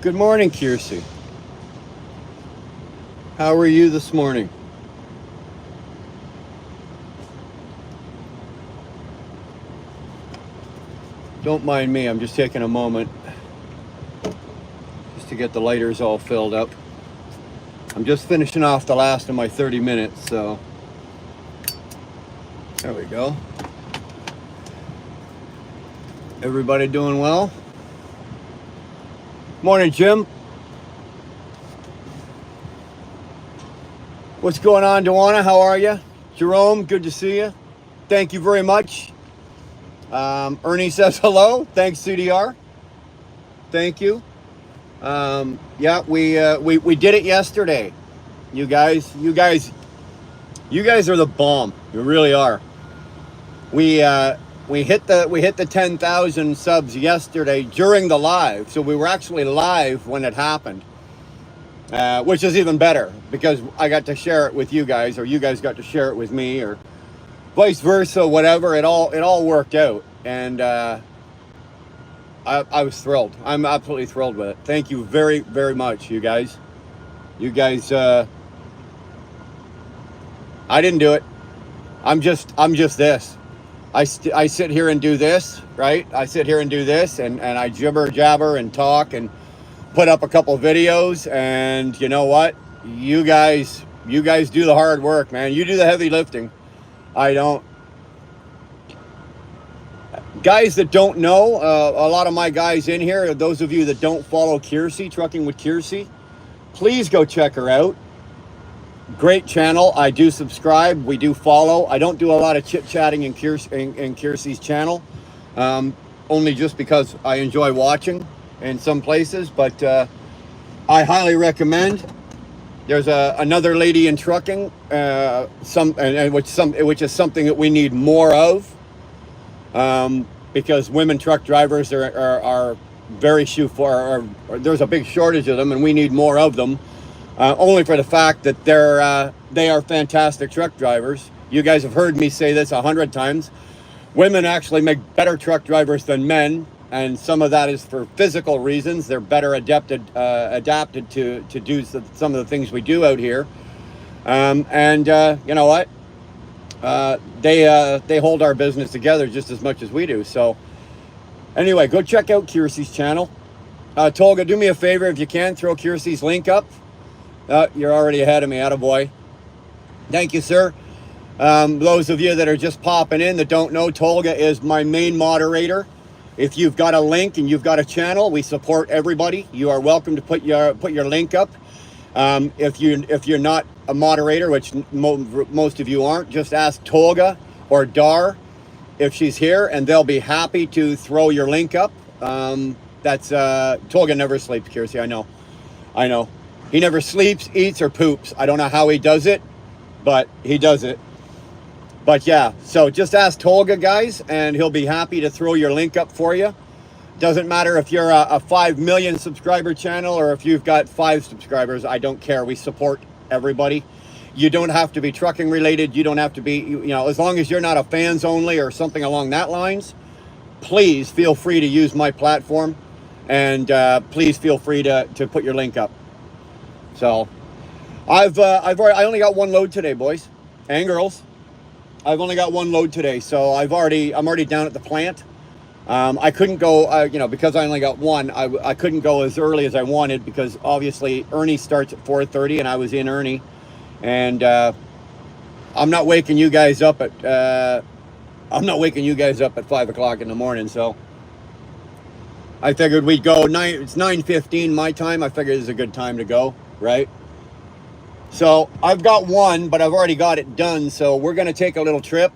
Good morning, Kiersey. How are you this morning? Don't mind me, I'm just taking a moment just to get the lighters all filled up. I'm just finishing off the last of my 30 minutes, so there we go. Everybody doing well? Morning, Jim. What's going on, Dewana? How are you? Jerome, good to see you. Thank you very much. Ernie says hello. Thanks, CDR. Thank you. Yeah, we did it yesterday. You guys are the bomb. You really are. We hit the 10,000 subs yesterday during the live, so we were actually live when it happened, which is even better because I got to share it with you guys, or you guys got to share it with me, or vice versa, whatever. It all worked out, and I was thrilled. I'm absolutely thrilled with it. Thank you very, very much, you guys. You guys, I didn't do it. I'm just this. I sit here and do this, right? I sit here and do this, and I jibber jabber and talk and put up a couple videos, and you know what? You guys do the hard work, man. You do the heavy lifting. I don't. Guys that don't know, a lot of my guys in here, those of you that don't follow Kiersey, Trucking with Kiersey, please go check her out. Great channel. I do subscribe. We do follow. I don't do a lot of chit-chatting in Kiersey's channel, only just because I enjoy watching in some places, but I highly recommend. There's another lady in trucking, which is something that we need more of, because women truck drivers are very there's a big shortage of them, and we need more of them. Only for the fact that they are fantastic truck drivers. You guys have heard me say this 100 times. Women actually make better truck drivers than men, and some of that is for physical reasons. They're better adapted to do some of the things we do out here. You know what? They hold our business together just as much as we do. So anyway, go check out Kiersey's channel. Tolga, do me a favor if you can, throw Kiersey's link up. You're already ahead of me, attaboy. Thank you, sir. Those of you that are just popping in that don't know, Tolga is my main moderator. If you've got a link and you've got a channel, we support everybody. You are welcome to put your link up. If you're not a moderator, which most of you aren't, just ask Tolga or Dar if she's here, and they'll be happy to throw your link up. That's Tolga never sleeps, Kiersey. I know. He never sleeps, eats, or poops. I don't know how he does it, but he does it. But yeah, so just ask Tolga, guys, and he'll be happy to throw your link up for you. Doesn't matter if you're a 5 million subscriber channel or if you've got 5 subscribers. I don't care. We support everybody. You don't have to be trucking related. You don't have to be, as long as you're not a fans only or something along that lines, please feel free to use my platform, and please feel free to put your link up. So I only got one load today, boys and girls. I've only got one load today, so I'm already down at the plant. I couldn't go, because I only got one. I couldn't go as early as I wanted because obviously Ernie starts at 4:30, and I was in Ernie, and I'm not waking you guys up at 5 o'clock in the morning. So I figured we'd go. It's 9:15 my time. I figured it's a good time to go, right? So I've got one, but I've already got it done. So we're going to take a little trip.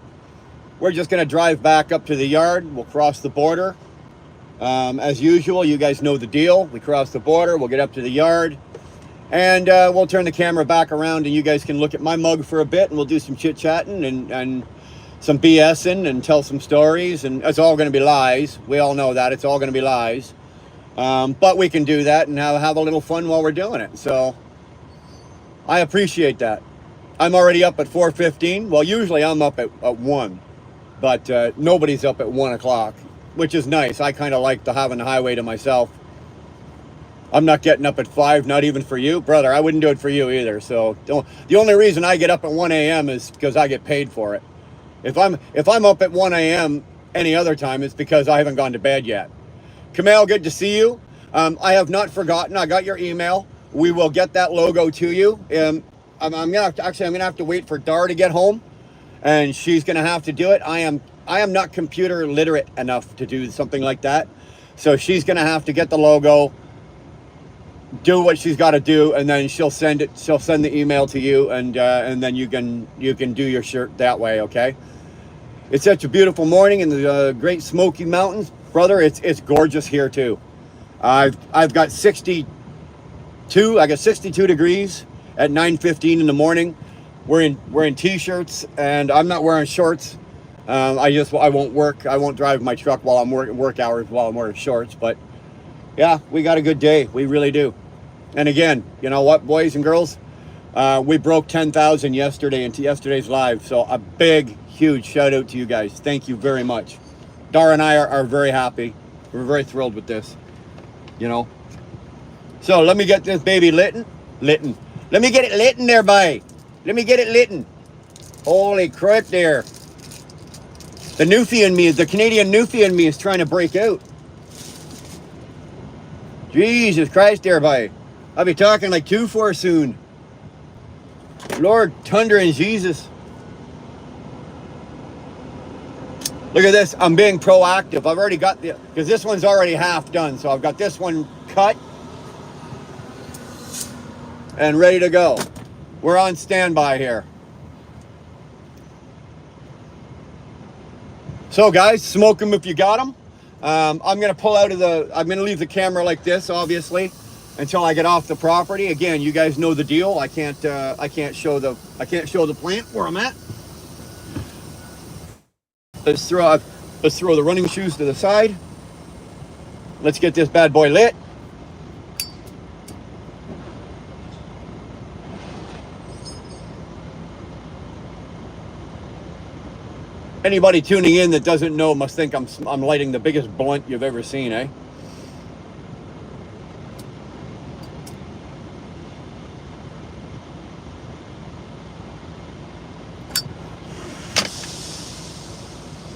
We're just going to drive back up to the yard. We'll cross the border. As usual, you guys know the deal. We cross the border. We'll get up to the yard. And we'll turn the camera back around, and you guys can look at my mug for a bit, and we'll do some chit-chatting and some BSing and tell some stories. And it's all going to be lies. We all know that. It's all going to be lies. But we can do that and have a little fun while we're doing it. So I appreciate that. I'm already up at 4:15. Well, usually I'm up at 1. But nobody's up at 1 o'clock, which is nice. I kind of like having the highway to myself. I'm not getting up at 5, not even for you. Brother, I wouldn't do it for you either. So the only reason I get up at 1 a.m. is because I get paid for it. If I'm up at 1 a.m. any other time, it's because I haven't gone to bed yet. Kamal, good to see you. I have not forgotten. I got your email. We will get that logo to you. I'm gonna have to wait for Dar to get home, and she's gonna have to do it. I am not computer literate enough to do something like that, so she's gonna have to get the logo, do what she's got to do, and then she'll send the email to you, and then you can do your shirt that way. Okay. It's such a beautiful morning in the Great Smoky Mountains, brother. It's gorgeous here too. I've got 62 degrees at 9:15 in the morning. We're in t-shirts, and I'm not wearing shorts. I won't work. I won't drive my truck while I'm work hours while I'm wearing shorts. But yeah, we got a good day. We really do. And again, you know what, boys and girls, we broke 10,000 yesterday into yesterday's live. So a big, huge shout out to you guys. Thank you very much. Dar and I are very happy. We're very thrilled with this. You know. So let me get this baby litten. Let me get it litten there, bye. Let me get it litten. Holy crap there. The Newfie in me, the Canadian Newfie in me is trying to break out. Jesus Christ there, bye. I'll be talking like 2-4 soon. Lord, thunder and Jesus. Look at this. I'm being proactive. I've already got because this one's already half done. So I've got this one cut and ready to go. We're on standby here. So guys, smoke them if you got them. I'm going to leave the camera like this, obviously, until I get off the property. Again, you guys know the deal. I can't show the plant where I'm at. Let's throw the running shoes to the side. Let's get this bad boy lit. Anybody tuning in that doesn't know must think I'm lighting the biggest blunt you've ever seen, eh?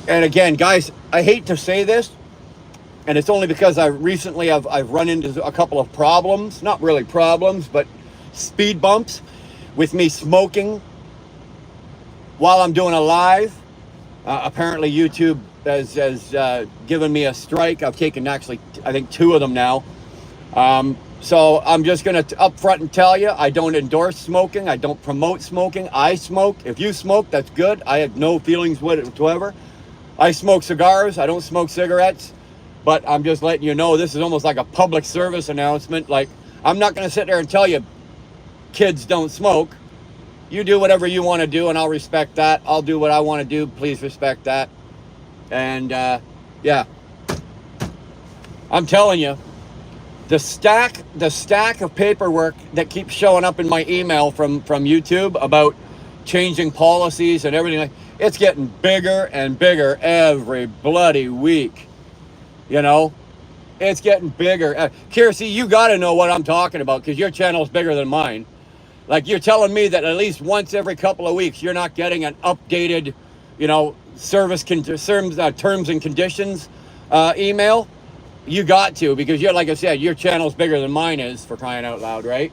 And again, guys, I hate to say this, and it's only because I've run into a couple of problems, not really problems, but speed bumps with me smoking while I'm doing a live. Apparently YouTube has given me a strike. I've taken actually, I think 2 of them now. So I'm just going to up front and tell you, I don't endorse smoking. I don't promote smoking. I smoke. If you smoke, that's good. I have no feelings whatsoever. I smoke cigars. I don't smoke cigarettes. But I'm just letting you know, this is almost like a public service announcement. Like, I'm not going to sit there and tell you kids don't smoke. You do whatever you want to do, and I'll respect that. I'll do what I want to do. Please respect that. And yeah, I'm telling you, the stack of paperwork that keeps showing up in my email from YouTube about changing policies and everything, it's getting bigger and bigger every bloody week. You know, it's getting bigger. Kiersey, you got to know what I'm talking about because your channel is bigger than mine. Like, you're telling me that at least once every couple of weeks, you're not getting an updated, you know, terms and conditions email? You got to, because you're, like I said, your channel's bigger than mine is, for crying out loud, right?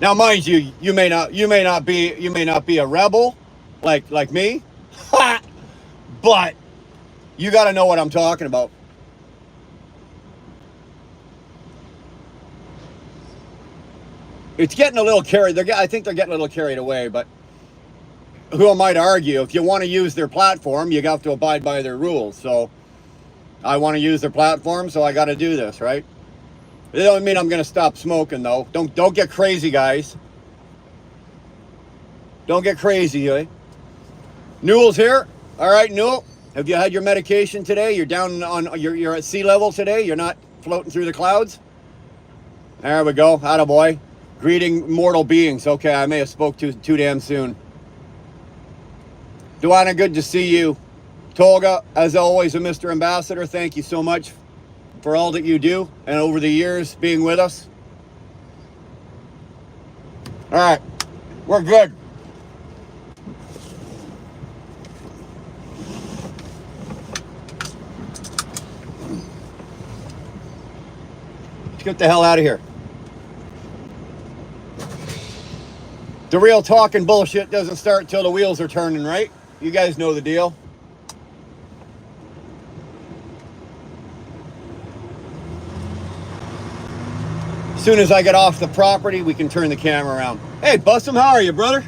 Now, mind you, you may not be a rebel like me, but you got to know what I'm talking about. It's getting a little carried. I think they're getting a little carried away, but who am I to argue? If you want to use their platform, you have to abide by their rules. So I want to use their platform, so I got to do this, right? It doesn't mean I'm going to stop smoking, though. Don't get crazy, guys. Don't get crazy, eh? Newell's here. All right, Newell. Have you had your medication today? You're down on you're at sea level today. You're not floating through the clouds. There we go. Attaboy. Greeting mortal beings. Okay, I may have spoke too damn soon. Duana, good to see you. Tolga, as always, a Mr. Ambassador, thank you so much for all that you do and over the years being with us. All right, we're good. Let's get the hell out of here. The real talking bullshit doesn't start till the wheels are turning, right? You guys know the deal. As soon as I get off the property, we can turn the camera around. Hey, Bussum, how are you, brother?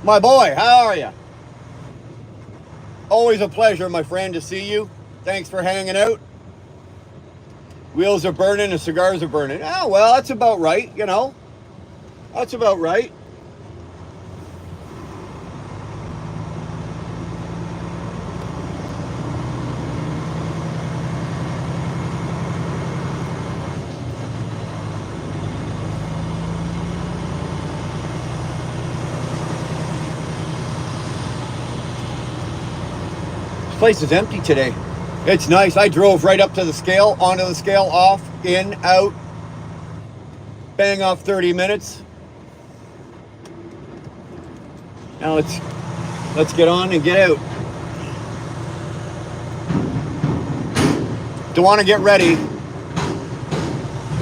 My boy, how are you? Always a pleasure, my friend, to see you. Thanks for hanging out. Wheels are burning and cigars are burning. Oh, well, that's about right, you know. That's about right. This place is empty today. It's nice. I drove right up to the scale, onto the scale, off, in, out. Bang off 30 minutes. Now let's get on and get out. Duana, get ready.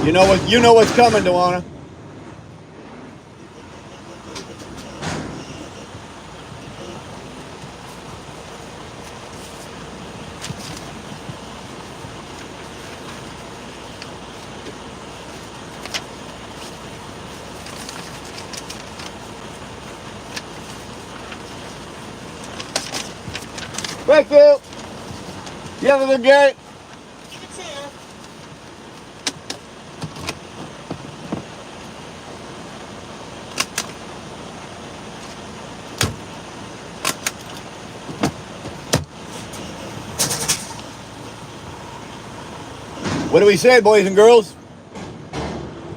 You know what's coming, Duana. Thank you. You have a good day. What do we say, boys and girls?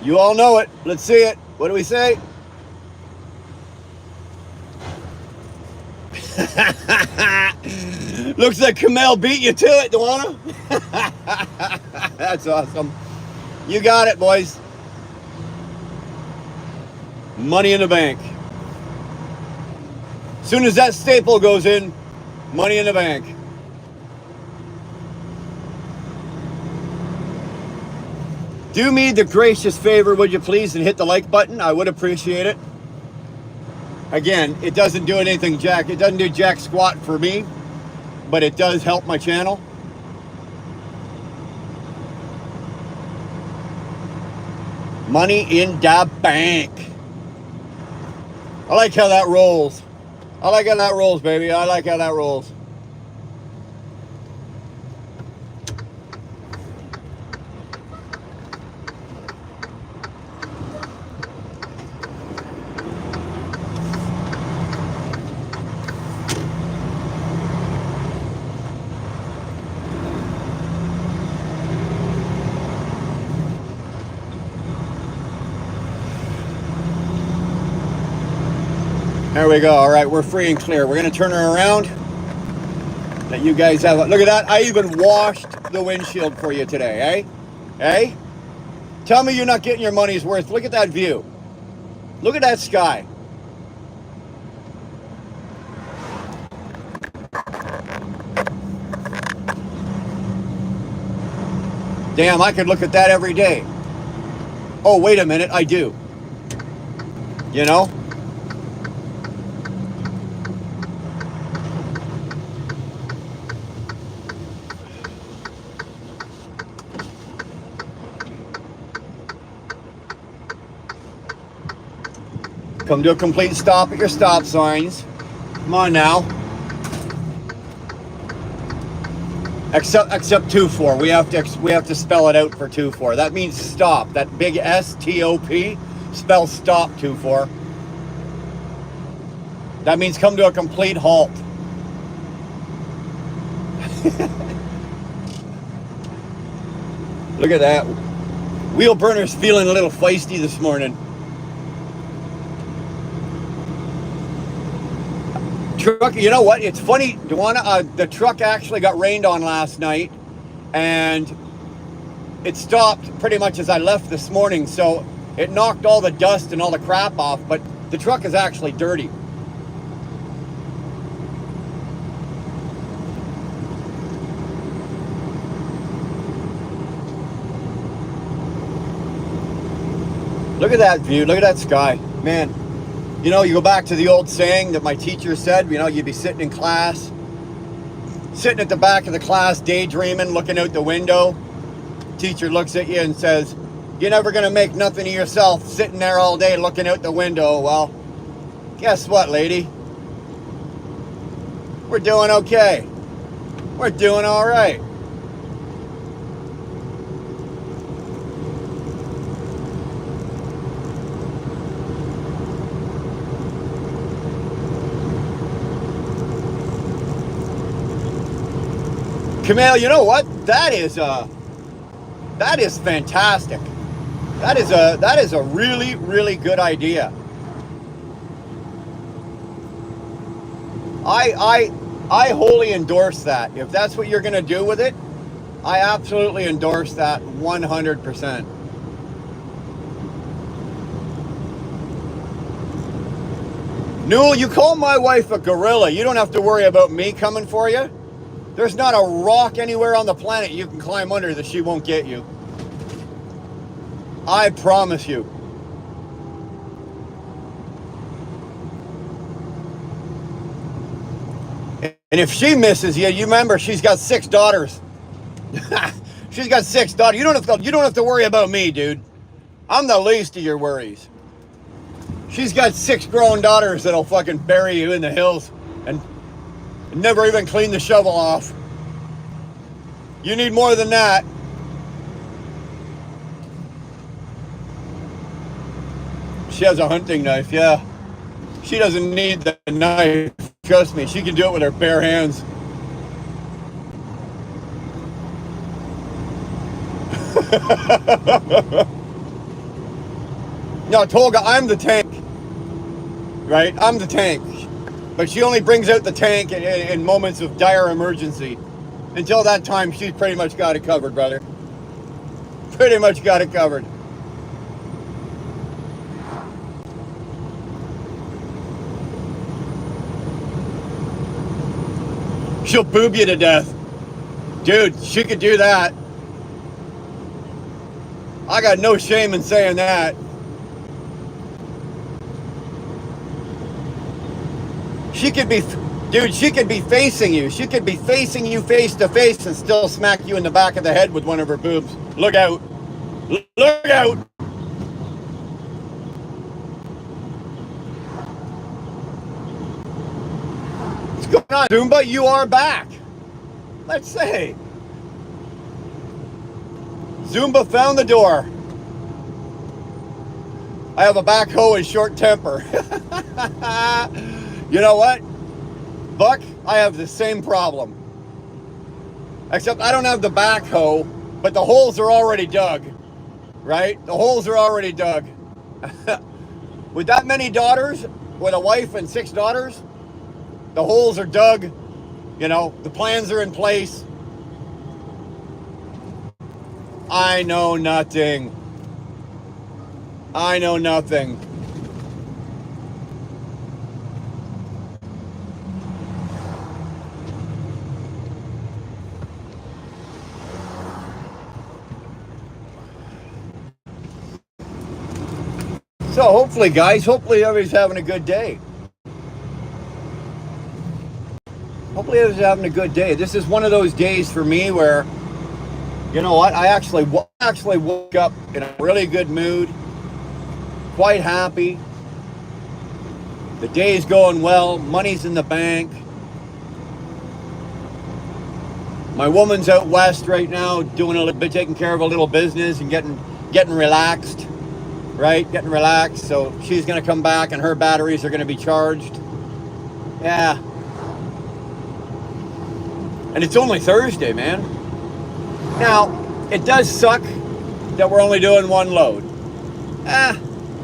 You all know it. Let's see it. What do we say? Looks like Kamel beat you to it, Duana. That's awesome. You got it, boys. Money in the bank. As soon as that staple goes in, money in the bank. Do me the gracious favor, would you please, and hit the like button. I would appreciate it. Again, it doesn't do anything, Jack. It doesn't do jack squat for me, but it does help my channel. Money in the bank. I like how that rolls. I like how that rolls, baby. I like how that rolls. There we go. All right, we're free and clear. We're going to turn her around. Let you guys have a look at that. I even washed the windshield for you today, eh? Eh? Tell me you're not getting your money's worth. Look at that view. Look at that sky. Damn, I could look at that every day. Oh, wait a minute, I do. You know? Come to a complete stop at your stop signs. Come on now. Except 2-4. We have to spell it out for 2-4. That means stop. That big S-T-O-P spells stop 2-4. That means come to a complete halt. Look at that. Wheel burner's feeling a little feisty this morning. Truck, you know what? It's funny, Duana, the truck actually got rained on last night, and it stopped pretty much as I left this morning, so it knocked all the dust and all the crap off, but the truck is actually dirty. Look at that view, look at that sky, man. You know, you go back to the old saying that my teacher said, you know, you'd be sitting in class, sitting at the back of the class, daydreaming, looking out the window. Teacher looks at you and says, you're never going to make nothing of yourself sitting there all day looking out the window. Well, guess what, lady? We're doing okay. We're doing all right. Camille, you know what? That is fantastic. That is a really, really good idea. I wholly endorse that. If that's what you're going to do with it, I absolutely endorse that 100%. Newell, you call my wife a gorilla. You don't have to worry about me coming for you. There's not a rock anywhere on the planet you can climb under that she won't get you. I promise you. And if she misses you, you remember she's got 6 daughters. She's got 6 daughters. You don't have to worry about me, dude. I'm the least of your worries. She's got 6 grown daughters that'll fucking bury you in the hills and never even clean the shovel off. You need more than that. She has a hunting knife, yeah. She doesn't need the knife. Trust me, she can do it with her bare hands. No, Tolga, I'm the tank. Right? I'm the tank. But she only brings out the tank in moments of dire emergency. Until that time, she's pretty much got it covered, brother. Pretty much got it covered. She'll boob you to death. Dude, she could do that. I got no shame in saying that. She could be, dude, she could be facing you. She could be facing you face to face and still smack you in the back of the head with one of her boobs. Look out. Look out. What's going on, Zumba? You are back. Let's see. Zumba found the door. I have a backhoe and short temper. You know what, Buck? I have the same problem. Except I don't have the backhoe, but the holes are already dug. Right? The holes are already dug. With that many daughters, with a wife and 6 daughters, the holes are dug. You know, the plans are in place. I know nothing. I know nothing. So hopefully, guys, hopefully everybody's having a good day. Hopefully everybody's having a good day. This is one of those days for me where, you know what, I actually woke up in a really good mood, quite happy. The day's going well, money's in the bank. My woman's out west right now doing a little bit, taking care of a little business and getting relaxed. Right? Getting relaxed. So she's going to come back and her batteries are going to be charged. Yeah. And it's only Thursday, man. Now, it does suck that we're only doing one load.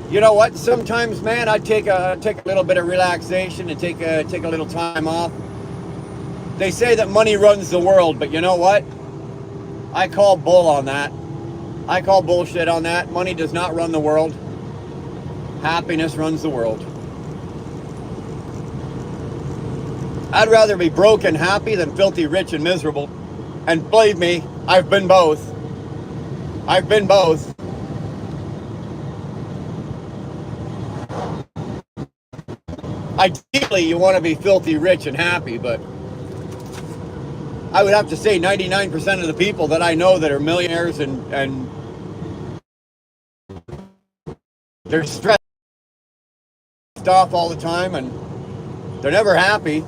You know what? Sometimes, man, I take a little bit of relaxation and take a little time off. They say that money runs the world, but you know what? I call bull on that. I call bullshit on that. Money does not run the world. Happiness runs the world. I'd rather be broke and happy than filthy rich and miserable. And believe me, I've been both. I've been both. Ideally, you want to be filthy rich and happy, but I would have to say 99% of the people that I know that are millionaires and they're stressed off all the time and they're never happy.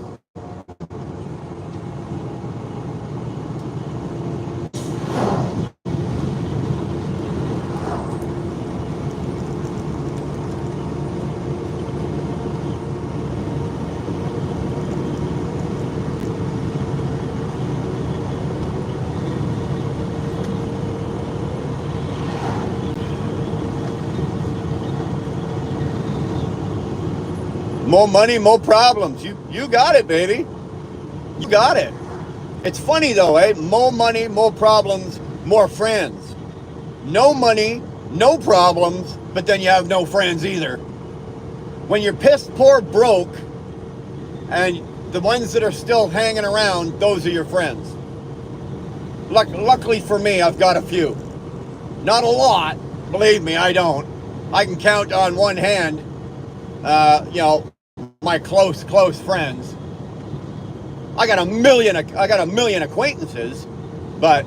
More money, more problems. You got it, baby. You got it. It's funny though, eh? More money, more problems, more friends. No money, no problems, but then you have no friends either. When you're pissed poor broke, and the ones that are still hanging around, those are your friends. Luckily for me, I've got a few. Not a lot, believe me, I don't. I can count on one hand, you know, my close friends. I got a million acquaintances, but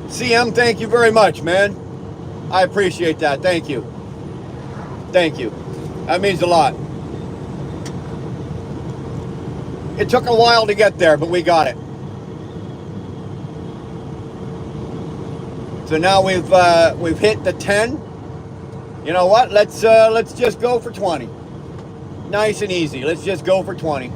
CM, thank you very much, man. I appreciate that. Thank you. Thank you. That means a lot. It took a while to get there, but we got it. So now we've hit the 10. You know what? Let's just go for 20. Nice and easy. Let's just go for 20.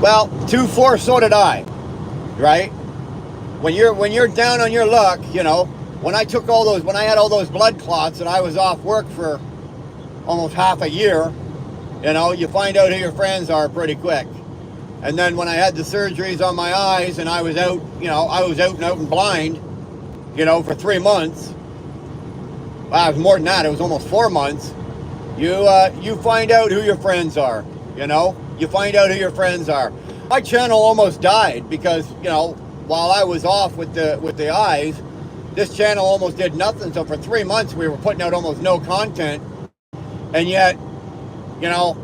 Well, 2-4, so did I, right? When you're down on your luck, you know, when I had all those blood clots and I was off work for almost half a year, you know, you find out who your friends are pretty quick. And then when I had the surgeries on my eyes and I was out, you know, I was out and blind, you know, for 3 months. Well, it was more than that. It was almost 4 months. You find out who your friends are, you know? You find out who your friends are. My channel almost died because, you know, while I was off with the eyes, this channel almost did nothing. So for 3 months, we were putting out almost no content. And yet, you know,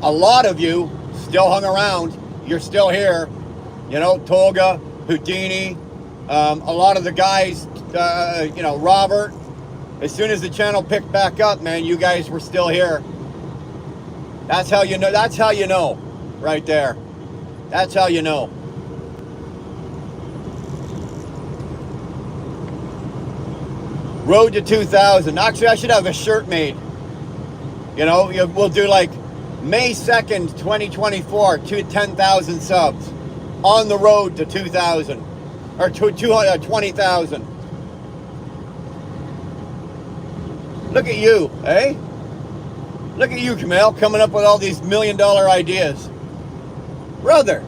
a lot of you still hung around. You're still here. You know, Tolga, Houdini, a lot of the guys, you know, Robert. As soon as the channel picked back up, man, you guys were still here. That's how you know. That's how you know, right there. That's how you know. Road to 2,000. Actually, I should have a shirt made. You know, we'll do like May 2nd, 2024, to 10,000 subs. On the road to 2,000. Or to 20,000. Look at you, eh? Look at you, Camille, coming up with all these $1 million ideas. Brother.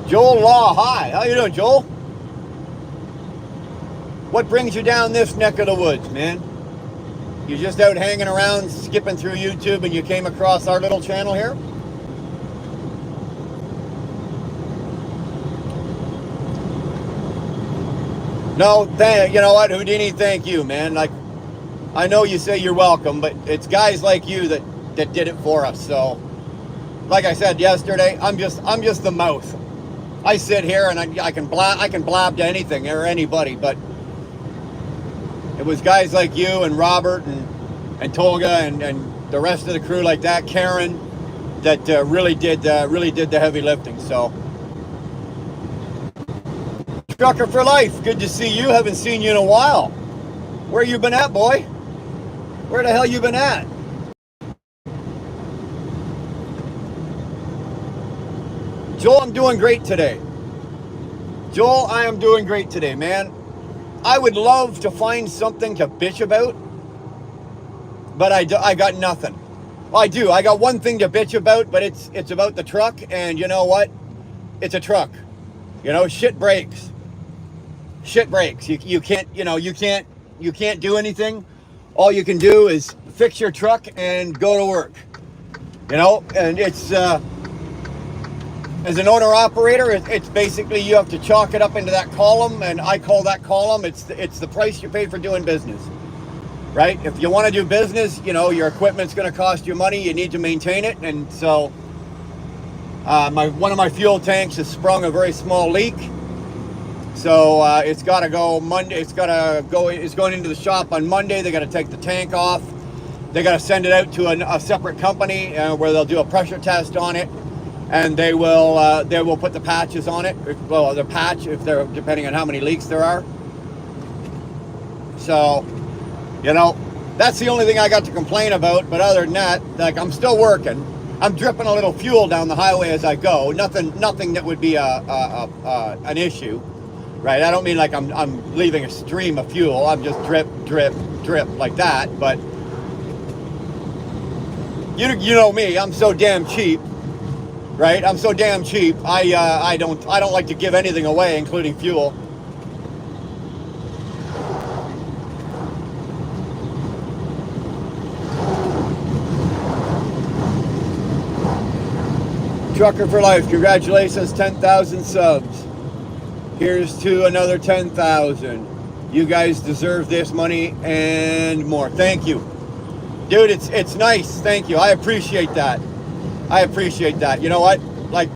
Joel Law, hi. How you doing, Joel? What brings you down this neck of the woods, man? You just out hanging around, skipping through YouTube, and you came across our little channel here? No, you know what, Houdini, thank you, man. Like, I know you say you're welcome, but it's guys like you that did it for us. So, like I said yesterday, I'm just the mouth. I sit here and I can blab to anything or anybody, but it was guys like you and Robert and Tolga and the rest of the crew like that, Karen, that really did the heavy lifting. So, Trucker for life, good to see you. Haven't seen you in a while. Where you been at, boy? Where the hell you been at? Joel, I'm doing great today. Joel, I am doing great today, man. I would love to find something to bitch about, but I got nothing. Well, I do. I got one thing to bitch about, but it's about the truck, and you know what? It's a truck. You know, shit breaks. Shit breaks. You can't do anything. All you can do is fix your truck and go to work. You know, and it's as an owner operator, it's basically you have to chalk it up into that column, and I call that column it's the price you pay for doing business. Right? If you want to do business, you know, your equipment's going to cost you money. You need to maintain it, and so one of my fuel tanks has sprung a very small leak. So it's got to go Monday. It's going into the shop on Monday. They got to take the tank off. They got to send it out to a separate company where they'll do a pressure test on it, and they will put the patches on it. Well, the patch, if they're depending on how many leaks there are. So, you know, that's the only thing I got to complain about. But other than that, like, I'm still working. I'm dripping a little fuel down the highway as I go. Nothing that would be an issue. Right, I don't mean like I'm leaving a stream of fuel. I'm just drip, drip, drip like that. But you know me, I'm so damn cheap, right? I'm so damn cheap. I don't like to give anything away, including fuel. Trucker for life, congratulations, 10,000 subs. Here's to another 10,000. You guys deserve this money and more. Thank you. Dude, it's nice. Thank you. I appreciate that. You know what? Like,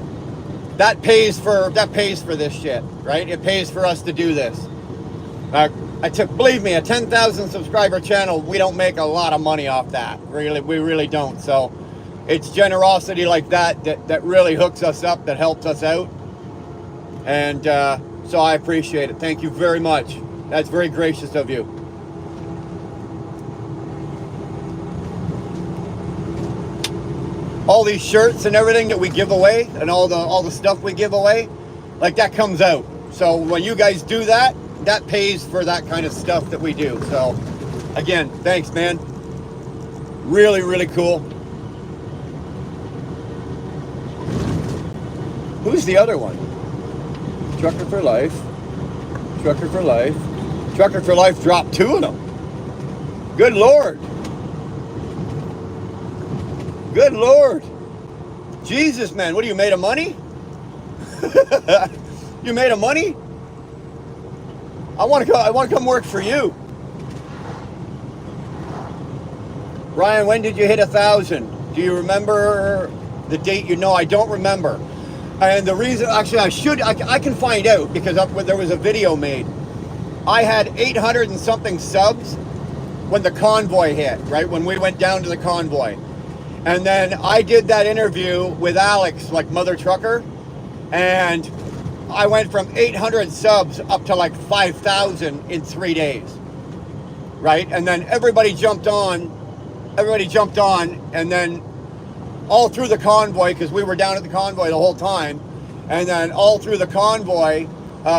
that pays for this shit, right? It pays for us to do this. Believe me, a 10,000 subscriber channel, we don't make a lot of money off that. Really, we really don't. So it's generosity like that really hooks us up, that helps us out. And so I appreciate it. Thank you very much. That's very gracious of you. All these shirts and everything that we give away, and all the stuff we give away, like, that comes out. So when you guys do that, that pays for that kind of stuff that we do. So again, thanks, man. Really, really cool. Who's the other one? Trucker for life. Trucker for life. Trucker for life dropped 2 of them. Good Lord. Good Lord. Jesus, man. What are you, made of money? You made of money? I want to come work for you. Ryan, when did you hit 1,000? Do you remember the date? You know, I don't remember. And the reason, actually, I can find out, because there was a video made. I had 800 and something subs when the convoy hit, right? When we went down to the convoy. And then I did that interview with Alex, like Mother Trucker, and I went from 800 subs up to like 5,000 in 3 days. right? And then everybody jumped on, and then all through the convoy, because we were down at the convoy the whole time, and then all through the convoy,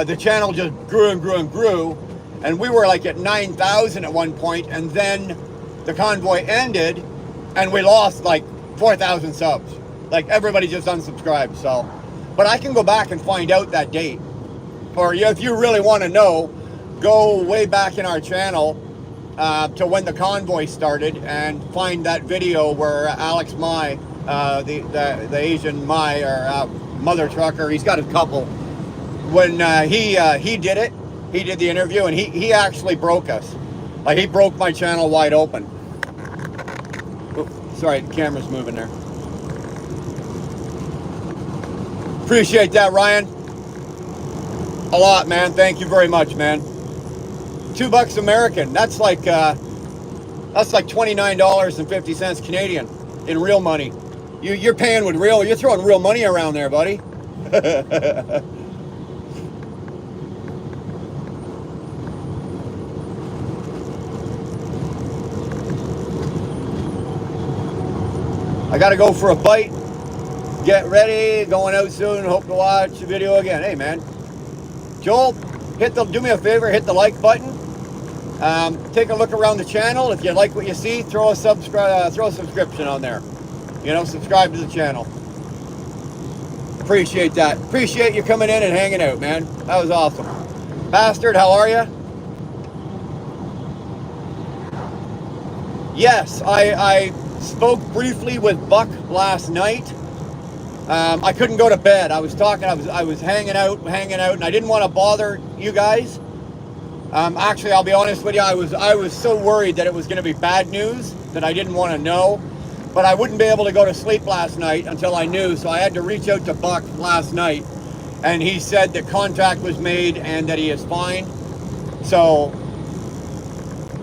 the channel just grew and grew and grew, and we were like at 9,000 at one point, and then the convoy ended, and we lost like 4,000 subs. Like everybody just unsubscribed. So, but I can go back and find out that date, or if you really want to know, go way back in our channel to when the convoy started and find that video where Alex Mai, the Asian Mai, or mother trucker, he's got a couple. When he did it, he did the interview, and he actually broke us. Like, he broke my channel wide open. Oh, sorry, the camera's moving there. Appreciate that, Ryan. A lot, man. Thank you very much, man. $2 American. That's like $29.50 Canadian in real money. You're paying with real. You're throwing real money around there, buddy. I gotta go for a bite. Get ready. Going out soon. Hope to watch the video again. Hey, man. Joel, do me a favor. Hit the like button. Take a look around the channel. If you like what you see, throw a subscription on there. You know, subscribe to the channel. Appreciate that. Appreciate you coming in and hanging out, man. That was awesome. Bastard, how are you? Yes, I spoke briefly with Buck last night. I couldn't go to bed. I was hanging out, and I didn't want to bother you guys. Actually, I'll be honest with you, I was so worried that it was going to be bad news that I didn't want to know. But I wouldn't be able to go to sleep last night until I knew, so I had to reach out to Buck last night, and he said that contact was made and that he is fine. So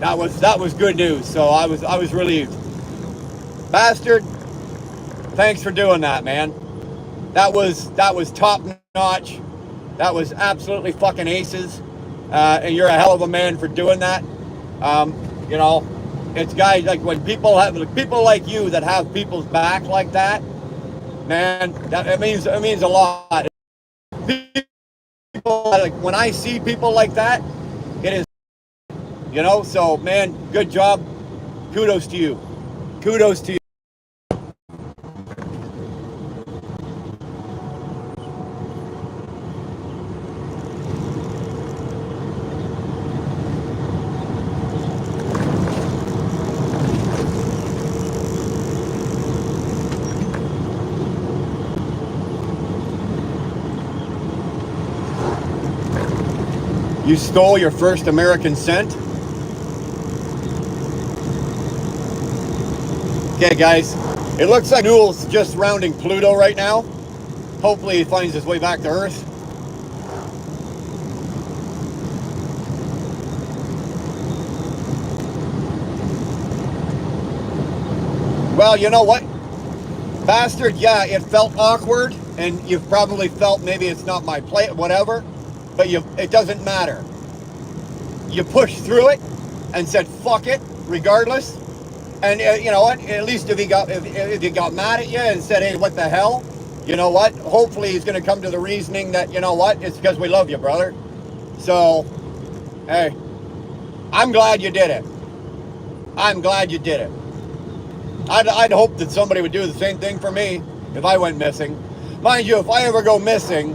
that was good news. So I was relieved. Bastard, thanks for doing that, man. That was top notch. That was absolutely fucking aces. And you're a hell of a man for doing that. You know, it's guys like when people like you that have people's back like that, man, it means a lot. People, like when I see people like that, it is, you know, so man, good job. Kudos to you. Kudos to you. You stole your first American cent? Okay, guys. It looks like Newell's just rounding Pluto right now. Hopefully he finds his way back to Earth. Well, you know what? Bastard, yeah, it felt awkward, and you've probably felt maybe it's not my play, whatever. But it doesn't matter. You pushed through it and said fuck it, regardless. And you know what? At least if he got mad at you and said, hey, what the hell? You know what? Hopefully he's going to come to the reasoning that, you know what? It's because we love you, brother. So, hey, I'm glad you did it. I'm glad you did it. I'd hope that somebody would do the same thing for me if I went missing. Mind you, if I ever go missing,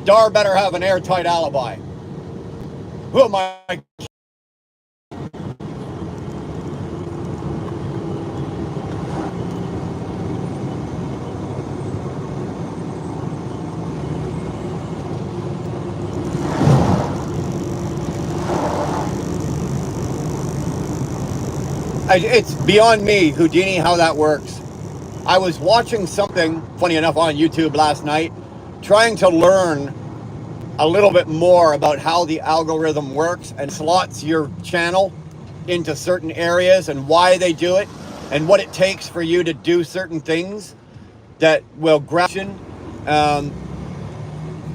Dar better have an airtight alibi. Who am I? It's beyond me, Houdini, how that works. I was watching something, funny enough, on YouTube last night, trying to learn a little bit more about how the algorithm works and slots your channel into certain areas and why they do it and what it takes for you to do certain things that will grab you.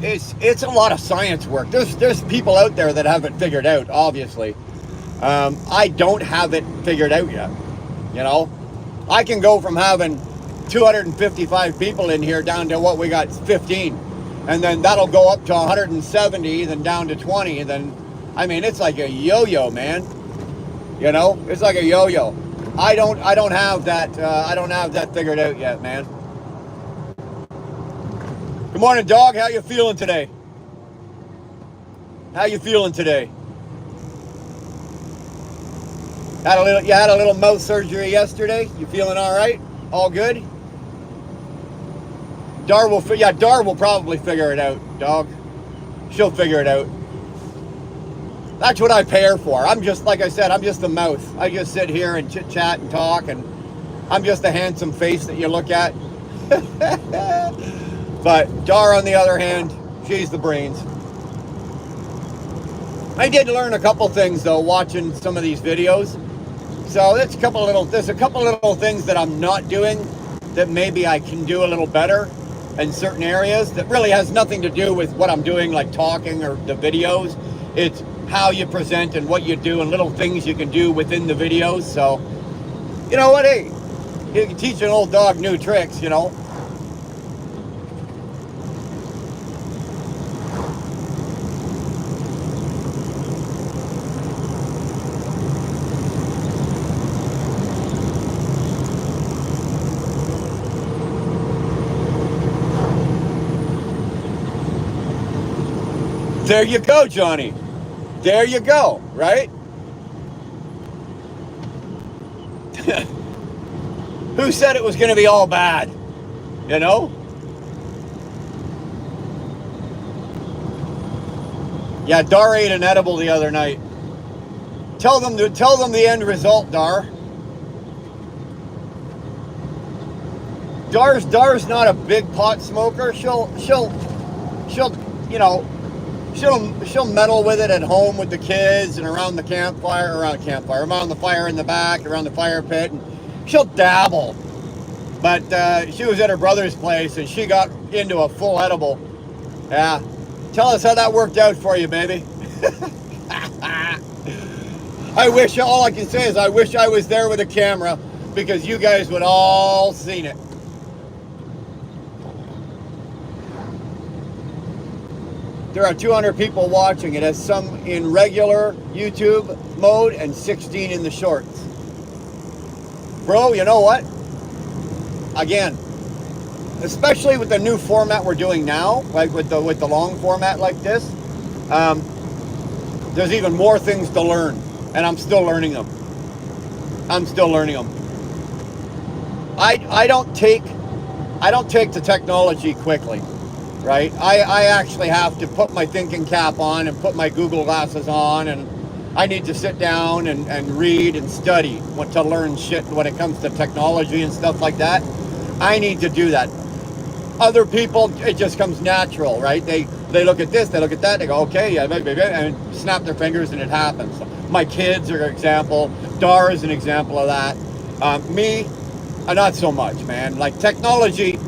It's a lot of science work. There's people out there that have it figured out, obviously. I don't have it figured out yet. You know, I can go from having 255 people in here down to what we got 15, and then that'll go up to 170, then down to 20, and then, I mean, it's like a yo-yo, man. You know, it's like a yo-yo. I don't have that. I don't have that figured out yet, man. Good morning, dog. How you feeling today? How you feeling today? You had a little mouth surgery yesterday. You feeling all right? All good? Dar will probably figure it out, dog. She'll figure it out. That's what I pay her for. I'm just, like I said, I'm just the mouth. I just sit here and chit chat and talk, and I'm just a handsome face that you look at. But Dar, on the other hand, she's the brains. I did learn a couple things though watching some of these videos. So there's a couple little things that I'm not doing that maybe I can do a little better in certain areas that really has nothing to do with what I'm doing, like talking or the videos. It's how you present and what you do and little things you can do within the videos. So, you know what, hey, you can teach an old dog new tricks, you know. There you go, Johnny. There you go, right? Who said it was going to be all bad? You know? Yeah, Dar ate an edible the other night. Tell them the end result, Dar. Dar's not a big pot smoker. She'll you know, she'll meddle with it at home with the kids and around the fire in the back, around the fire pit, and she'll dabble. But she was at her brother's place and she got into a full edible. Yeah. Tell us how that worked out for you, baby. All I can say is I wish I was there with a camera, because you guys would all seen it. There are 200 people watching. It has some in regular YouTube mode and 16 in the shorts. Bro, you know what? Again, especially with the new format we're doing now, like with the long format like this, there's even more things to learn, and I'm still learning them. I don't take the technology quickly. Right? I actually have to put my thinking cap on and put my Google glasses on, and I need to sit down and read and study to learn shit when it comes to technology and stuff like that. I need to do that. Other people, it just comes natural, right? They look at this, they look at that, they go, okay, yeah, and snap their fingers and it happens. My kids are an example. Dar is an example of that. Me, not so much, man. Like technology,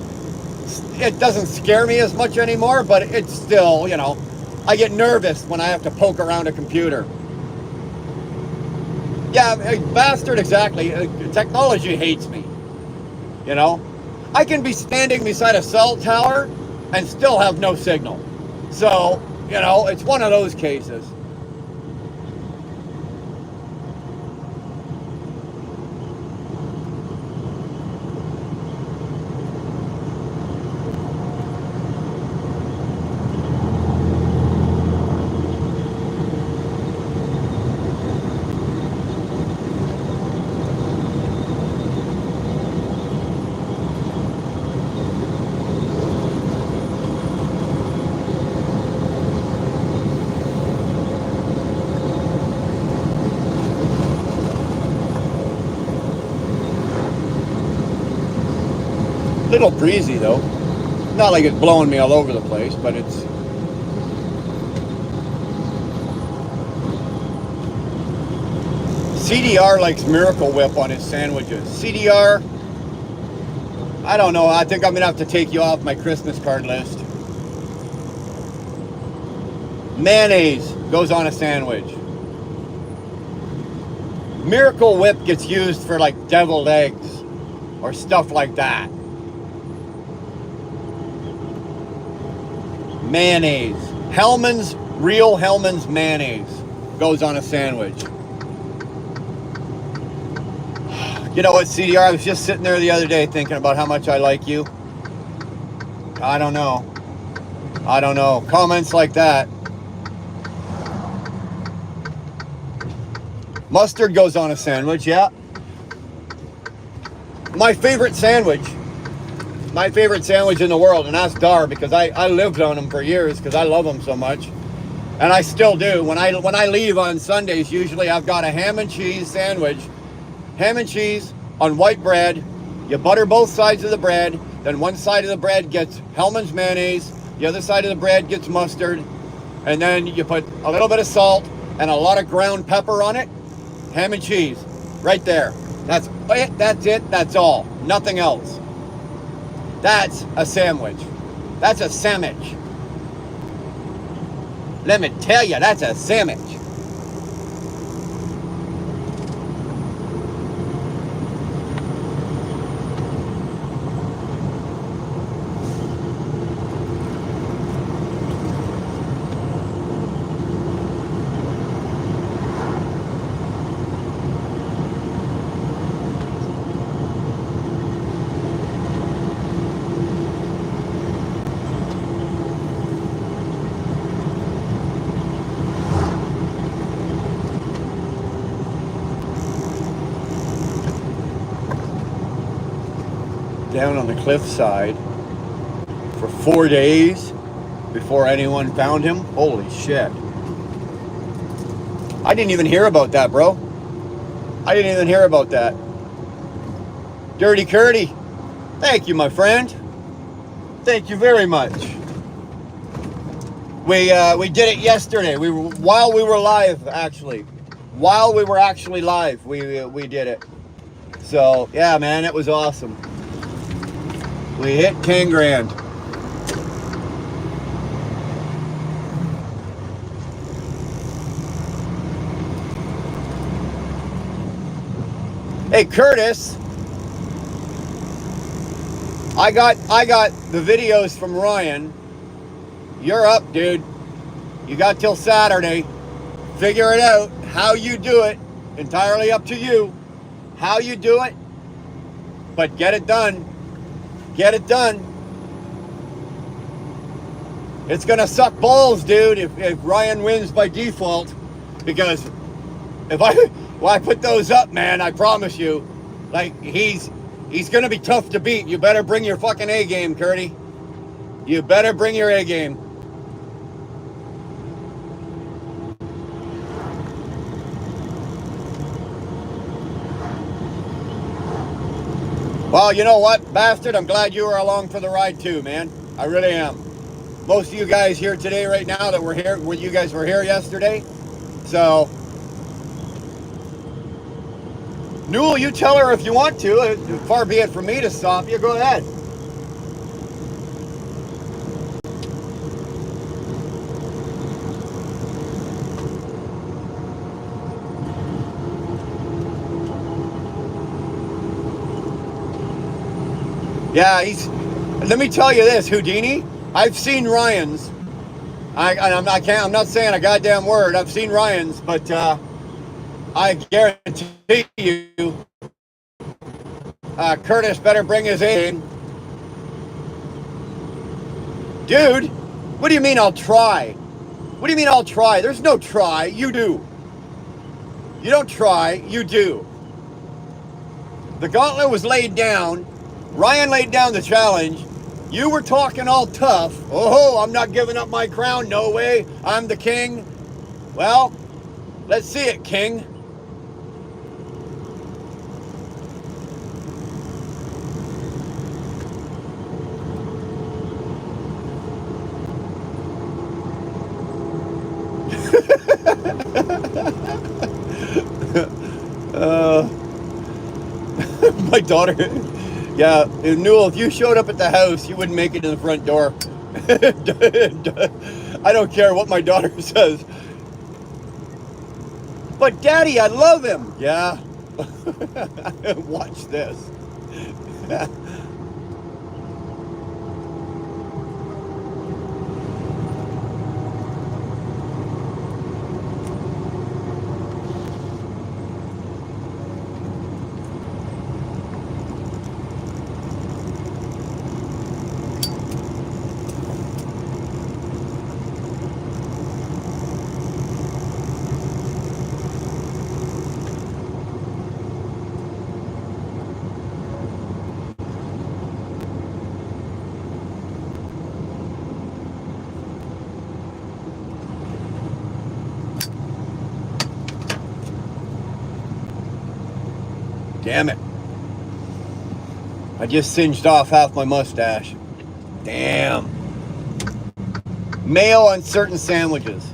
it doesn't scare me as much anymore, but it's still, you know, I get nervous when I have to poke around a computer. Yeah, bastard, exactly. Technology hates me, you know. I can be standing beside a cell tower and still have no signal. So, you know, it's one of those cases. Little breezy though. Not like it's blowing me all over the place, but it's... CDR likes Miracle Whip on his sandwiches. CDR, I don't know. I think I'm gonna have to take you off my Christmas card list. Mayonnaise goes on a sandwich. Miracle Whip gets used for like deviled eggs or stuff like that. Mayonnaise. Hellman's, real Hellman's mayonnaise goes on a sandwich. You know what, CDR? I was just sitting there the other day thinking about how much I like you. I don't know. Comments like that. Mustard goes on a sandwich, yeah. My favorite sandwich in the world, and that's Dar, because I lived on them for years because I love them so much. And I still do. When I leave on Sundays, usually I've got a ham and cheese sandwich. Ham and cheese on white bread. You butter both sides of the bread. Then one side of the bread gets Hellman's mayonnaise. The other side of the bread gets mustard. And then you put a little bit of salt and a lot of ground pepper on it. Ham and cheese. Right there. That's it. That's all. Nothing else. That's a sandwich. That's a sandwich. Let me tell you, that's a sandwich. Down on the cliffside for 4 days before anyone found him. Holy shit. I didn't even hear about that, bro. I didn't even hear about that. Dirty Curdy, thank you, my friend. Thank you very much. We did it yesterday. While we were live, actually. While we were actually live, we did it. So, yeah, man, it was awesome. We hit 10 grand. Hey, Curtis. I got the videos from Ryan. You're up, dude. You got till Saturday. Figure it out. How you do it. Entirely up to you. How you do it. But get it done. Get it done. It's gonna suck balls, dude, if Ryan wins by default. Because if I put those up, man, I promise you, like he's gonna be tough to beat. You better bring your fucking A game, Curdy. You better bring your A game. Well, you know what, bastard? I'm glad you were along for the ride too, man. I really am. Most of you guys here today, right now, that were here, you guys were here yesterday. So, Newell, you tell her if you want to. Far be it from me to stop you. Go ahead. Yeah, let me tell you this, Houdini. I've seen Ryan's. I'm not saying a goddamn word. I've seen Ryan's, but I guarantee you, Curtis better bring his A game. Dude, what do you mean I'll try? What do you mean I'll try? There's no try. You do. You don't try. You do. The gauntlet was laid down. Ryan laid down the challenge. You were talking all tough. Oh, I'm not giving up my crown. No way. I'm the king. Well, let's see it, king. My daughter. Yeah, Newell, if you showed up at the house, you wouldn't make it to the front door. I don't care what my daughter says. But Daddy, I love him. Yeah. Watch this. Damn it. I just singed off half my mustache. Damn. Mayo on certain sandwiches.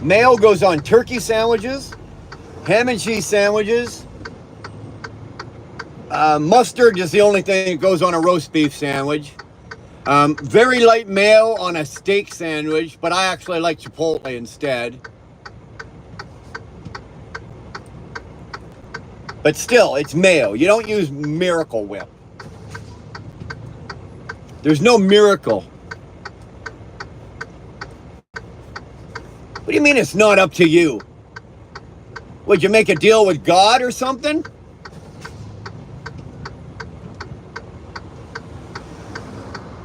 Mayo goes on turkey sandwiches, ham and cheese sandwiches. Mustard is the only thing that goes on a roast beef sandwich. Very light mayo on a steak sandwich, but I actually like Chipotle instead. But still, it's mayo. You don't use Miracle Whip. There's no miracle. What do you mean it's not up to you? Would you make a deal with God or something?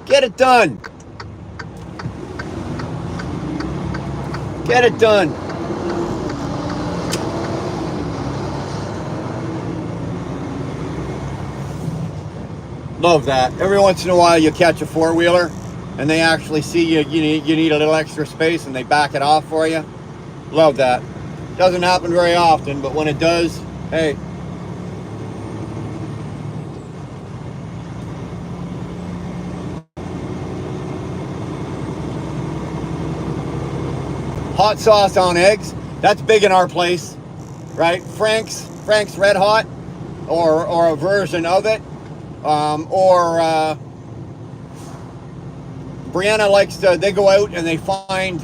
Get it done. Get it done. Love that. Every once in a while you catch a four-wheeler and they actually see you need a little extra space and they back it off for you. Love that. Doesn't happen very often, but when it does, hey. Hot sauce on eggs. That's big in our place, right? Frank's Red Hot, or a version of it. Brianna likes to, they go out and they find,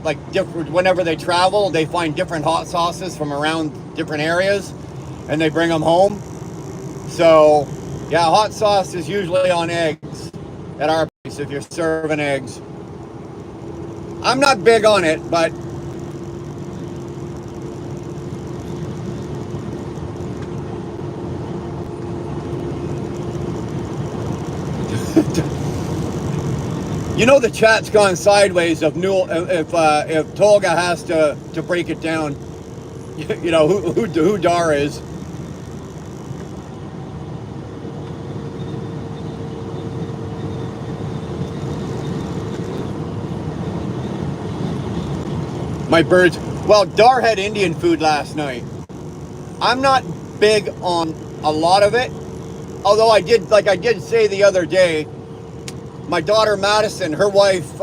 like different, whenever they travel, they find different hot sauces from around different areas and they bring them home. So yeah, hot sauce is usually on eggs at our place if you're serving eggs. I'm not big on it, but you know the chat's gone sideways of Newell, if Tolga has to break it down. You know who Dar is. My birds. Well, Dar had Indian food last night. I'm not big on a lot of it, although I did say the other day. My daughter Madison, her wife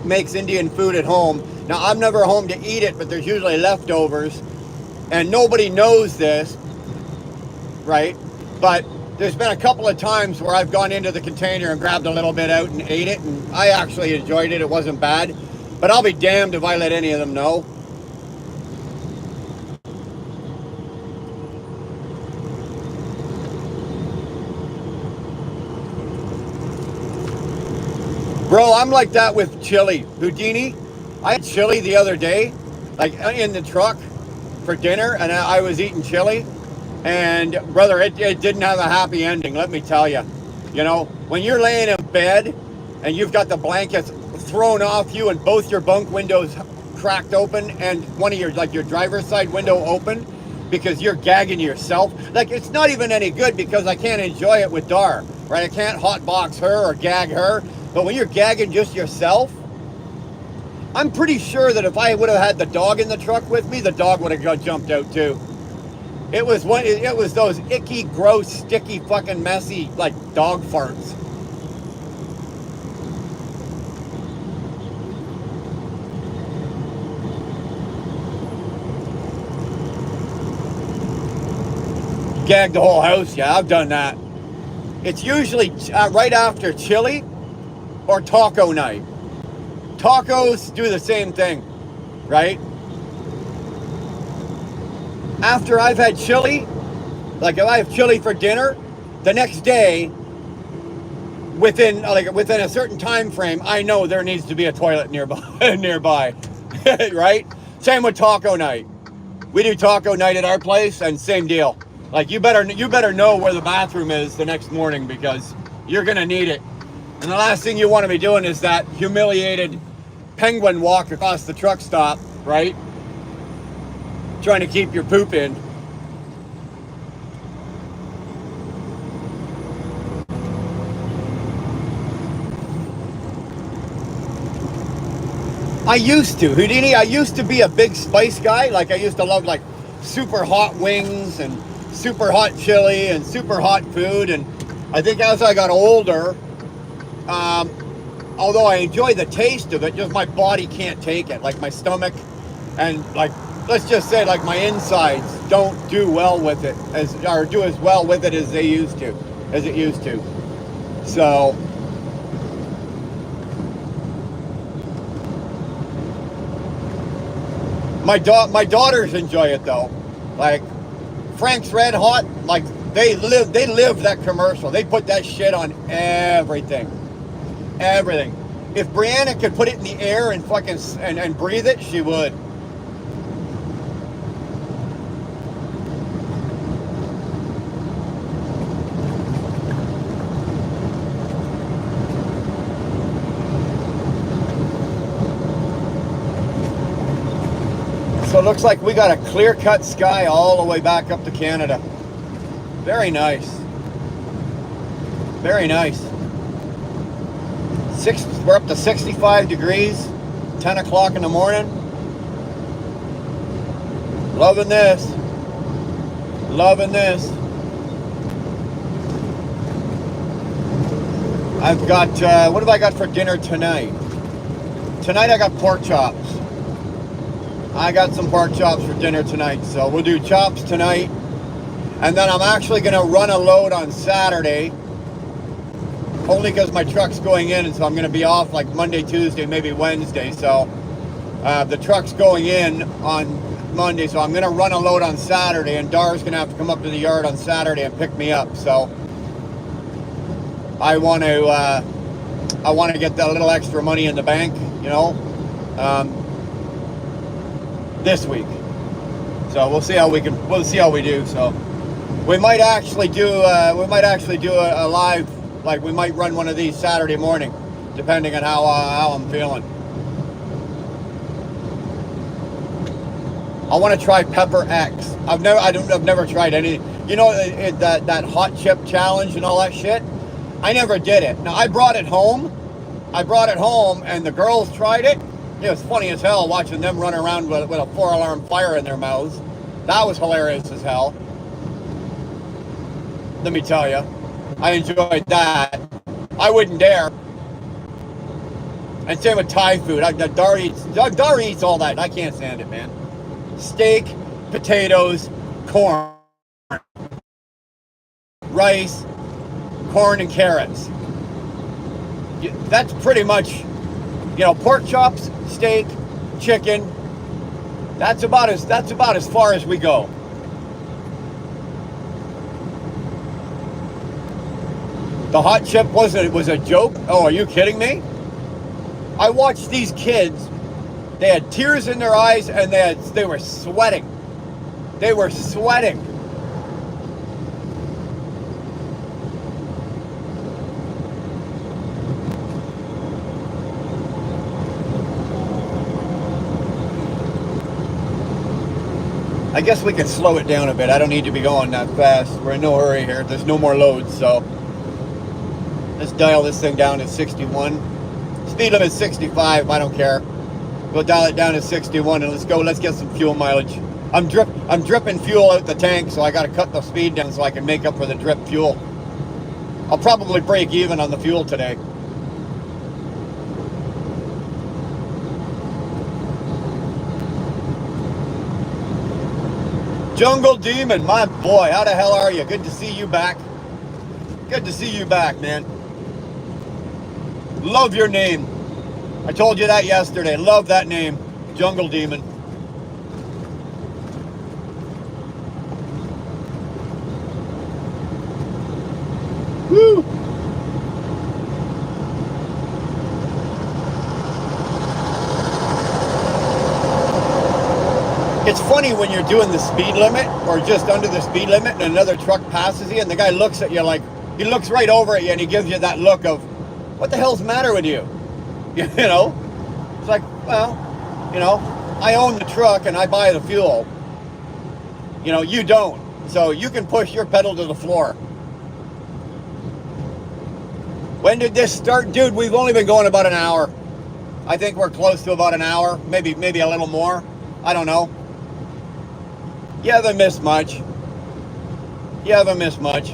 makes Indian food at home. Now I'm never home to eat it, but there's usually leftovers, and nobody knows this, right? But there's been a couple of times where I've gone into the container and grabbed a little bit out and ate it, and I actually enjoyed it. It wasn't bad, but I'll be damned if I let any of them know. Bro, I'm like that with chili. Houdini, I had chili the other day, like in the truck for dinner, and I was eating chili. And brother, it didn't have a happy ending, let me tell you. You know, when you're laying in bed and you've got the blankets thrown off you and both your bunk windows cracked open and one of your, like your driver's side window open because you're gagging yourself. Like, it's not even any good because I can't enjoy it with Dar, right? I can't hot box her or gag her. But when you're gagging just yourself, I'm pretty sure that if I would have had the dog in the truck with me, the dog would have jumped out too. It was those icky, gross, sticky, fucking messy, like dog farts. Gag the whole house, yeah, I've done that. It's usually right after chili or taco night. Tacos do the same thing, right? After I've had chili, like if I have chili for dinner, the next day, within a certain time frame, I know there needs to be a toilet nearby, right? Same with taco night. We do taco night at our place, and same deal. Like you better know where the bathroom is the next morning because you're gonna need it. And the last thing you want to be doing is that humiliated penguin walk across the truck stop, right? Trying to keep your poop in. I used to, Houdini, I used to be a big spice guy. Like I used to love like super hot wings and super hot chili and super hot food. And I think as I got older, although I enjoy the taste of it, just my body can't take it. Like my stomach and like, let's just say like my insides don't do well with it or do as well with it as it used to. So my daughters enjoy it though. Like Frank's Red Hot, like they live that commercial. They put that shit on everything. If Brianna could put it in the air and fucking and breathe it, she would. So it looks like we got a clear-cut sky all the way back up to Canada. Very nice. Very nice. We're up to 65 degrees, 10 o'clock in the morning. Loving this. Loving this. I've got, what have I got for dinner tonight? Tonight I got pork chops. I got some pork chops for dinner tonight, so we'll do chops tonight. And then I'm actually going to run a load on Saturday, only because my truck's going in, and so I'm going to be off like Monday, Tuesday, maybe Wednesday. So the truck's going in on Monday, so I'm going to run a load on Saturday, and Dar's going to have to come up to the yard on Saturday and pick me up. So I want to get that little extra money in the bank, you know. This week, so we'll see how we do. So we might actually do a live, like we might run one of these Saturday morning, depending on how I'm feeling. I want to try Pepper X. I've never tried any. You know that hot chip challenge and all that shit. I never did it. Now I brought it home, and the girls tried it. It was funny as hell watching them run around with a 4-alarm fire in their mouths. That was hilarious as hell. Let me tell you, I enjoyed that. I wouldn't dare. And same with Thai food. Dar eats all that. I can't stand it, man. Steak, potatoes, corn, rice, corn and carrots. That's pretty much, you know, pork chops, steak, chicken. That's about as far as we go. The hot chip was a joke? Oh, are you kidding me? I watched these kids. They had tears in their eyes and they were sweating. They were sweating. I guess we can slow it down a bit. I don't need to be going that fast. We're in no hurry here. There's no more loads, so let's dial this thing down to 61. Speed limit 65. I don't care. We'll dial it down to 61 and let's go. Let's get some fuel mileage. I'm dripping fuel out the tank, so I got to cut the speed down so I can make up for the drip fuel. I'll probably break even on the fuel today. Jungle Demon, my boy, how the hell are you? Good to see you back. Good to see you back, man. Love your name. I told you that yesterday. Love that name, Jungle Demon. It's funny when you're doing the speed limit or just under the speed limit and another truck passes you and the guy looks at you like, he looks right over at you and he gives you that look of, what the hell's the matter with you? You know? It's like, well, you know, I own the truck and I buy the fuel. You know, you don't. So you can push your pedal to the floor. When did this start? Dude, we've only been going about an hour. I think we're close to about an hour, maybe a little more. I don't know. You haven't missed much. You haven't missed much.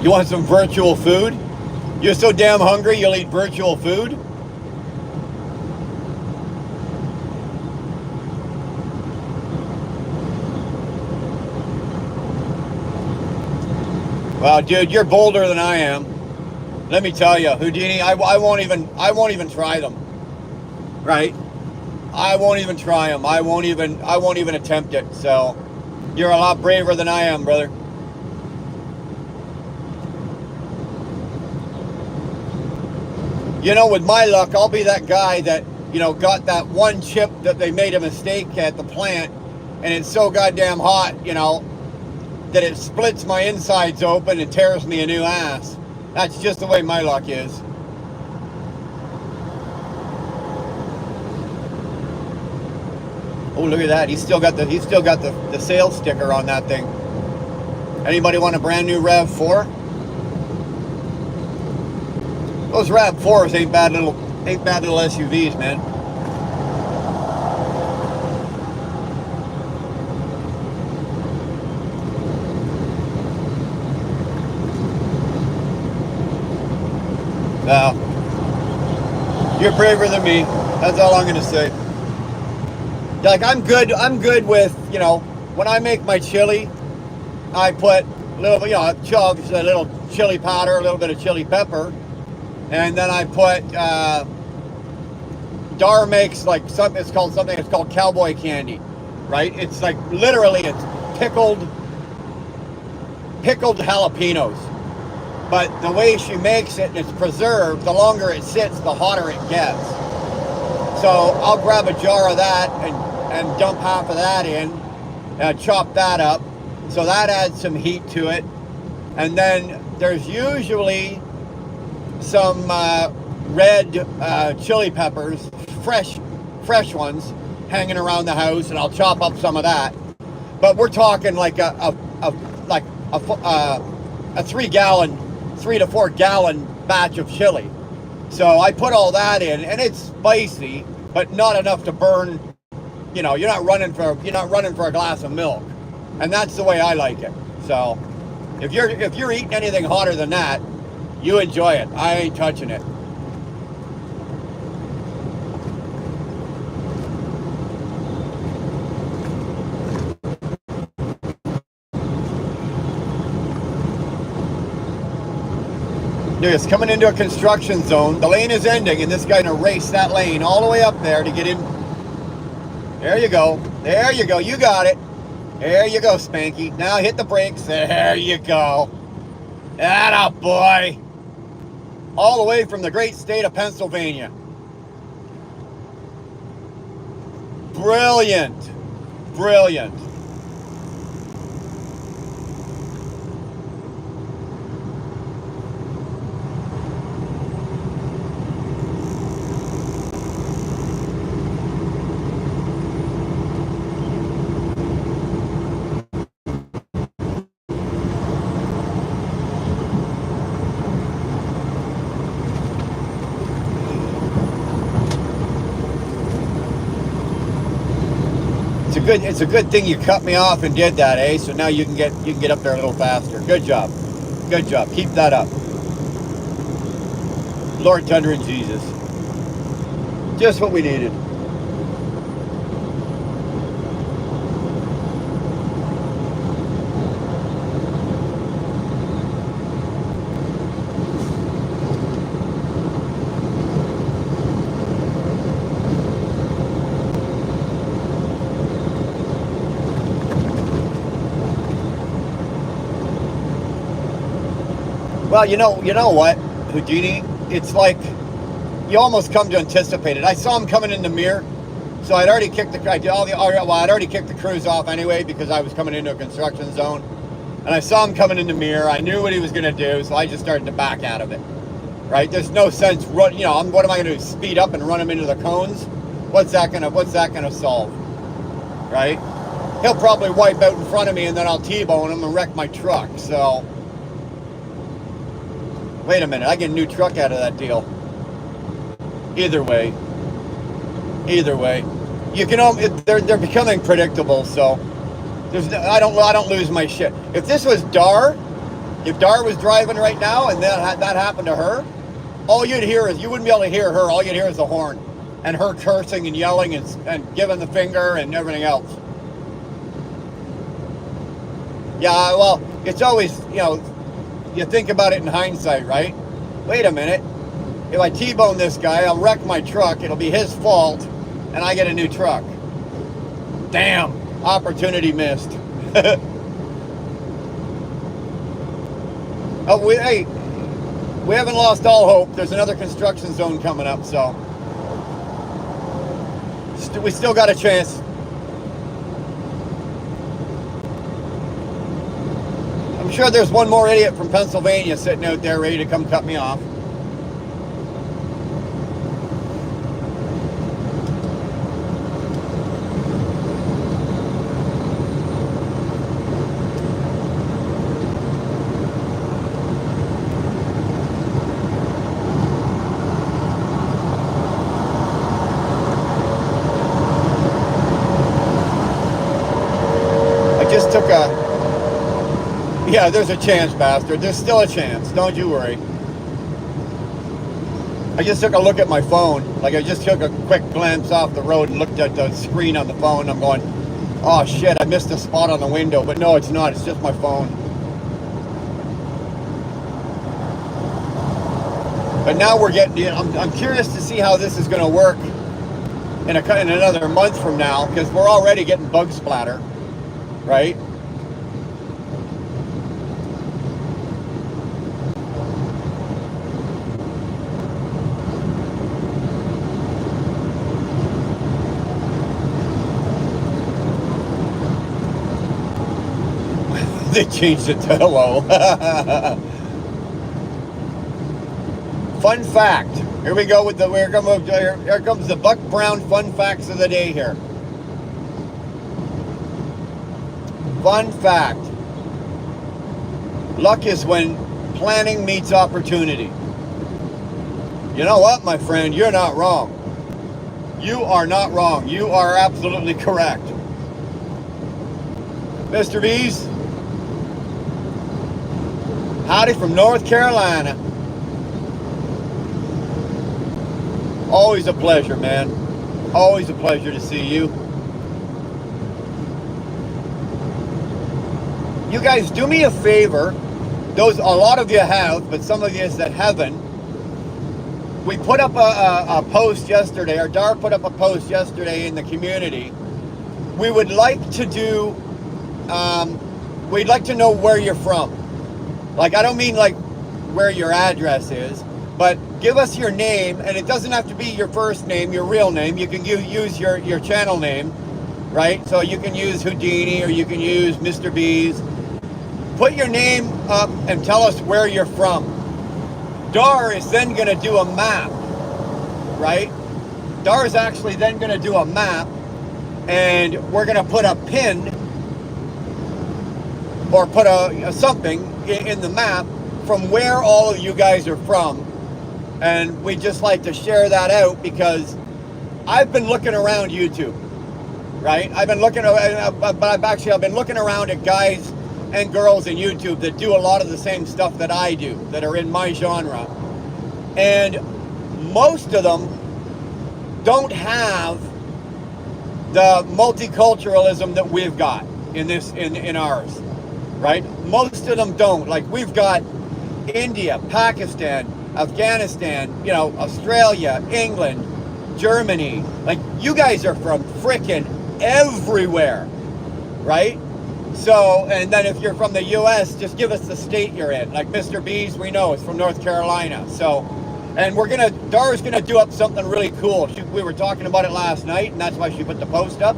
You want some virtual food? You're so damn hungry you'll eat virtual food? Well, dude, you're bolder than I am. Let me tell you, Houdini, I won't even try them. Right? I won't even try them. I won't even attempt it. So, you're a lot braver than I am, brother. You know, with my luck, I'll be that guy that, you know, got that one chip that they made a mistake at the plant, and it's so goddamn hot, you know, that it splits my insides open and tears me a new ass. That's just the way my luck is. Oh, look at that. He's still got the sales sticker on that thing. Anybody want a brand new RAV4? Those RAV4s ain't bad little SUVs, man. No. You're braver than me. That's all I'm gonna say. Like, I'm good with, you know, when I make my chili, I put a little, you know, chives, a little chili powder, a little bit of chili pepper, and then I put, Dar makes like something, it's called cowboy candy, right? It's like, literally, it's pickled jalapenos. But the way she makes it and it's preserved, the longer it sits, the hotter it gets. So I'll grab a jar of that and dump half of that in, chop that up. So that adds some heat to it. And then there's usually some red chili peppers, fresh ones, hanging around the house, and I'll chop up some of that. But we're talking like a 3 to 4 gallon batch of chili. So I put all that in, and it's spicy, but not enough to burn. You know, you're not running for a glass of milk, and that's the way I like it. So if you're eating anything hotter than that, you enjoy it. I ain't touching it. It's coming into a construction zone. The lane is ending, and this guy's gonna race that lane all the way up there to get in. There you go. There you go. You got it. There you go, Spanky. Now hit the brakes. There you go. Atta boy. All the way from the great state of Pennsylvania. Brilliant. Brilliant. It's a good thing you cut me off and did that, eh? So now you can get up there a little faster. Good job. Good job. Keep that up. Lord, Thunder, and Jesus. Just what we needed. Well, you know what, Houdini? It's like you almost come to anticipate it. I saw him coming in the mirror, so I'd already kicked I'd already kicked the cruise off anyway because I was coming into a construction zone, and I saw him coming in the mirror. I knew what he was going to do, so I just started to back out of it. Right? There's no sense run. What am I going to do? Speed up and run him into the cones? What's that gonna solve? Right? He'll probably wipe out in front of me, and then I'll T-bone him and wreck my truck. So, wait a minute, I get a new truck out of that deal. Either way, you can. They're becoming predictable. So, I don't lose my shit. If this was Dar, if Dar was driving right now and that happened to her, all you'd hear is, you wouldn't be able to hear her. All you'd hear is the horn and her cursing and yelling and giving the finger and everything else. Yeah, well, it's always, you think about it in hindsight, right? Wait a minute. If I T-bone this guy, I'll wreck my truck. It'll be his fault, and I get a new truck. Damn, opportunity missed. Oh, we haven't lost all hope. There's another construction zone coming up, so we still got a chance. I'm sure there's one more idiot from Pennsylvania sitting out there ready to come cut me off. Yeah, there's a chance, bastard. There's still a chance. Don't you worry. I just took a look at my phone. Like, I just took a quick glance off the road and looked at the screen on the phone. I'm going, oh shit, I missed a spot on the window. But no, it's not. It's just my phone. But now we're getting, I'm curious to see how this is going to work in another month from now, because we're already getting bug splatter, right? They changed it to hello. Fun fact. Here we go with here comes the Buck Brown fun facts of the day here. Fun fact. Luck is when planning meets opportunity. You know what, my friend? You're not wrong. You are not wrong. You are absolutely correct. Mr. B's. Howdy from North Carolina. Always a pleasure, man. Always a pleasure to see you. You guys, do me a favor. A lot of you have, but some of you that haven't. We put up a post yesterday, or Dar put up a post yesterday in the community. We would like to do, we'd like to know where you're from. Like, I don't mean like where your address is, but give us your name, and it doesn't have to be your first name, your real name. You can use your channel name, right? So you can use Houdini, or you can use Mr. B's. Put your name up and tell us where you're from. Dar is then going to do a map, right? Dar is actually then going to do a map, and we're going to put a pin or put something in the map from where all of you guys are from. And we just like to share that out, because I've been looking around YouTube, right? I've been looking around at guys and girls in YouTube that do a lot of the same stuff that I do, that are in my genre. And most of them don't have the multiculturalism that we've got in ours, right? Most of them don't. Like, we've got India, Pakistan, Afghanistan, Australia, England, Germany. Like, you guys are from frickin' everywhere, right? So, and then if you're from the US, just give us the state you're in. Like Mr. B's, we know is from North Carolina. So, and Dara's gonna do up something really cool. We were talking about it last night, and that's why she put the post up.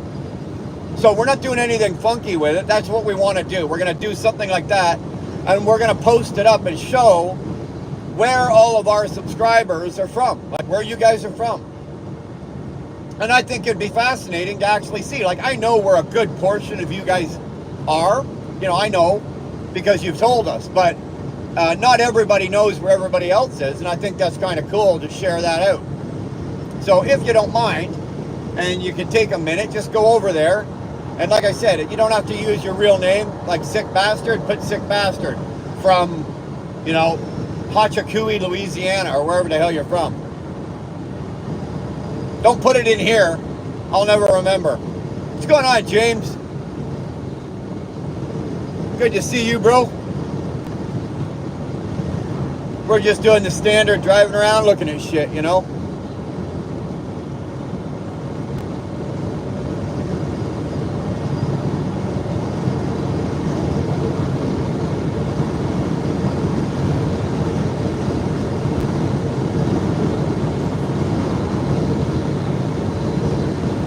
So we're not doing anything funky with it. That's what we want to do. We're gonna do something like that, and we're gonna post it up and show where all of our subscribers are from, like where you guys are from. And I think it'd be fascinating to actually see. Like, I know where a good portion of you guys are. You know, I know because you've told us, but not everybody knows where everybody else is, and I think that's kind of cool to share that out. So if you don't mind, and you can take a minute, just go over there. And like I said, you don't have to use your real name, like Sick Bastard. Put Sick Bastard from, you know, Hachakui, Louisiana, or wherever the hell you're from. Don't put it in here. I'll never remember. What's going on, James? Good to see you, bro. We're just doing the standard driving around looking at shit, you know?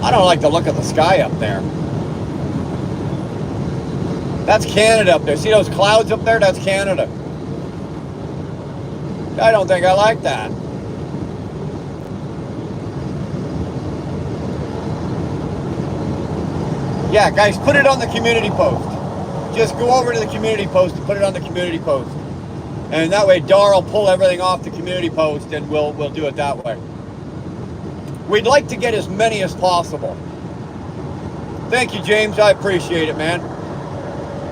I don't like the look of the sky up there. That's Canada up there. See those clouds up there? That's Canada. I don't think I like that. Yeah, guys, put it on the community post. Just go over to the community post and put it on the community post. And that way Dar will pull everything off the community post, and we'll do it that way. We'd like to get as many as possible. Thank you, James. I appreciate it, man.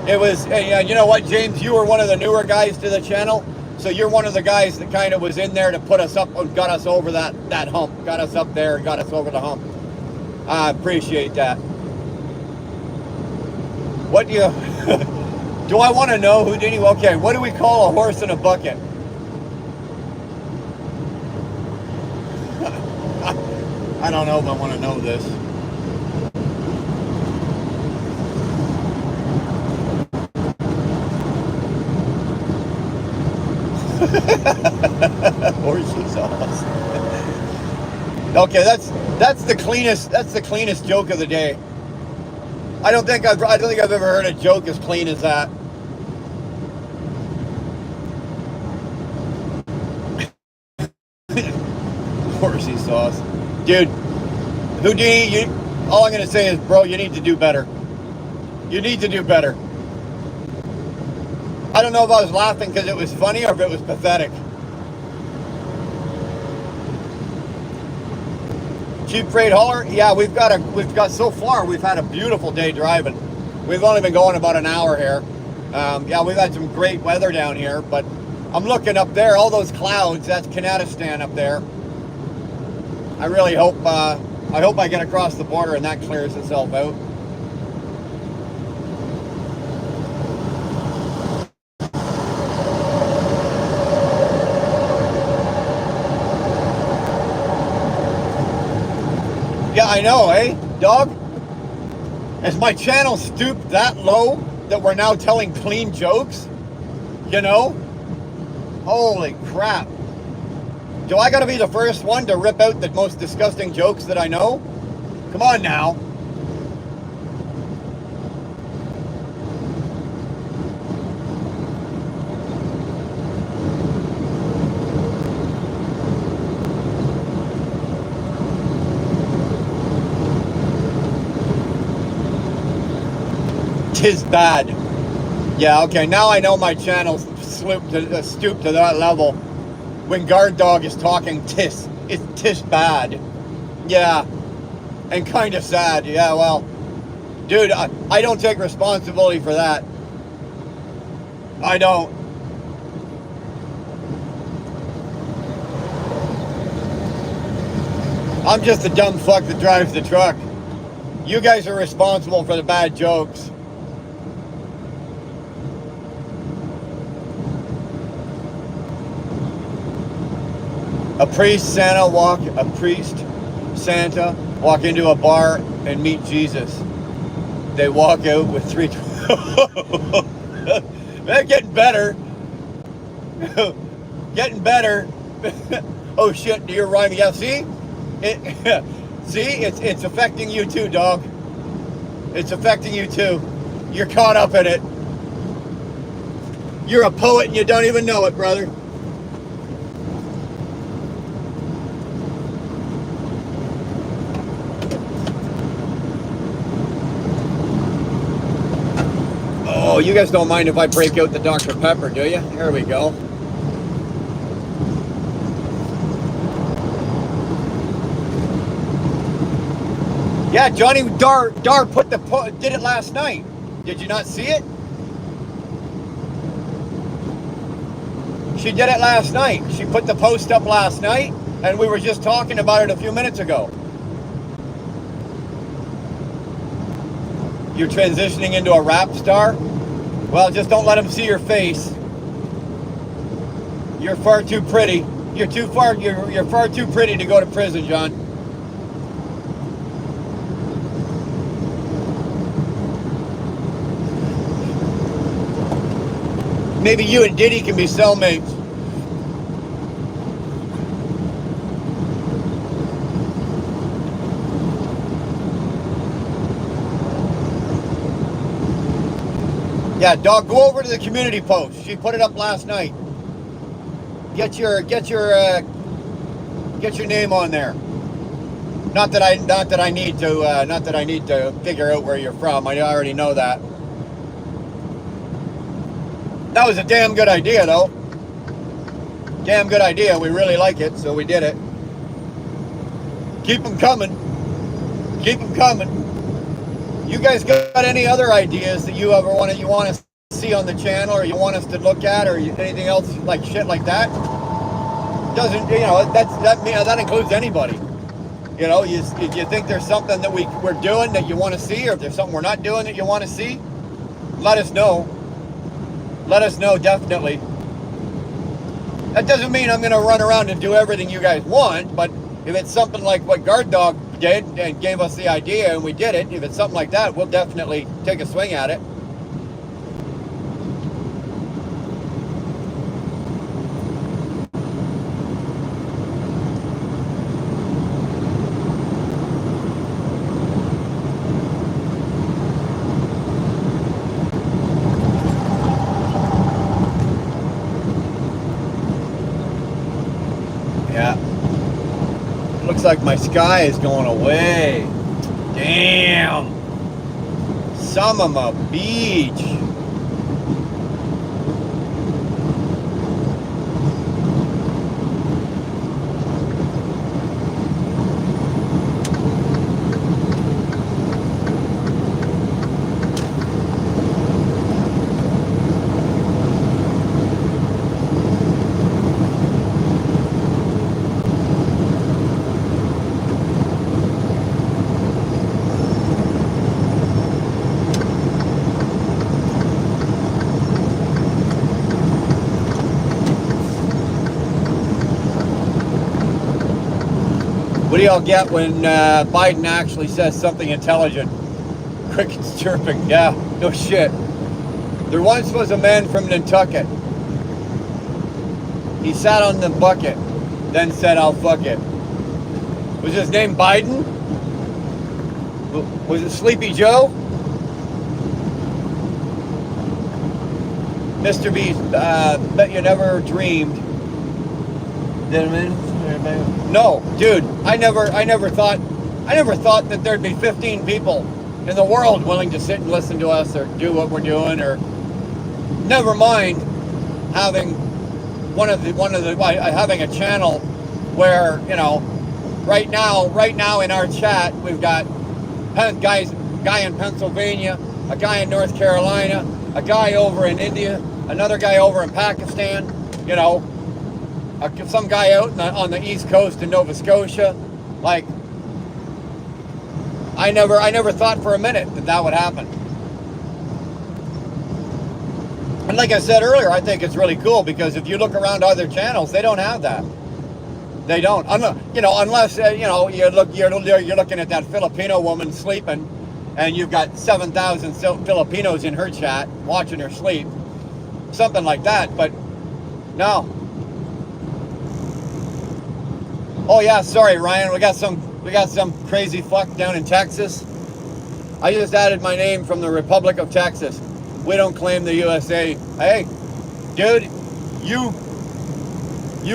It was, you know what, James? You were one of the newer guys to the channel. So you're one of the guys that kind of was in there to put us up and got us over that hump. Got us up there and got us over the hump. I appreciate that. What do you... do I want to know who did you... Okay, what do we call a horse in a bucket? I don't know if I want to know this. Horsey sauce. Okay, that's the cleanest joke of the day. I don't think I've ever heard a joke as clean as that. Horsey sauce. Dude, Houdini, all I'm going to say is, bro, you need to do better. You need to do better. I don't know if I was laughing because it was funny or if it was pathetic. Cheap freight hauler? Yeah, we've got so far, we've had a beautiful day driving. We've only been going about an hour here. Yeah, we've had some great weather down here, but I'm looking up there, all those clouds, that's Kanadistan up there. I really hope, I get across the border and that clears itself out. Yeah, I know, eh, dog? Is my channel stooped that low that we're now telling clean jokes? You know? Holy crap. Do I gotta be the first one to rip out the most disgusting jokes that I know? Come on now. Tis bad. Yeah, okay, now I know my channel's stooped to that level. When Guard Dog is talking it's tis bad. Yeah, and kind of sad. Yeah, well, dude, I don't take responsibility for that. I don't. I'm just the dumb fuck that drives the truck. You guys are responsible for the bad jokes. A priest Santa walk into a bar and meet Jesus. They walk out with They're getting better. Getting better. Oh shit, you're rhyming. Yeah, see? It's affecting you too, dog. It's affecting you too. You're caught up in it. You're a poet and you don't even know it, brother. Oh, you guys don't mind if I break out the Dr. Pepper, do you? Here we go. Yeah, Johnny Dar did it last night. Did you not see it? She did it last night. She put the post up last night, and we were just talking about it a few minutes ago. You're transitioning into a rap star? Well, just don't let him see your face. You're far too pretty. You're far too pretty to go to prison, John. Maybe you and Diddy can be cellmates. Yeah, dog, go over to the community post. She put it up last night. Get your name on there. Not that I need to figure out where you're from. I already know that. That was a damn good idea, though. Damn good idea. We really like it, so we did it. Keep them coming. Keep them coming. You guys got any other ideas that you want to see on the channel, or you want us to look at, or anything else like shit like that? Doesn't that includes anybody? You know, you think there's something that we're doing that you want to see, or if there's something we're not doing that you want to see, let us know. Let us know, definitely. That doesn't mean I'm going to run around and do everything you guys want, but if it's something like what Guard Dog did and gave us the idea and we did it, if it's something like that, we'll definitely take a swing at it. Looks like my sky is going away. Damn. Sumama Beach. What do y'all get when Biden actually says something intelligent? Crickets chirping. Yeah, no shit. There once was a man from Nantucket. He sat on the bucket, then said, "I'll fuck it." Was his name Biden? Was it Sleepy Joe? Mr. Beast, bet you never dreamed. No, dude, I never thought that there'd be 15 people in the world willing to sit and listen to us or do what we're doing, or never mind having having a channel where, you know, right now in our chat we've got a guy in Pennsylvania, a guy in North Carolina, a guy over in India, another guy over in Pakistan, you know, some guy out on the East Coast in Nova Scotia. Like, I never thought for a minute that would happen. And like I said earlier, I think it's really cool because if you look around other channels, they don't have that. They don't. Unless you know, you're looking at that Filipino woman sleeping, and you've got 7,000 Filipinos in her chat watching her sleep, something like that. But no. Oh yeah, sorry Ryan, we got some crazy fuck down in Texas. I just added my name from the Republic of Texas. We don't claim the USA. Hey, dude, you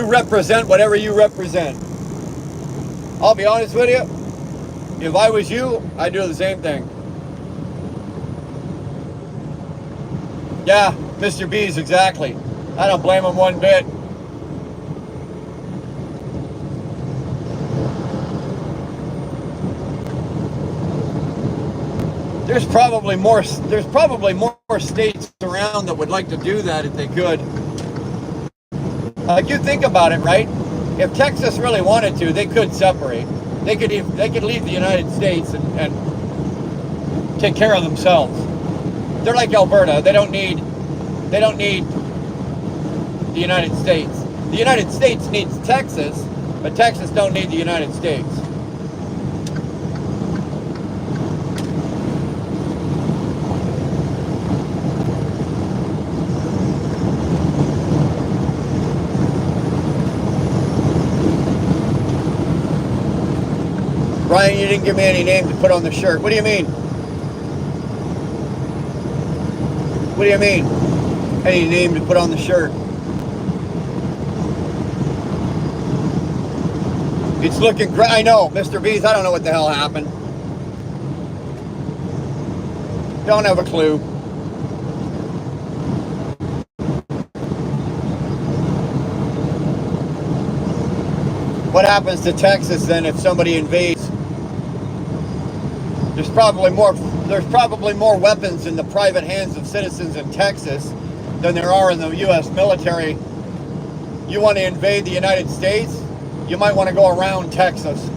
represent whatever you represent. I'll be honest with you. If I was you, I'd do the same thing. Yeah, Mr. B's, exactly. I don't blame him one bit. There's probably more states around that would like to do that if they could. You think about it, right? If Texas really wanted to, they could separate. They could leave the United States and take care of themselves. They're like Alberta. They don't need the United States. The United States needs Texas, but Texas don't need the United States. Ryan, you didn't give me any name to put on the shirt. What do you mean? What do you mean? Any name to put on the shirt? It's looking great. I know, Mr. B's, I don't know what the hell happened. Don't have a clue. What happens to Texas then if somebody invades? There's probably more weapons in the private hands of citizens in Texas than there are in the U.S. military. You want to invade the United States? You might want to go around Texas.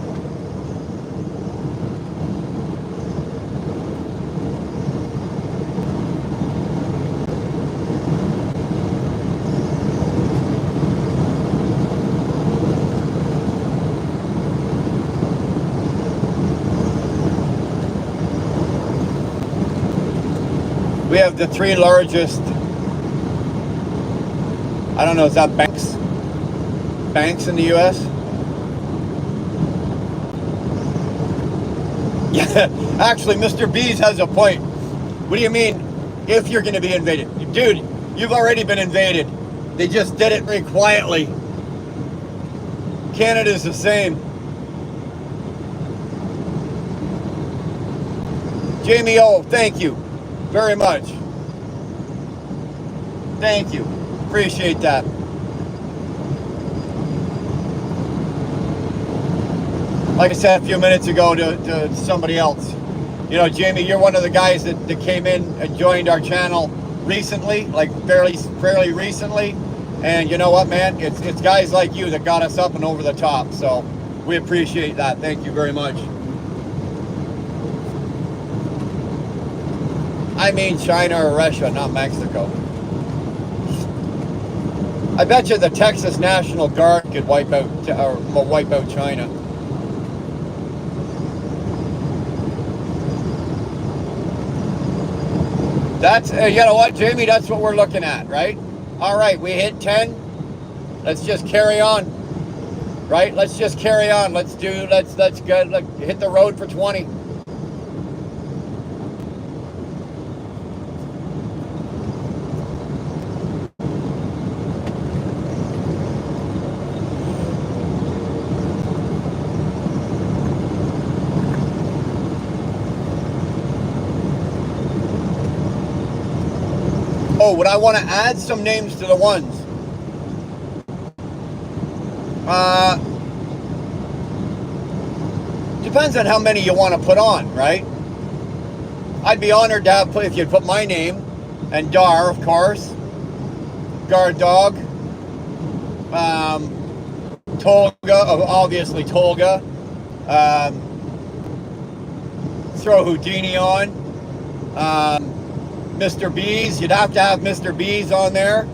We have the three largest, I don't know, is that banks in the U.S.? Yeah, actually, Mr. B's has a point. What do you mean, if you're going to be invaded? Dude, you've already been invaded. They just did it very quietly. Canada's the same. Jamie O, thank you very much. Thank you. Appreciate that. Like I said a few minutes ago to somebody else, you know, Jamie, you're one of the guys that came in and joined our channel recently, like fairly recently. And you know what, man? It's guys like you that got us up and over the top. So we appreciate that. Thank you very much. I mean China or Russia, not Mexico. I bet you the Texas National Guard could wipe out China. That's, you know what, Jamie, that's what we're looking at, right? All right, we hit 10. Let's just carry on, right? Let's just carry on. Let's go, hit the road for 20. Oh, would I want to add some names to the ones? Depends on how many you want to put on, right? I'd be honored to have, if you'd put my name and Dar, of course, Guard Dog, Tolga, obviously Tolga, throw Houdini on, Mr. B's, you'd have to have Mr. B's on there.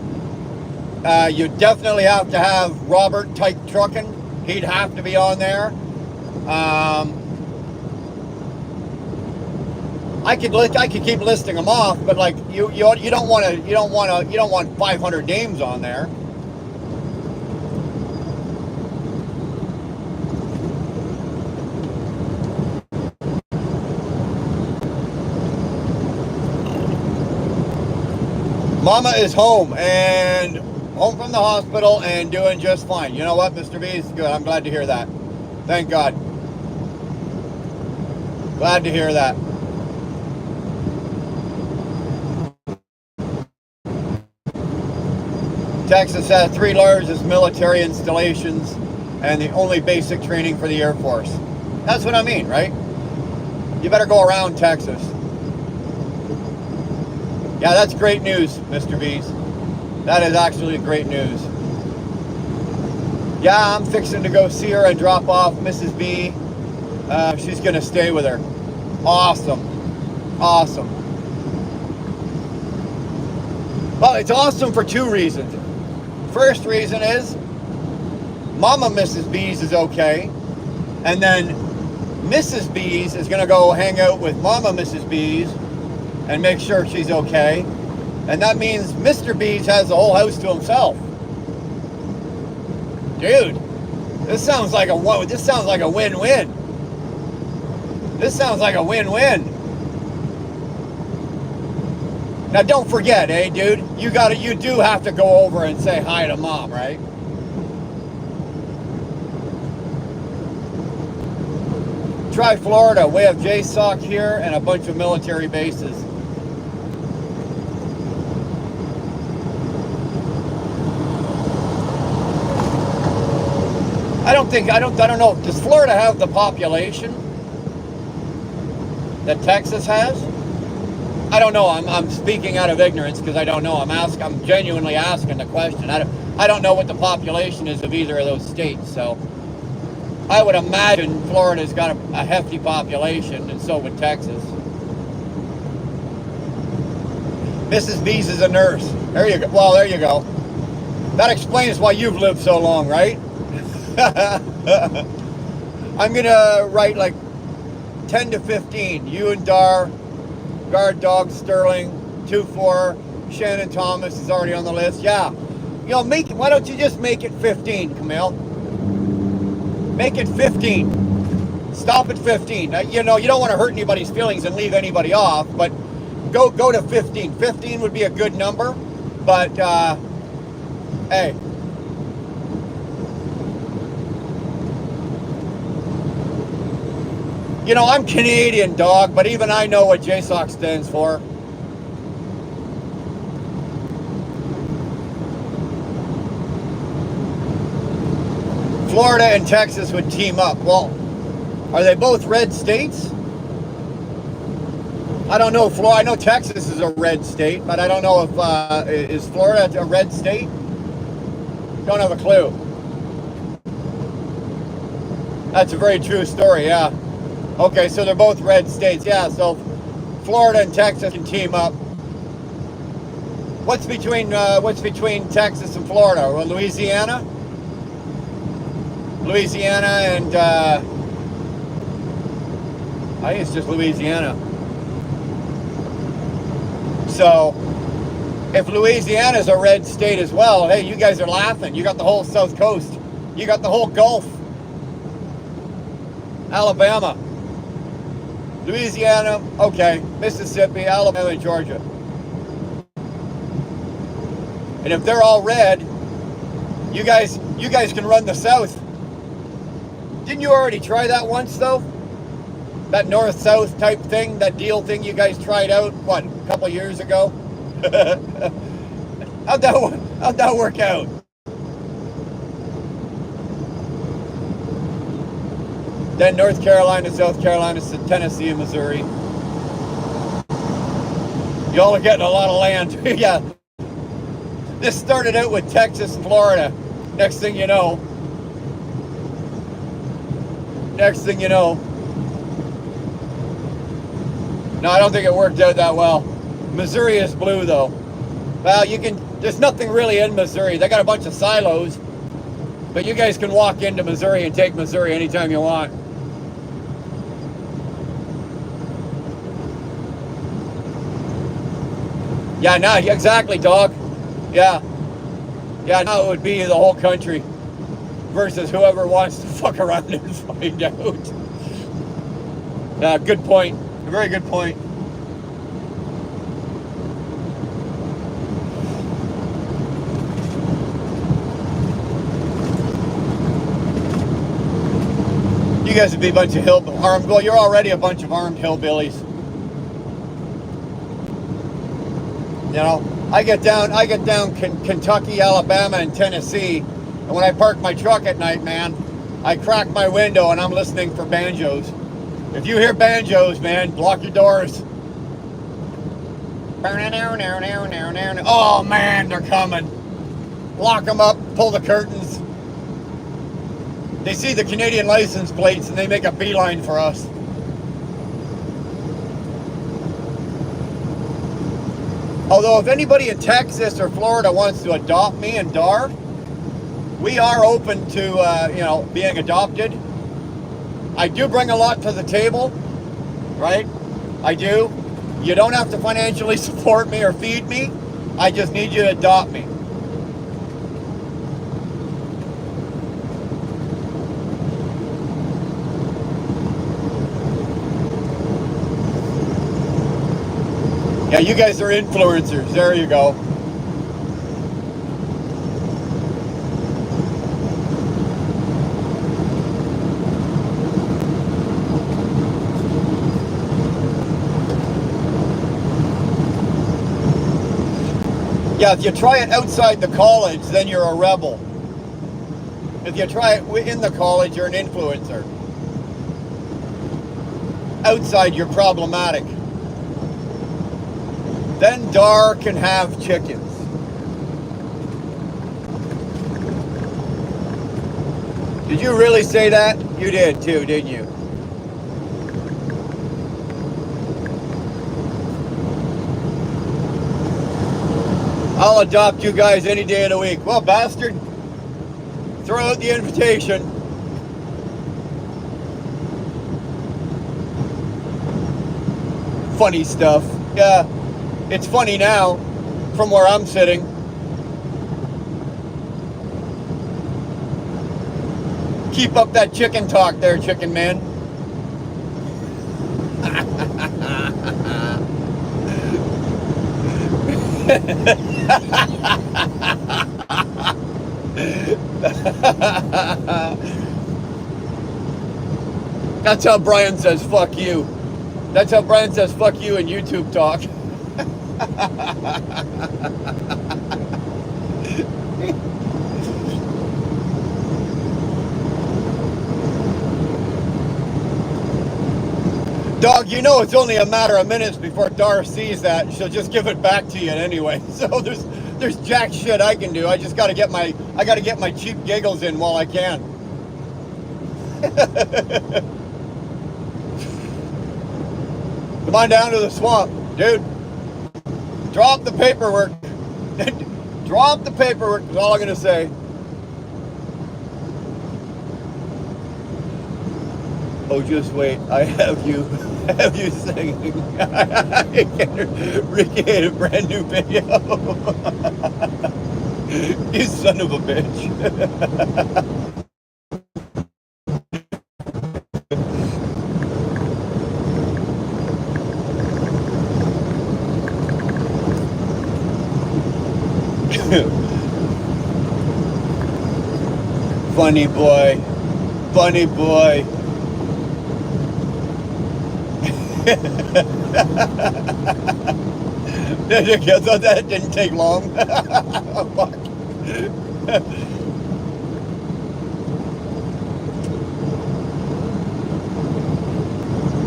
You definitely have to have Robert Type Truckin'. He'd have to be on there. I could keep listing them off, but like you don't want 500 names on there. Mama is home and home from the hospital and doing just fine. You know what, Mr. B? Is good. I'm glad to hear that. Thank God. Glad to hear that. Texas has 3 largest military installations and the only basic training for the Air Force. That's what I mean, right? You better go around Texas. Yeah, that's great news, Mr. B's. That is actually great news. Yeah, I'm fixing to go see her and drop off Mrs. B. She's going to stay with her. Awesome. Awesome. Well, it's awesome for 2 reasons. First reason is Mama Mrs. B's is okay. And then Mrs. B's is going to go hang out with Mama Mrs. B's and make sure she's okay. And that means Mr. B's has the whole house to himself. Dude, this sounds like a win-win. This sounds like a win-win. Now don't forget, dude, you do have to go over and say hi to Mom, right? Try Florida. We have JSOC here and a bunch of military bases. I don't know. Does Florida have the population that Texas has? I don't know. I'm speaking out of ignorance because I don't know. I'm genuinely asking the question. I don't know what the population is of either of those states. So I would imagine Florida's got a hefty population, and so would Texas. Mrs. B's is a nurse. There you go. Well, there you go. That explains why you've lived so long, right? I'm gonna write like 10 to 15. You and Dar, Guard Dog Sterling, 2-4, Shannon Thomas is already on the list. Yeah, you know, why don't you just make it 15, Camille? Make it 15. Stop at 15. You know, you don't want to hurt anybody's feelings and leave anybody off, but go to 15. 15 would be a good number, but hey. You know, I'm Canadian, dog, but even I know what JSOC stands for. Florida and Texas would team up. Well, are they both red states? I don't know. I know Texas is a red state, but I don't know if is Florida a red state? Don't have a clue. That's a very true story, yeah. Okay, so they're both red states. Yeah, so Florida and Texas can team up. What's between Texas and Florida? Well, Louisiana? Louisiana and I think it's just Louisiana. So if Louisiana's a red state as well, hey, you guys are laughing. You got the whole South Coast. You got the whole Gulf. Alabama. Louisiana, okay, Mississippi, Alabama, and Georgia. And if they're all red, you guys can run the South. Didn't you already try that once, though? That north-south type thing, that deal thing you guys tried out, what, a couple years ago? How'd that work out? Then North Carolina, South Carolina, Tennessee, and Missouri. Y'all are getting a lot of land. Yeah. This started out with Texas, Florida. Next thing you know. No, I don't think it worked out that well. Missouri is blue, though. Well, there's nothing really in Missouri. They got a bunch of silos. But you guys can walk into Missouri and take Missouri anytime you want. Yeah, no, exactly, dog. Yeah. Yeah, now it would be the whole country versus whoever wants to fuck around and find out. Yeah, good point. A very good point. You guys would be a bunch of armed. Well, you're already a bunch of armed hillbillies. You know, I get down Kentucky, Alabama, and Tennessee, and when I park my truck at night, man, I crack my window and I'm listening for banjos. If you hear banjos, man, lock your doors. Oh man, they're coming. Lock them up, pull the curtains. They see the Canadian license plates and they make a beeline for us. Although if anybody in Texas or Florida wants to adopt me and Dar, we are open to being adopted. I do bring a lot to the table, right? I do. You don't have to financially support me or feed me. I just need you to adopt me. Yeah, you guys are influencers. There you go. Yeah, if you try it outside the college, then you're a rebel. If you try it within the college, you're an influencer. Outside, you're problematic. Then Dar can have chickens. Did you really say that? You did too, didn't you? I'll adopt you guys any day of the week. Well, bastard, throw out the invitation. Funny stuff. Yeah, it's funny now from where I'm sitting. Keep up that chicken talk there, chicken man. That's how Brian says fuck you. That's how Brian says fuck you in YouTube talk. Dog, you know it's only a matter of minutes before Dar sees that. She'll just give it back to you anyway. So there's jack shit I can do. I just gotta get my cheap giggles in while I can. Come on down to the swamp, dude. Drop the paperwork. Drop the paperwork is all I'm gonna say. Oh, just wait. I have you singing. Ricky had a brand new video. You son of a bitch. Funny boy. Funny boy. I thought that didn't take long. Oh, fuck.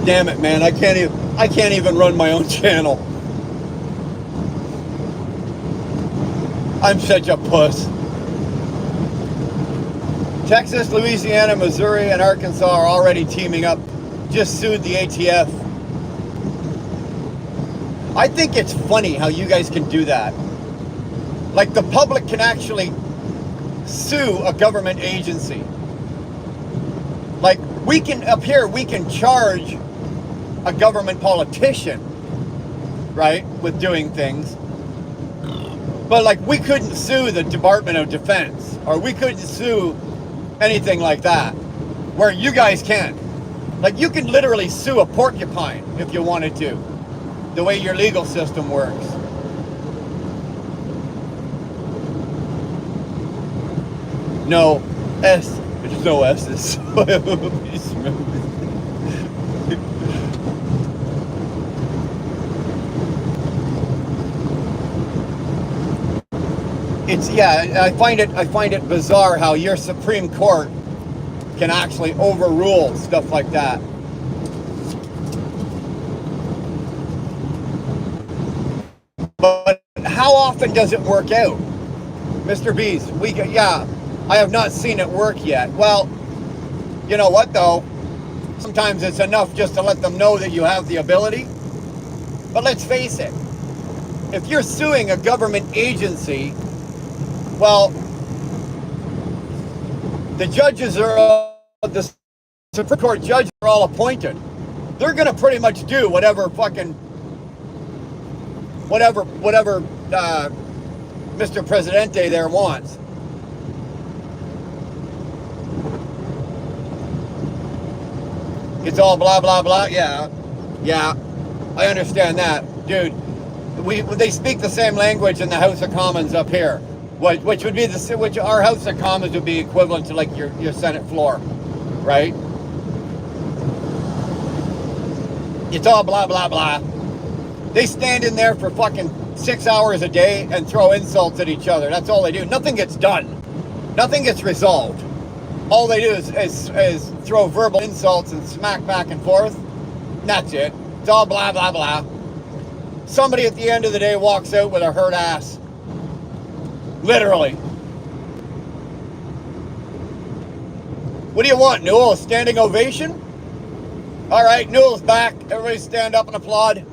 Damn it, man! I can't even run my own channel. I'm such a puss. Texas, Louisiana, Missouri, and Arkansas are already teaming up. Just sued the ATF. I think it's funny how you guys can do that. Like the public can actually sue a government agency. Like we can, up here, we can charge a government politician, right, with doing things. But like, we couldn't sue the Department of Defense, or we couldn't sue anything like that, where you guys can. Like, you can literally sue a porcupine if you wanted to, the way your legal system works. No S. There's no S's. It's, yeah, I find it bizarre how your Supreme Court can actually overrule stuff like that. But how often does it work out? Mr. B's, I have not seen it work yet. Well, you know what though? Sometimes it's enough just to let them know that you have the ability. But let's face it, if you're suing a government agency, well, the judges are, the Supreme Court judges are all appointed. They're going to pretty much do whatever Mr. Presidente there wants. It's all blah, blah, blah. Yeah, I understand that. Dude, they speak the same language in the House of Commons up here, which would be which our House of Commons would be equivalent to like your Senate floor, right? It's all blah, blah, blah. They stand in there for fucking 6 hours a day and throw insults at each other. That's all they do. Nothing gets done. Nothing gets resolved. All they do is throw verbal insults and smack back and forth. And that's it. It's all blah, blah, blah. Somebody at the end of the day walks out with a hurt ass. Literally. What do you want, Newell? A standing ovation? All right, Newell's back. Everybody stand up and applaud.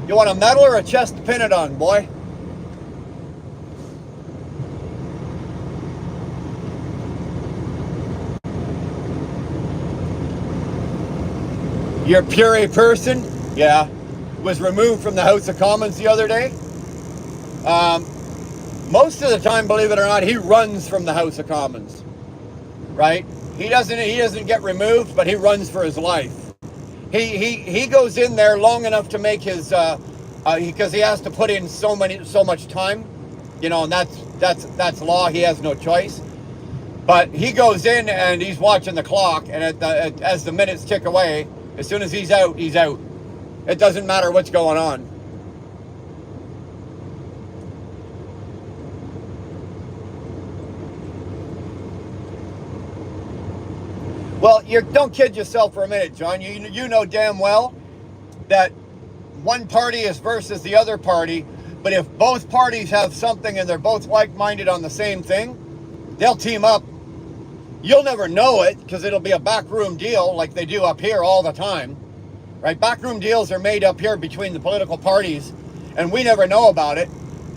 You want a medal or a chest to pin it on, boy? You're pure a person? Yeah. Was removed from the House of Commons the other day. Most of the time, believe it or not, he runs from the House of Commons. Right? He doesn't get removed, but he runs for his life. He goes in there long enough to make his because he has to put in so much time, you know, and that's law. He has no choice. But he goes in and he's watching the clock, and as the minutes tick away, as soon as he's out, he's out. It doesn't matter what's going on. Well, don't kid yourself for a minute, John. You know damn well that one party is versus the other party, but if both parties have something and they're both like-minded on the same thing, they'll team up. You'll never know it because it'll be a backroom deal like they do up here all the time, right? Backroom deals are made up here between the political parties, and we never know about it,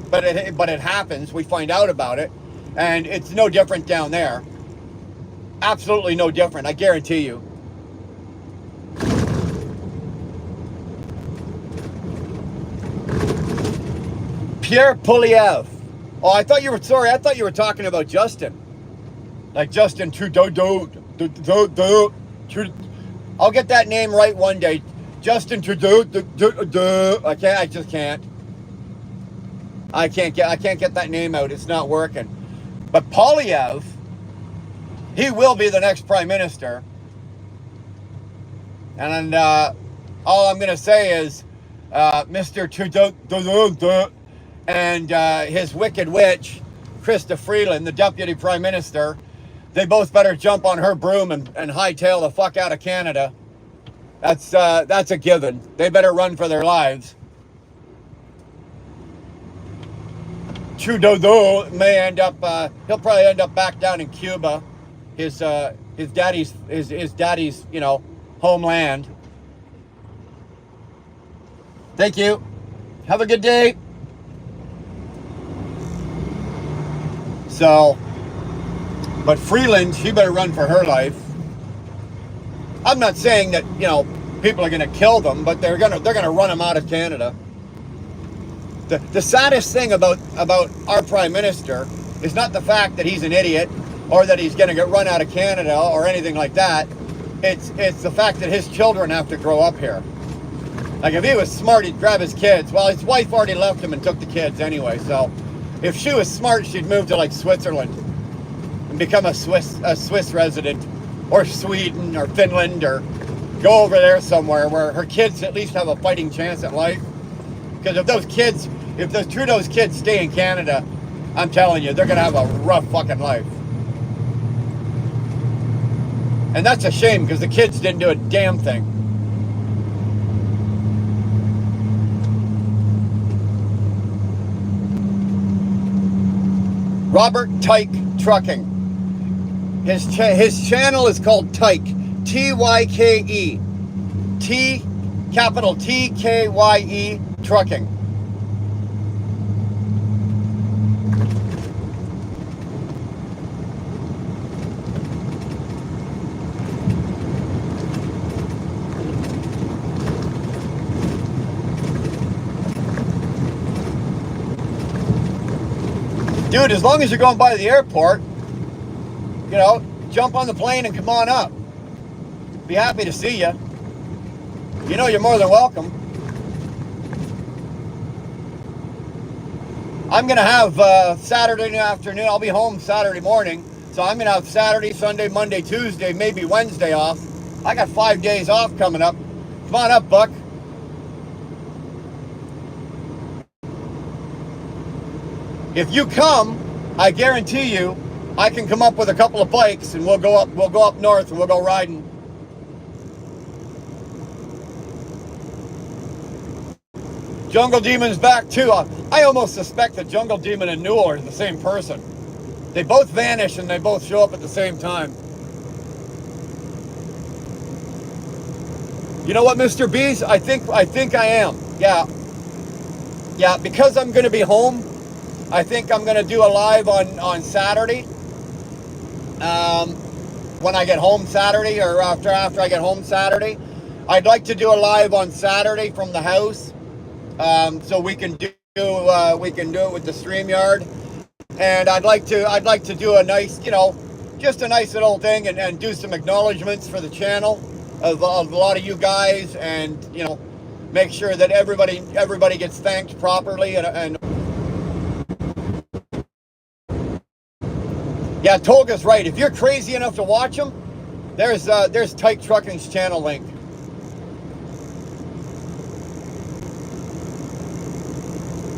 but it happens. We find out about it, and it's no different down there. Absolutely no different, I guarantee you. Pierre Poilievre. Oh, I thought you were talking about Justin. Like Justin Trudeau. I'll get that name right one day. Justin Trudeau. I just can't. I can't get that name out. It's not working. But Poilievre, he will be the next prime minister. And all I'm going to say is Mr. Trudeau and his wicked witch, Chrystia Freeland, the deputy prime minister, they both better jump on her broom and hightail the fuck out of Canada. That's a given. They better run for their lives. Trudeau may end up, he'll probably end up back down in Cuba. His daddy's, you know, homeland. Thank you. Have a good day. So, but Freeland, she better run for her life. I'm not saying that, you know, people are going to kill them, but they're going to run them out of Canada. The saddest thing about our prime minister is not the fact that he's an idiot or that he's going to get run out of Canada or anything like that. It's the fact that his children have to grow up here. Like, if he was smart, he'd grab his kids. Well, his wife already left him and took the kids anyway. So if she was smart, she'd move to like Switzerland and become a Swiss resident, or Sweden or Finland, or go over there somewhere where her kids at least have a fighting chance at life. Because if those Trudeau's kids stay in Canada, I'm telling you, they're going to have a rough fucking life. And that's a shame, because the kids didn't do a damn thing. Robert Tyke Trucking. His channel is called Tyke, T-Y-K-E, capital T-K-Y-E, Trucking. Dude, as long as you're going by the airport, you know, jump on the plane and come on up. Be happy to see you. You know, you're more than welcome. I'm going to have Saturday afternoon. I'll be home Saturday morning. So I'm going to have Saturday, Sunday, Monday, Tuesday, maybe Wednesday off. I got 5 days off coming up. Come on up, Buck. If you come, I guarantee you, I can come up with a couple of bikes and we'll go up north and we'll go riding. Jungle Demon's back too. I almost suspect that Jungle Demon and Newell are the same person. They both vanish and they both show up at the same time. You know what, Mr. Bees? I think I am. Yeah, because I'm going to be home. I think I'm going to do a live on Saturday. When I get home Saturday, or after I get home Saturday. I'd like to do a live on Saturday from the house. So we can do it with the StreamYard. And I'd like to do a nice, you know, just a nice little thing and do some acknowledgements for the channel of a lot of you guys, and, you know, make sure that everybody gets thanked properly and yeah, Tolga's right. If you're crazy enough to watch him, there's Tyke Trucking's channel link.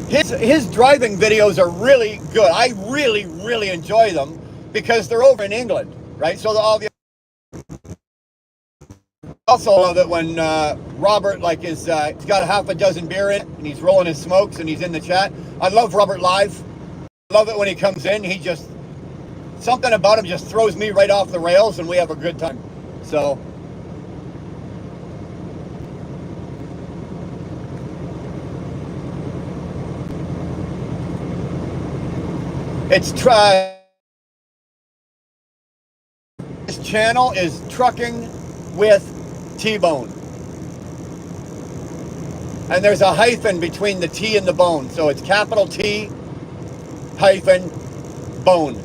His driving videos are really good. I really, really enjoy them because they're over in England, right? So also love it when Robert he's got a half a dozen beer in it and he's rolling his smokes and he's in the chat. I love Robert live. I love it when he comes in. He just, something about him just throws me right off the rails and we have a good time. So his channel is Trucking with T-Bone. And there's a hyphen between the T and the bone. So it's capital T hyphen bone.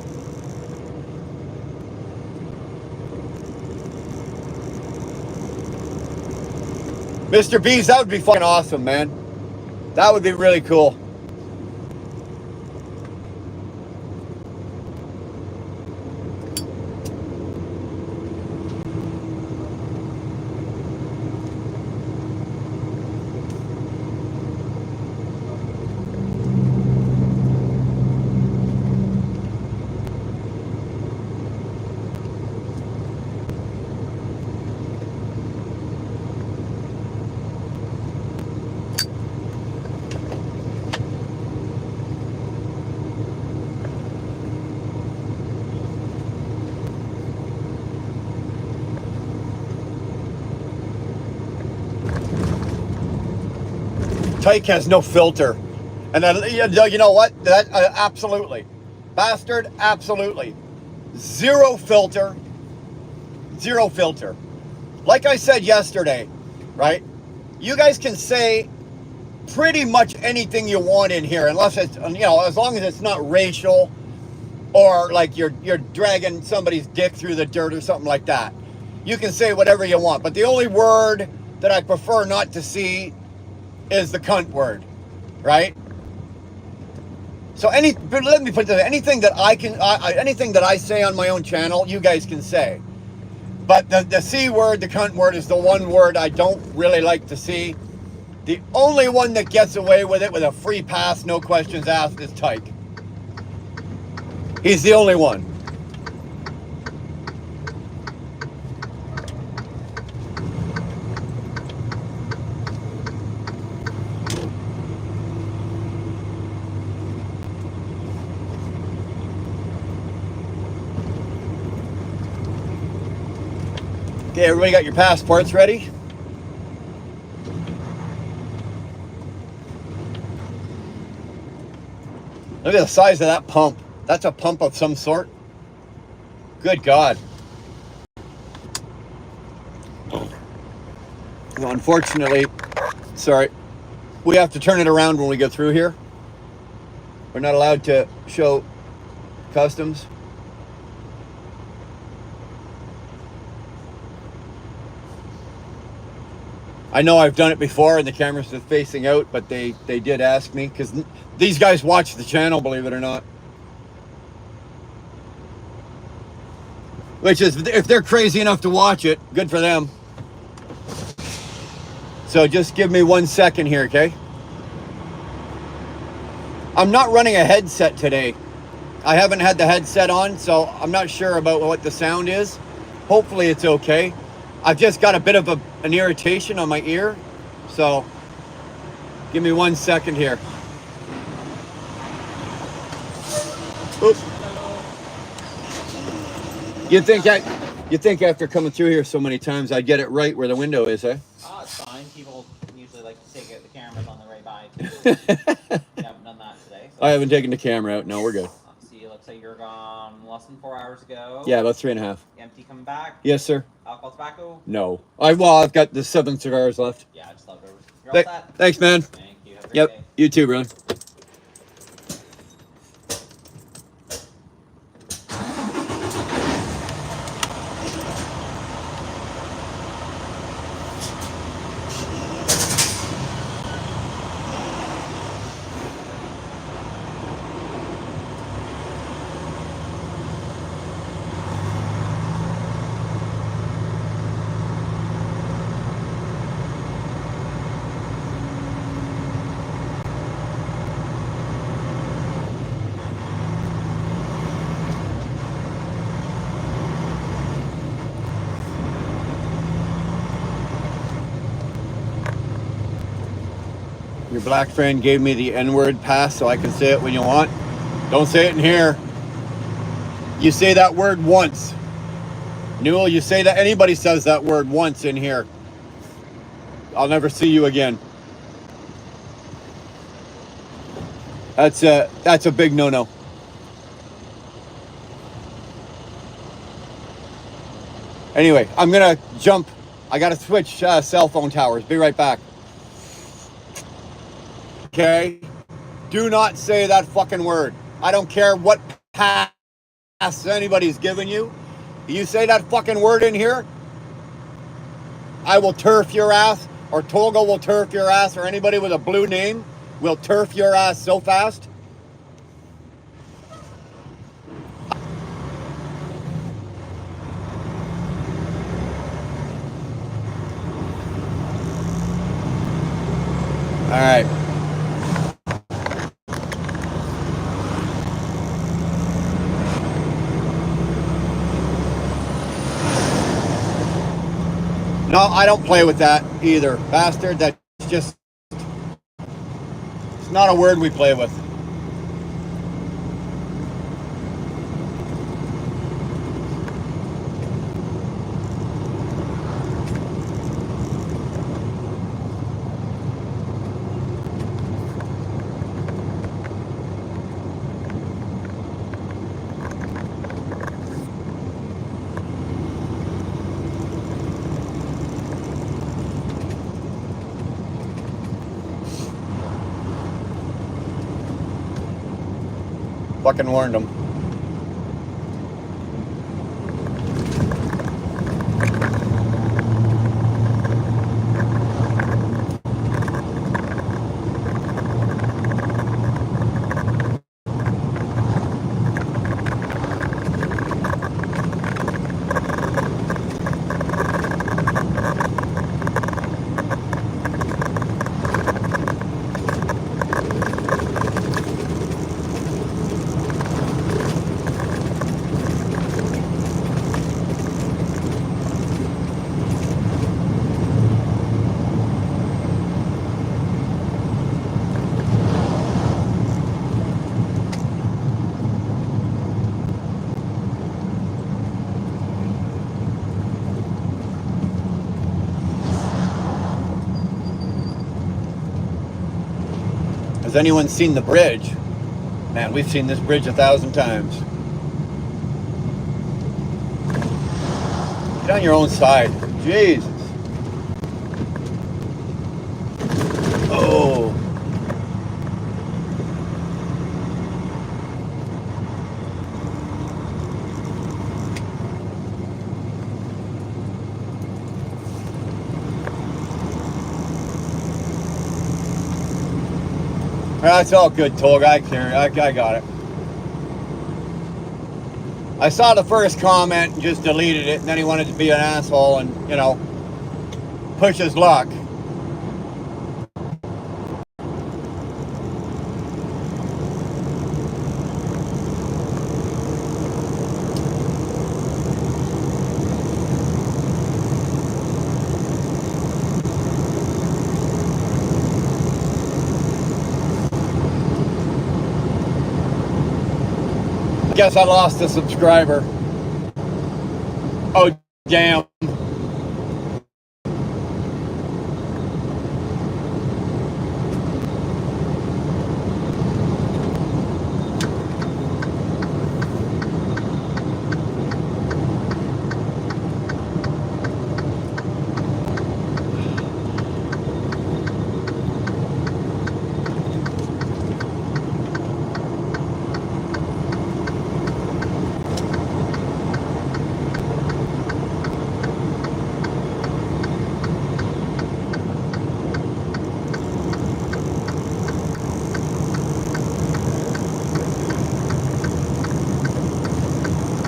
Mr. Bees, that would be fucking awesome, man. That would be really cool. Tyke has no filter. And then, you know what? That absolutely. Bastard, absolutely. Zero filter. Zero filter. Like I said yesterday, right? You guys can say pretty much anything you want in here, unless it's, you know, as long as it's not racial or like you're dragging somebody's dick through the dirt or something like that. You can say whatever you want, but the only word that I prefer not to see is the cunt word, right? So let me put this, anything that anything that I say on my own channel, you guys can say. But the C word, the cunt word, is the one word I don't really like to see. The only one that gets away with it with a free pass, no questions asked, is Tyke. He's the only one. Okay, everybody got your passports ready? Look at the size of that pump. That's a pump of some sort. Good God. Well, unfortunately, sorry, we have to turn it around when we go through here. We're not allowed to show customs. I know I've done it before and the camera's facing out, but they did ask me because these guys watch the channel, believe it or not. Which is, if they're crazy enough to watch it, good for them. So just give me 1 second here, okay? I'm not running a headset today. I haven't had the headset on, so I'm not sure about what the sound is. Hopefully it's okay. I've just got a bit of an irritation on my ear, so give me 1 second here. Oops. You think after coming through here so many times I'd get it right where the window is, eh? Oh, it's fine. People usually like to take out the cameras on the way by too. You haven't done that today. So I haven't taken the camera out. No, we're good. See, looks like you're gone less than 4 hours ago. Yeah, about 3.5. Empty coming back. Yes, sir. Alcohol, tobacco. No. I've got the 7 cigars left. Yeah, I just left over. You're all set. Thanks, man. Thank you. Have a great Yep. day. You too, Ron. Your black friend gave me the N-word pass so I can say it when you want. Don't say it in here. You say that word once. Newell, you say that anybody says that word once in here, I'll never see you again. That's a big no-no. Anyway, I'm gonna jump. I gotta switch cell phone towers. Be right back. Okay? Do not say that fucking word. I don't care what pass anybody's giving you. You say that fucking word in here, I will turf your ass, or Tolga will turf your ass, or anybody with a blue name will turf your ass so fast. All right. No, I don't play with that either, bastard. That's just, it's not a word we play with. Fucking warned them. Has anyone seen the bridge? Man, we've seen this bridge 1,000 times. Get on your own side. Jesus. Oh. That's all good, Tog. I got it. I saw the first comment and just deleted it, and then he wanted to be an asshole and, you know, push his luck. Guess I lost a subscriber. Oh, damn.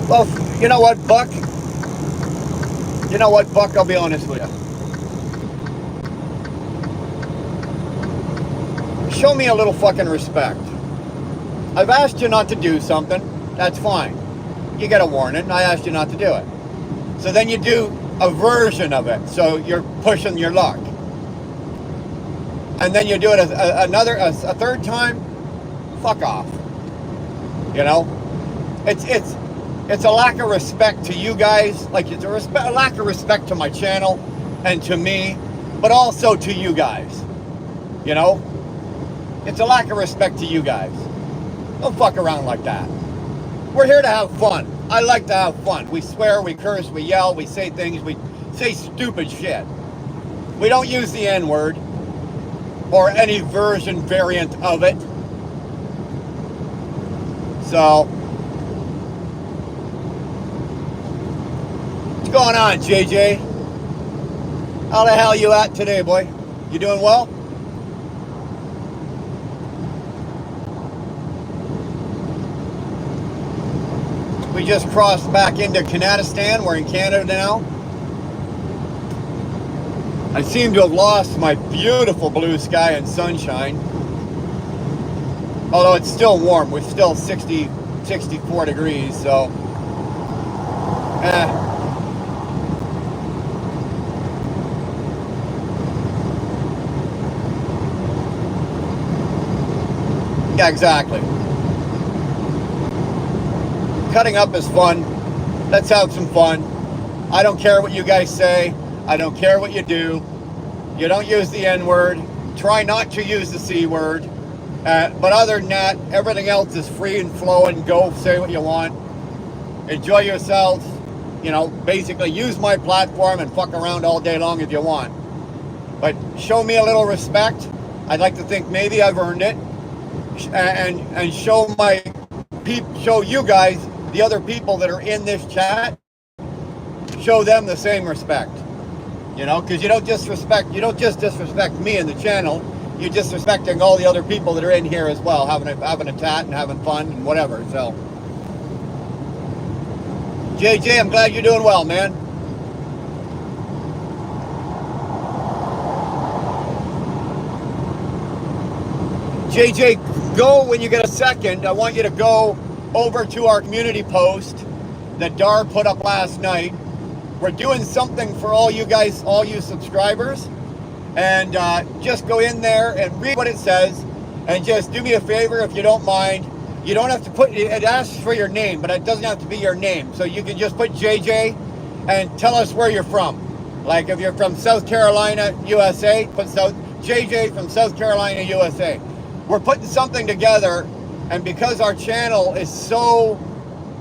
Well, you know what, Buck? You know what, Buck? I'll be honest with you. Show me a little fucking respect. I've asked you not to do something. That's fine. You get a warning. I asked you not to do it. So then you do a version of it. So you're pushing your luck. And then you do it a third time. Fuck off. You know? It's a lack of respect to you guys. Like, it's a lack of respect to my channel and to me, but also to you guys. You know? It's a lack of respect to you guys. Don't fuck around like that. We're here to have fun. I like to have fun. We swear, we curse, we yell, we say things, we say stupid shit. We don't use the N-word or any variant of it. So, what's going on, JJ? How the hell you at today, boy? You doing well? We just crossed back into Canadistan. We're in Canada now. I seem to have lost my beautiful blue sky and sunshine. Although it's still warm. We're still 64 degrees, so... Yeah, exactly. Cutting up is fun. Let's have some fun. I don't care what you guys say. I don't care what you do. You don't use the N-word. Try not to use the C-word. But other than that, everything else is free and flowing. Go say what you want. Enjoy yourselves. You know, basically use my platform and fuck around all day long if you want. But show me a little respect. I'd like to think maybe I've earned it. And show my show you guys, the other people that are in this chat, show them the same respect. You know, because you don't just disrespect me and the channel, you're disrespecting all the other people that are in here as well, having a chat and having fun and whatever. So, JJ, I'm glad you're doing well, man. JJ, go when you get a second. I want you to go over to our community post that Dar put up last night. We're doing something for all you guys, all you subscribers, and just go in there and read what it says, and just do me a favor if you don't mind. You don't have to put, it asks for your name, but it doesn't have to be your name. So you can just put JJ and tell us where you're from. Like if you're from South Carolina, USA, put JJ from South Carolina, USA. We're putting something together, and because our channel is so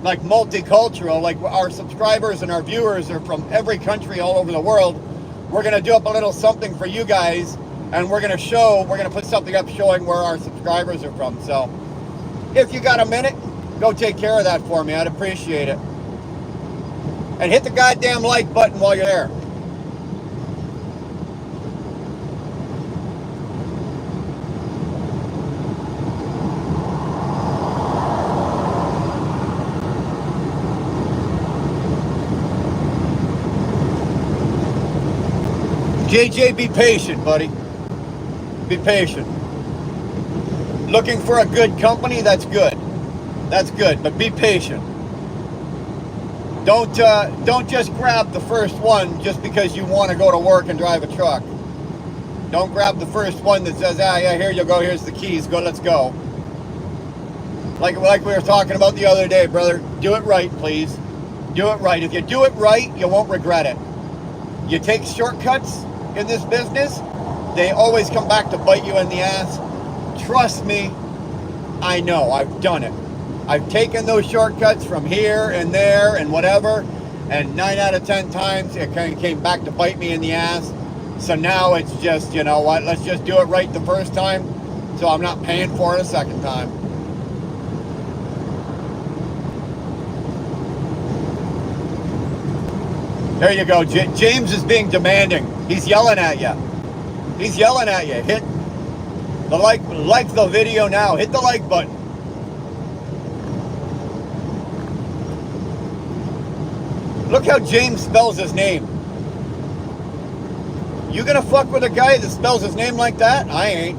like multicultural, like our subscribers and our viewers are from every country all over the world, we're going to do up a little something for you guys, and we're going to put something up showing where our subscribers are from. So if you got a minute, go take care of that for me. I'd appreciate it. And hit the goddamn like button while you're there. JJ, be patient, buddy. Be patient. Looking for a good company, that's good. That's good, but be patient. Don't just grab the first one just because you want to go to work and drive a truck. Don't grab the first one that says, yeah, here you go, here's the keys, let's go. Like we were talking about the other day, brother, do it right, please. Do it right. If you do it right, you won't regret it. You take shortcuts in this business, they always come back to bite you in the ass. Trust me, I know, I've done it. I've taken those shortcuts from here and there and whatever, and 9 out of 10 times it kind of came back to bite me in the ass. So now it's just, you know what, let's just do it right the first time so I'm not paying for it a second time. There you go. James is being demanding. He's yelling at you. He's yelling at you. Hit the like the video now. Hit the like button. Look how James spells his name. You gonna fuck with a guy that spells his name like that? I ain't.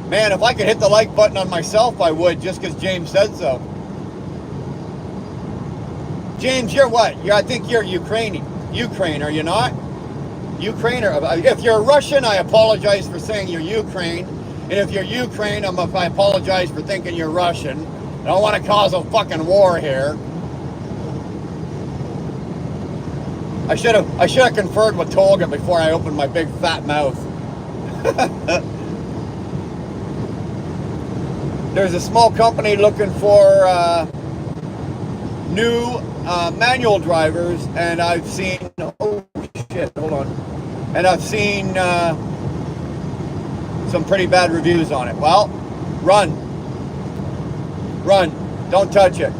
Man, if I could hit the like button on myself, I would, just because James said so. James, you're what? I think you're Ukrainian. Ukraine, are you not? Ukraine, if you're Russian, I apologize for saying you're Ukraine. And if you're Ukraine, I apologize for thinking you're Russian. I don't want to cause a fucking war here. I should have conferred with Tolga before I opened my big fat mouth. There's a small company looking for new manual drivers, and I've seen, oh shit, hold on, and I've seen some pretty bad reviews on it. Well, run, don't touch it.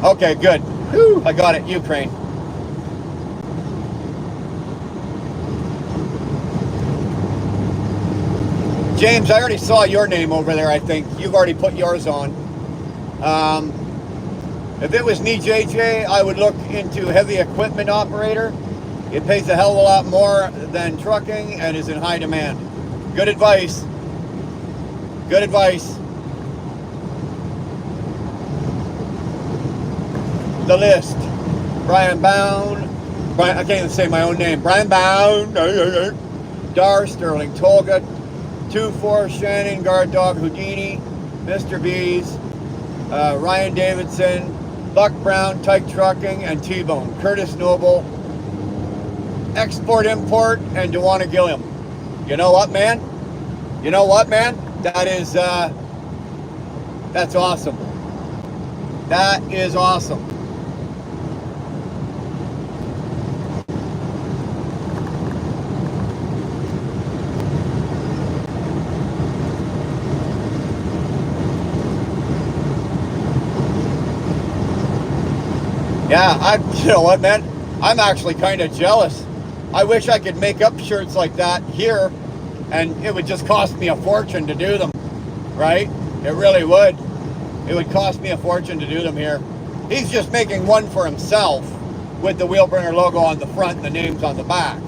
Okay, good. Whew, I got it, Ukraine. James, I already saw your name over there, I think. You've already put yours on. If it was me, JJ, I would look into heavy equipment operator. It pays a hell of a lot more than trucking and is in high demand. Good advice. Good advice. The list. Brian Bound. I can't even say my own name. Brian Bound. Dar, Sterling, Tolga, 2-4, Shannon, Guard Dog, Houdini, Mr. B's, Ryan Davidson, Buck Brown, Tyke Trucking, and T-Bone, Curtis Noble, Export Import, and Dewana Gilliam. You know what, man? You know what, man? That is, that's awesome. That is awesome. Yeah, you know what, man? I'm actually kind of jealous. I wish I could make up shirts like that here, and it would just cost me a fortune to do them, right? It really would. It would cost me a fortune to do them here. He's just making one for himself with the Wheelburner logo on the front and the names on the back.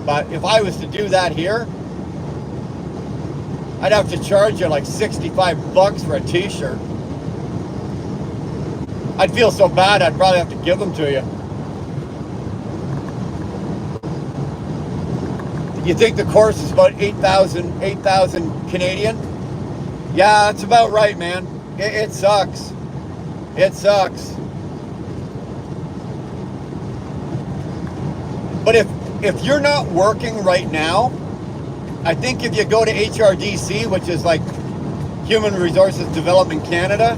But if I was to do that here, I'd have to charge you like 65 bucks for a t-shirt. I'd feel so bad, I'd probably have to give them to you. You think the course is about 8,000 Canadian? Yeah, that's about right, man. It sucks. It sucks. But if you're not working right now, I think if you go to HRDC, which is like Human Resources Development Canada,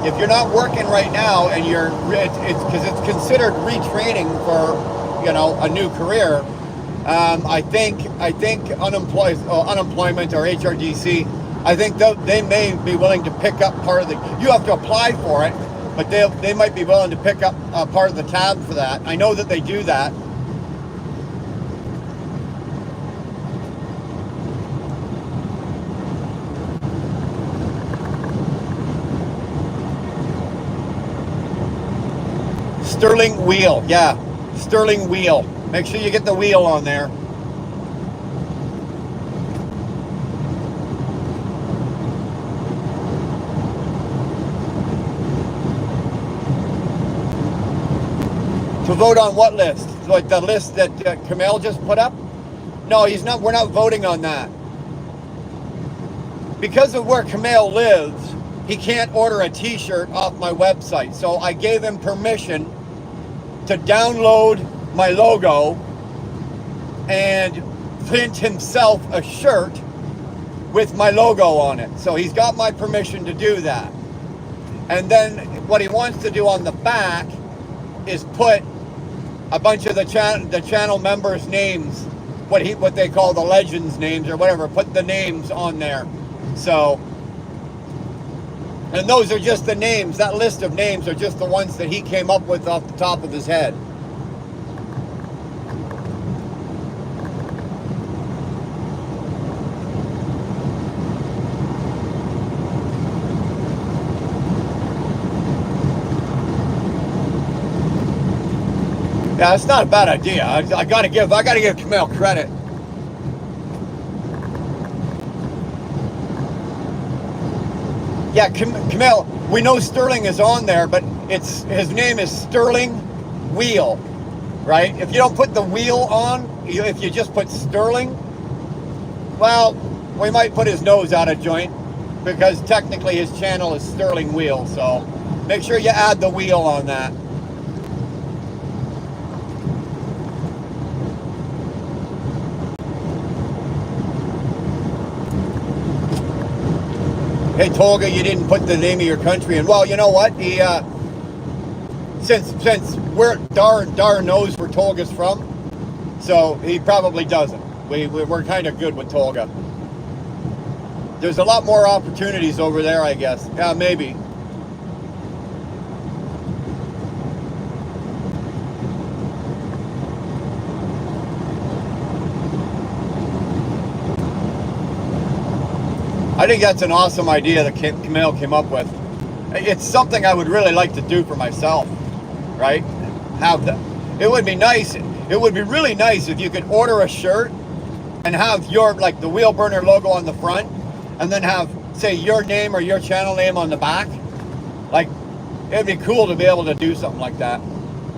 if you're not working right now and it's because it's considered retraining for, you know, a new career. I think unemployment or HRDC, I think they may be willing to pick up part of the. You have to apply for it, but they might be willing to pick up part of the tab for that. I know that they do that. Sterling wheel, yeah. Sterling wheel. Make sure you get the wheel on there. To vote on what list? Like the list that Kamel just put up? No, he's not. We're not voting on that. Because of where Kamel lives, he can't order a t-shirt off my website. So I gave him permission to download my logo and print himself a shirt with my logo on it. So he's got my permission to do that. And then what he wants to do on the back is put a bunch of the channel members' names, what they call the legends names or whatever, put the names on there. So, and those are just the names. That list of names are just the ones that he came up with off the top of his head. Yeah, it's not a bad idea. I gotta give Kamel credit. Yeah, Kamel, we know Sterling is on there, but his name is Sterling Wheel, right? If you don't put the wheel on, if you just put Sterling, well, we might put his nose out of joint because technically his channel is Sterling Wheel. So make sure you add the wheel on that. Hey Tolga, you didn't put the name of your country in. Well, you know what? He since Dar knows where Tolga's from, so he probably doesn't. We're kind of good with Tolga. There's a lot more opportunities over there, I guess. Yeah, maybe. I think that's an awesome idea that Kamel came up with. It's something I would really like to do for myself, right? It would be nice. It would be really nice if you could order a shirt and have like the Wheelburner logo on the front, and then have, say, your name or your channel name on the back. Like, it'd be cool to be able to do something like that.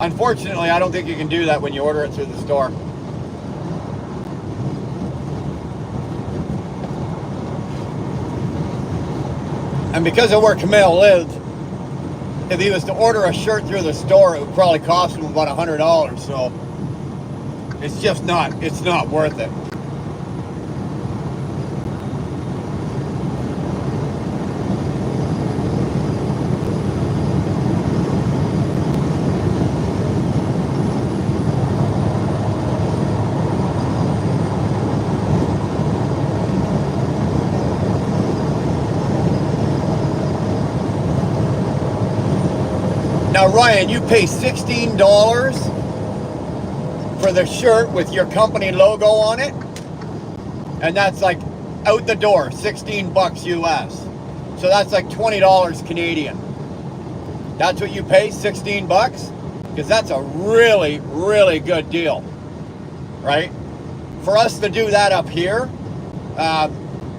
Unfortunately, I don't think you can do that when you order it through the store. And because of where Kamel lived, if he was to order a shirt through the store, it would probably cost him about $100. So it's not worth it. Now, Ryan, you pay $16 for the shirt with your company logo on it, and that's like out the door, 16 bucks US. So that's like $20 Canadian. That's what you pay, 16 bucks? Because that's a really, really good deal, right? For us to do that up here,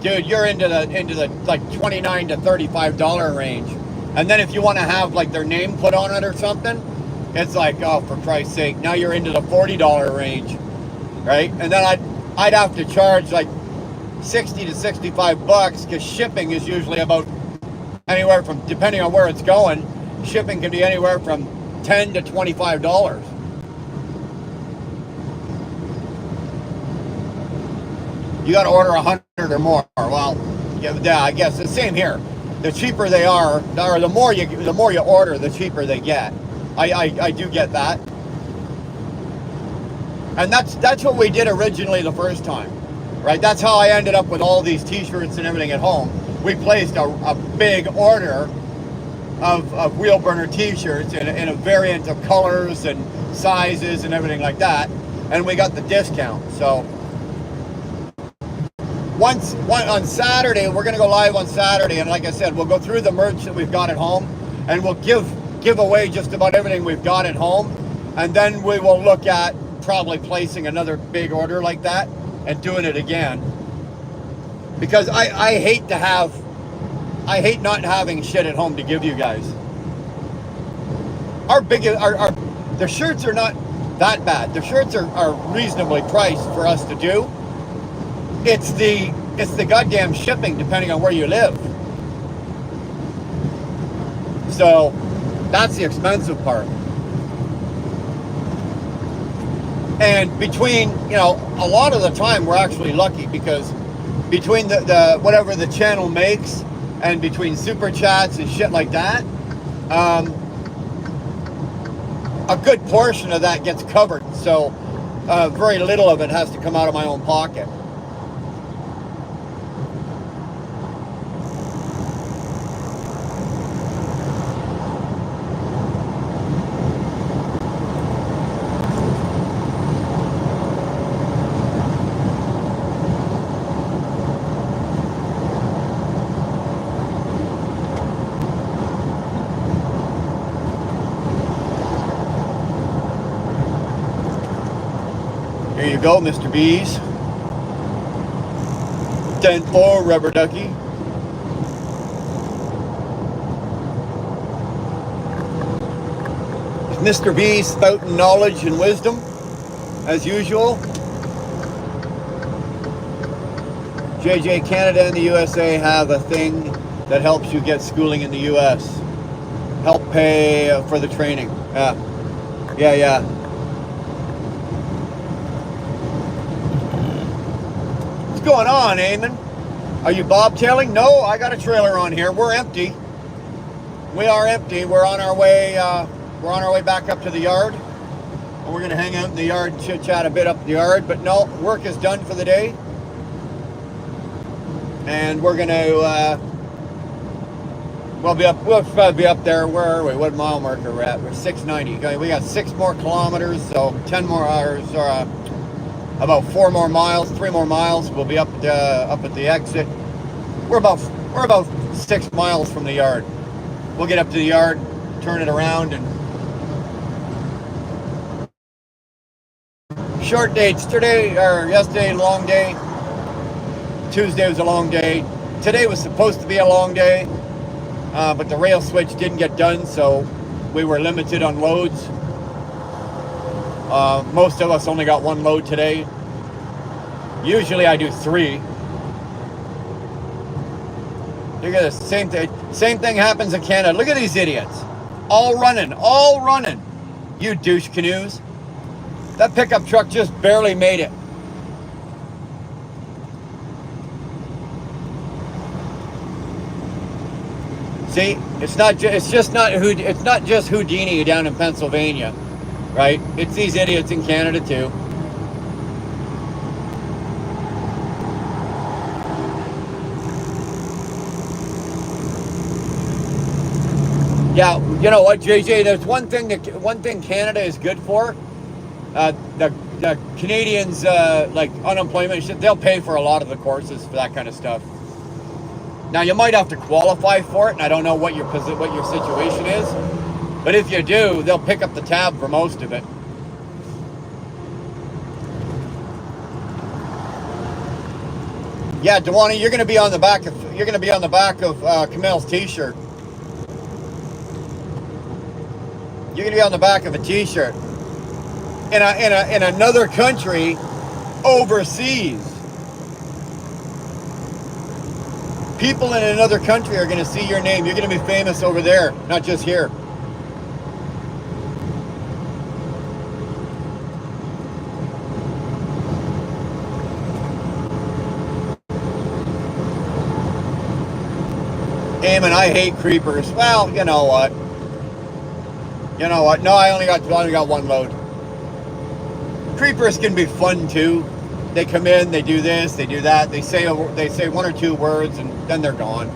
dude, you're into the like $29 to $35 range. And then if you want to have like their name put on it or something, it's like, oh, for Christ's sake, now you're into the $40 range, right? And then I'd have to charge like 60 to 65 bucks, because shipping is usually about anywhere from, depending on where it's going, shipping can be anywhere from $10 to $25. You got to order 100 or more. Well, yeah, I guess the same here. The cheaper they are, or the more you order, the cheaper they get. I do get that, and that's what we did originally the first time, right? That's how I ended up with all these T-shirts and everything at home. We placed a big order of wheel burner T-shirts in a variant of colors and sizes and everything like that, and we got the discount. So on Saturday, we're going to go live on Saturday, and like I said, we'll go through the merch that we've got at home, and we'll give away just about everything we've got at home, and then we will look at probably placing another big order like that and doing it again, because I hate not having shit at home to give you guys. The shirts are not that bad. The shirts are reasonably priced for us to do. It's the goddamn shipping, depending on where you live. So that's the expensive part. And between, a lot of the time we're actually lucky, because between the whatever the channel makes and between super chats and shit like that, a good portion of that gets covered. So very little of it has to come out of my own pocket. There you go, Mr. Bees. 10-4, Rubber Ducky. Mr. B spouting knowledge and wisdom, as usual. JJ, Canada and the USA have a thing that helps you get schooling in the US. Help pay for the training. Yeah. What's going on, Eamon? Are you bobtailing? No, I got a trailer on here. We're empty. We are empty. We're on our way. We're on our way back up to the yard. And we're gonna hang out in the yard and chit chat a bit up the yard. But no, work is done for the day. And we're gonna. We'll probably be up there. Where are we? What mile marker we're at? We're 690. We got 6 more kilometers, so 10 more hours, or about 4 more miles, 3 more miles. We'll be up at the exit. We're about 6 miles from the yard. We'll get up to the yard, turn it around, and short dates. Yesterday, long day. Tuesday was a long day. Today was supposed to be a long day, but the rail switch didn't get done, so we were limited on loads. Most of us only got 1 load today. Usually I do 3. Look at this, same thing happens in Canada. Look at these idiots. All running. You douche canoes. That pickup truck just barely made it. See, it's not just Houdini down in Pennsylvania, right? It's these idiots in Canada too. Yeah, you know what, JJ? There's one thing Canada is good for. The Canadians, like unemployment shit, they'll pay for a lot of the courses for that kind of stuff. Now you might have to qualify for it, and I don't know what your situation is, but if you do, they'll pick up the tab for most of it. Yeah, Dewani, you're going to be on the back of Kamel's T-shirt. You're going to be on the back of a T-shirt in another country, overseas. People in another country are going to see your name. You're going to be famous over there, not just here. Damn, and I hate creepers. Well, you know what? You know what? No, I only got one load. Creepers can be fun too. They come in, they do this, they do that. They say one or two words, and then they're gone.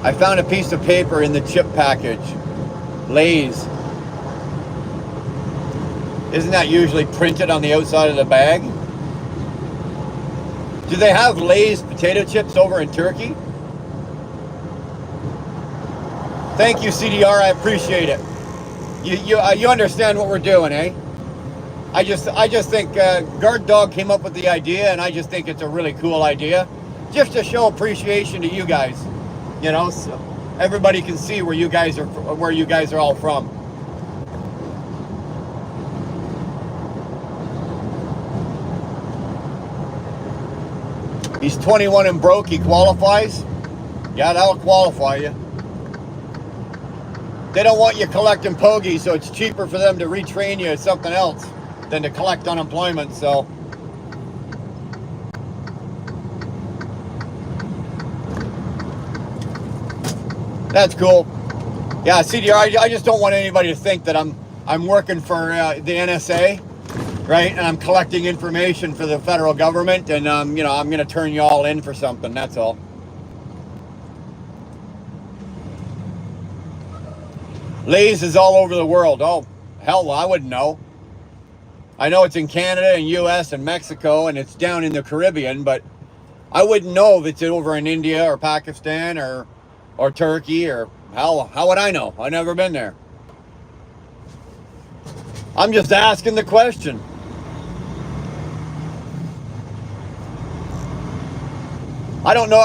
I found a piece of paper in the chip package. Lay's. Isn't that usually printed on the outside of the bag? Do they have Lay's potato chips over in Turkey? Thank you, CDR. I appreciate it. You understand what we're doing, eh? I just think Guard Dog came up with the idea, and I just think it's a really cool idea, just to show appreciation to you guys. You know, so everybody can see where you guys are all from. He's 21 and broke. He qualifies. Yeah, that'll qualify you. They don't want you collecting pogies, so it's cheaper for them to retrain you as something else than to collect unemployment, so. That's cool. Yeah, CDR, I just don't want anybody to think that I'm working for the NSA, right? And I'm collecting information for the federal government, and you know, I'm going to turn you all in for something, that's all. Lay's is all over the world. Oh, hell, I wouldn't know. I know it's in Canada and US and Mexico, and it's down in the Caribbean, but I wouldn't know if it's over in India or Pakistan or Turkey, or how would I know? I've never been there. I'm just asking the question. I don't know.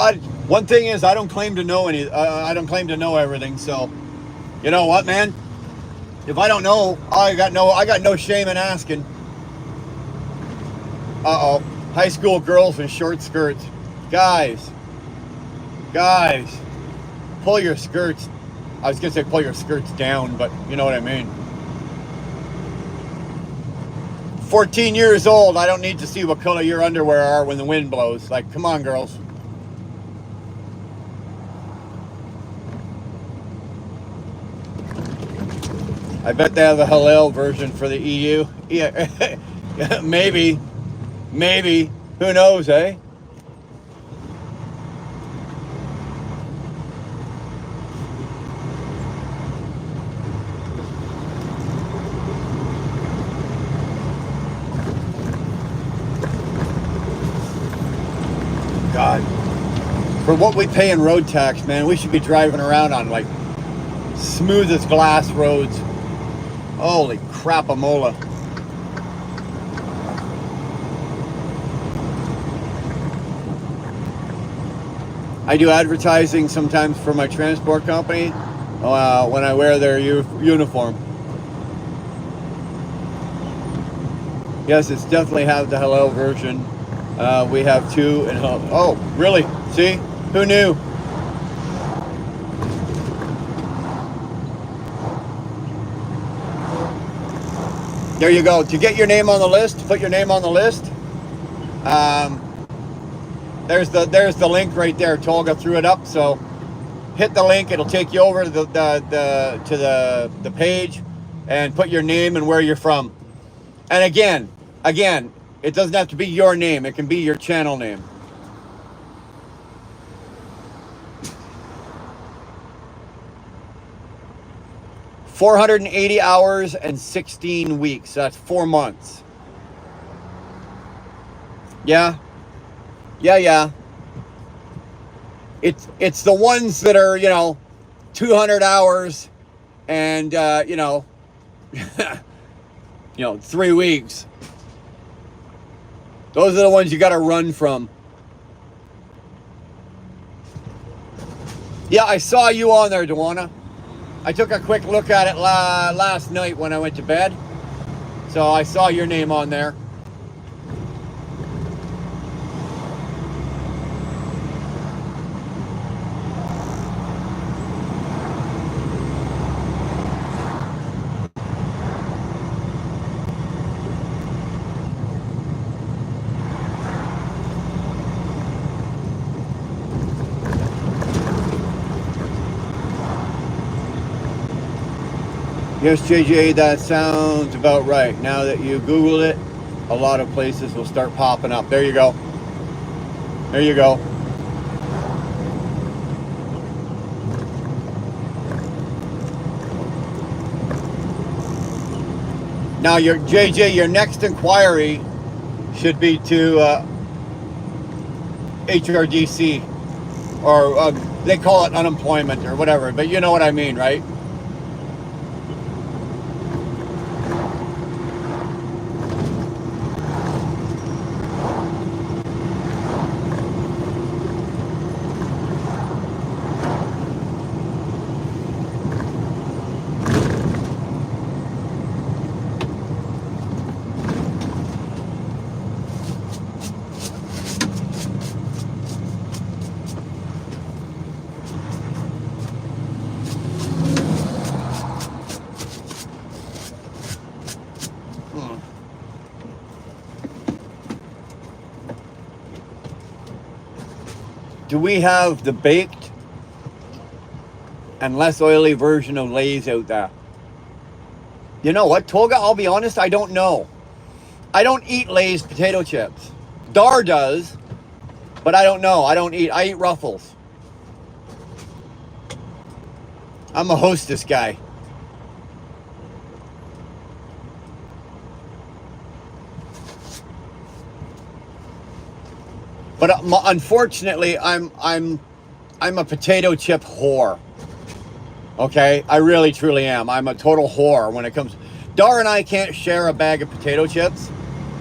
One thing is, I don't claim to know I don't claim to know everything, so. You know what, man? If I don't know, I got no shame in asking. Uh-oh. High school girls in short skirts. Guys, pull your skirts. I was gonna say pull your skirts down, but you know what I mean. 14 years old, I don't need to see what color your underwear are when the wind blows. Like, come on, girls. I bet they have a halal version for the EU. Yeah, maybe. Who knows, eh? God. For what we pay in road tax, man, we should be driving around on like smooth as glass roads. Holy crapamola. I do advertising sometimes for my transport company when I wear their uniform. Yes, it's definitely have the hello version. We have two and oh, really? See? Who knew? There you go. To get your name on the list, put your name on the list. There's the link right there. Tolga threw it up, so hit the link. It'll take you over to the page, and put your name and where you're from. And again, it doesn't have to be your name. It can be your channel name. 480 hours and 16 weeks. That's 4 months. Yeah. Yeah. It's the ones that are, 200 hours and, 3 weeks. Those are the ones you got to run from. Yeah, I saw you on there, Duana. I took a quick look at it last night when I went to bed. So I saw your name on there. Yes, JJ, that sounds about right. Now that you Googled it, a lot of places will start popping up. There you go. There you go. Now, your next inquiry should be to HRDC, or they call it unemployment or whatever, but you know what I mean, right? Do we have the baked and less oily version of Lay's out there? You know what, Tolga? I'll be honest, I don't know. I don't eat Lay's potato chips. Dar does, but I don't know. I eat Ruffles. I'm a Hostess guy. But unfortunately, I'm a potato chip whore. Okay, I really truly am. I'm a total whore when it comes. Dar and I can't share a bag of potato chips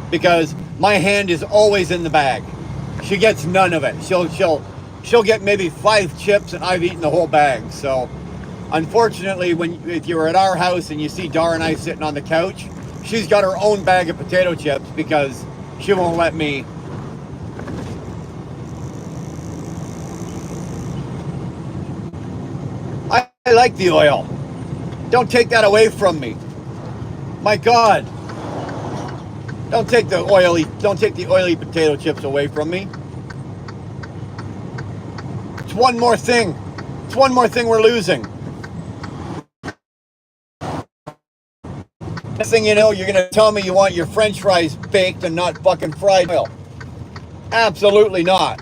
because my hand is always in the bag. She gets none of it. She'll get maybe 5 chips and I've eaten the whole bag. So unfortunately, if you're at our house and you see Dar and I sitting on the couch, she's got her own bag of potato chips because she won't let me. I like the oil. Don't take that away from me. My God. Don't take the oily potato chips away from me. It's one more thing. It's one more thing we're losing. Next thing you know, you're gonna tell me you want your French fries baked and not fucking fried oil. Absolutely not.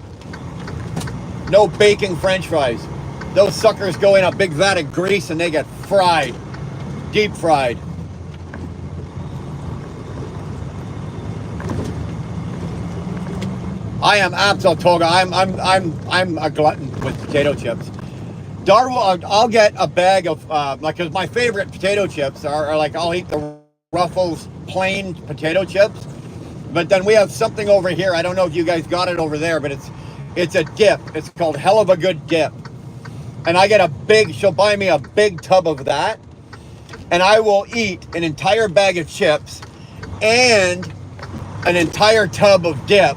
No baking French fries. Those suckers go in a big vat of grease and they get fried. Deep fried. I am Toga. I'm a glutton with potato chips. I'll get a bag of cause my favorite potato chips are like, I'll eat the Ruffles plain potato chips. But then we have something over here. I don't know if you guys got it over there, but it's a dip. It's called Hell of a Good Dip. And I get she'll buy me a big tub of that. And I will eat an entire bag of chips and an entire tub of dip.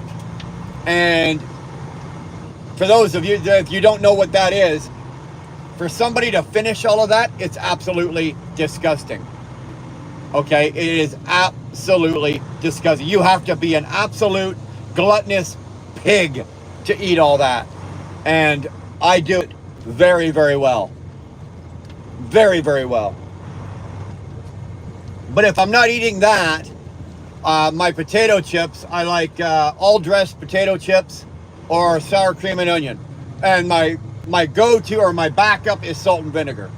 And for those of you, if you don't know what that is, for somebody to finish all of that, it's absolutely disgusting. Okay? It is absolutely disgusting. You have to be an absolute gluttonous pig to eat all that. And I do it very, very well. Very, very well. But if I'm not eating that, my potato chips, I like all dressed potato chips or sour cream and onion. And my go-to or my backup is salt and vinegar.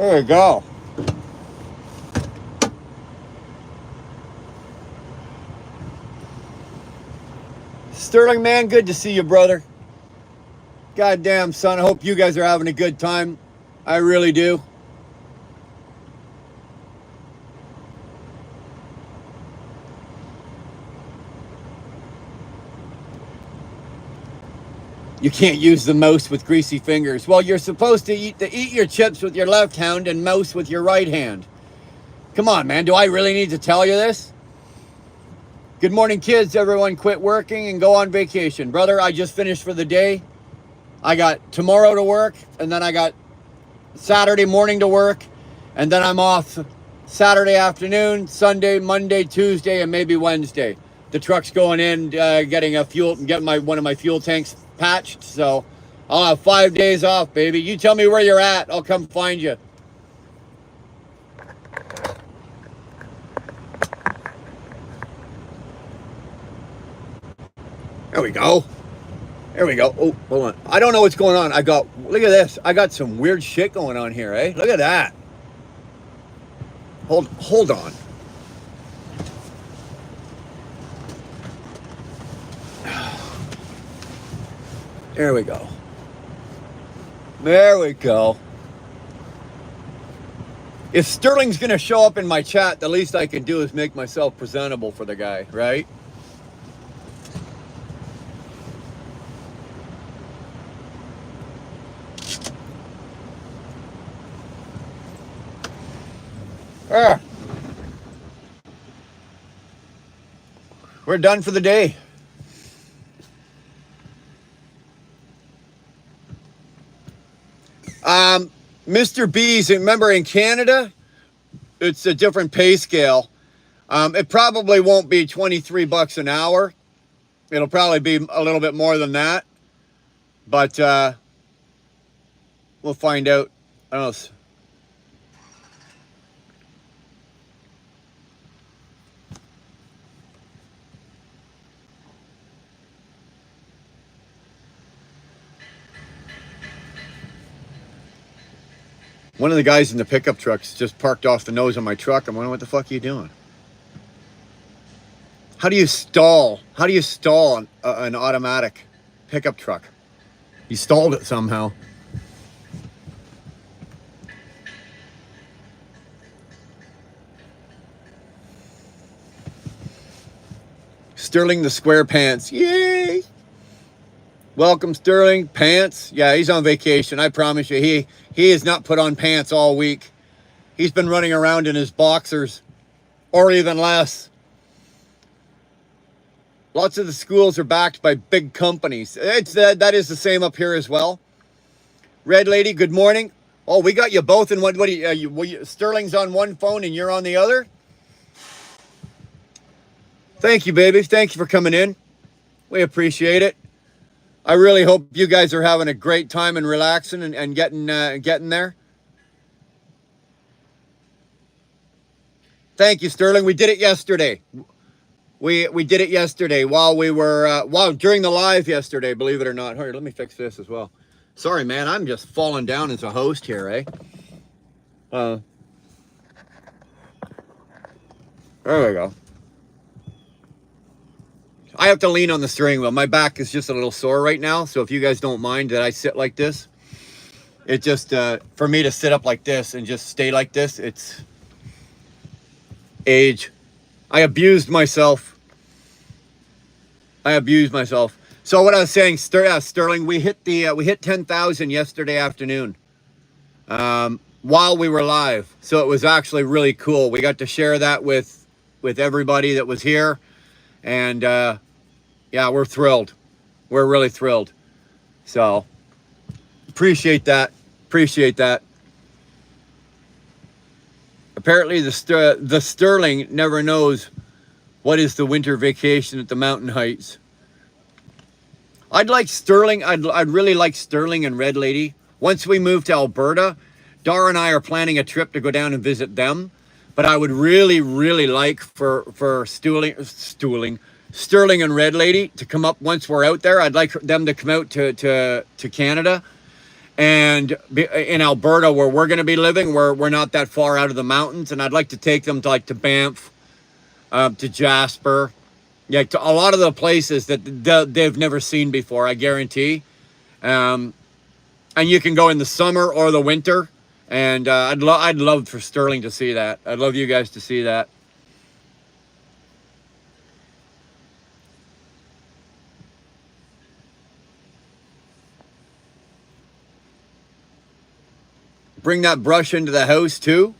There we go. Sterling, man, good to see you, brother. Goddamn, son, I hope you guys are having a good time. I really do. You can't use the mouse with greasy fingers. Well, you're supposed to eat your chips with your left hand and mouse with your right hand. Come on, man. Do I really need to tell you this? Good morning, kids. Everyone quit working and go on vacation. Brother, I just finished for the day. I got tomorrow to work, and then I got Saturday morning to work, and then I'm off Saturday afternoon, Sunday, Monday, Tuesday, and maybe Wednesday. The truck's going in, getting one of my fuel tanks patched, so I'll have 5 days off, baby. You tell me where you're at, I'll come find you. There we go. There we go. Oh, hold on. I don't know what's going on. Look at this. I got some weird shit going on here, eh? Look at that. Hold on. There we go. There we go. If Sterling's going to show up in my chat, the least I can do is make myself presentable for the guy, right? We're done for the day. Mr. B's, remember in Canada, it's a different pay scale. It probably won't be 23 bucks an hour. It'll probably be a little bit more than that. But we'll find out. I don't know. One of the guys in the pickup trucks just parked off the nose of my truck. I'm wondering, what the fuck are you doing? How do you stall? How do you stall an automatic pickup truck? He stalled it somehow. Sterling the Square Pants. Yay! Welcome, Sterling. Pants. Yeah, he's on vacation. I promise you, he has not put on pants all week. He's been running around in his boxers, or even less. Lots of the schools are backed by big companies. That is the same up here as well. Red Lady, good morning. Oh, we got you both in one. What do you, Sterling's on one phone and you're on the other? Thank you, baby. Thank you for coming in. We appreciate it. I really hope you guys are having a great time and relaxing and getting there. Thank you, Sterling. We did it yesterday. We did it yesterday while we were during the live yesterday, believe it or not. Here, let me fix this as well. Sorry, man. I'm just falling down as a host here, eh? There we go. I have to lean on the steering wheel. My back is just a little sore right now, so if you guys don't mind that I sit like this, it just, for me to sit up like this and just stay like this, it's age. I abused myself. So what I was saying, Sterling, we hit 10,000 yesterday afternoon, while we were live. So it was actually really cool. We got to share that with everybody that was here. And yeah, we're thrilled. We're really thrilled. So appreciate that. Apparently the Sterling never knows what is the winter vacation at the mountain heights. I'd really like Sterling and Red Lady. Once we move to Alberta, Dara and I are planning a trip to go down and visit them. But I would really, really like for Sterling and Red Lady to come up once we're out there. I'd like them to come out to Canada And in Alberta, where we're going to be living, we're not that far out of the mountains, and I'd like to take them to like to Banff, to Jasper, yeah, to a lot of the places that they've never seen before. I guarantee. And you can go in the summer or the winter, and I'd love for Sterling to see that. I'd love you guys to see that. Bring that brush into the house too?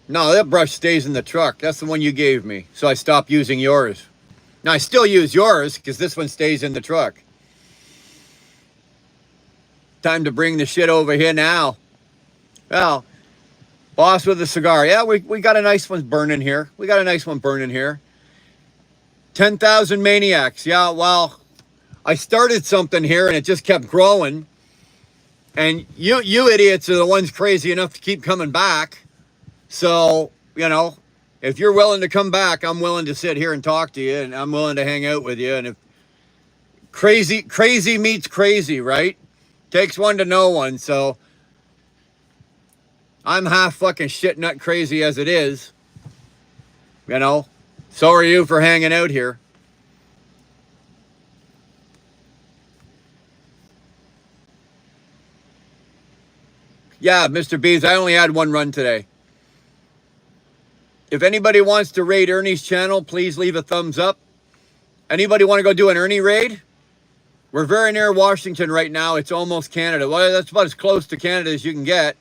No, that brush stays in the truck. That's the one you gave me. So I stopped using yours. Now I still use yours because this one stays in the truck. Time to bring the shit over here now. Well, boss with a cigar. Yeah, we got a nice one burning here. We got a nice one burning here. 10,000 maniacs. Yeah, well, I started something here and it just kept growing. And you idiots are the ones crazy enough to keep coming back. So, you know, if you're willing to come back, I'm willing to sit here and talk to you, and I'm willing to hang out with you. And if crazy meets crazy, right? Takes one to know one. So I'm half fucking shit nut crazy as it is. You know, so are you for hanging out here. Yeah, Mr. Bees, I only had one run today. If anybody wants to raid Ernie's channel, please leave a thumbs up. Anybody want to go do an Ernie raid? We're very near Washington right now. It's almost Canada. Well, that's about as close to Canada as you can get.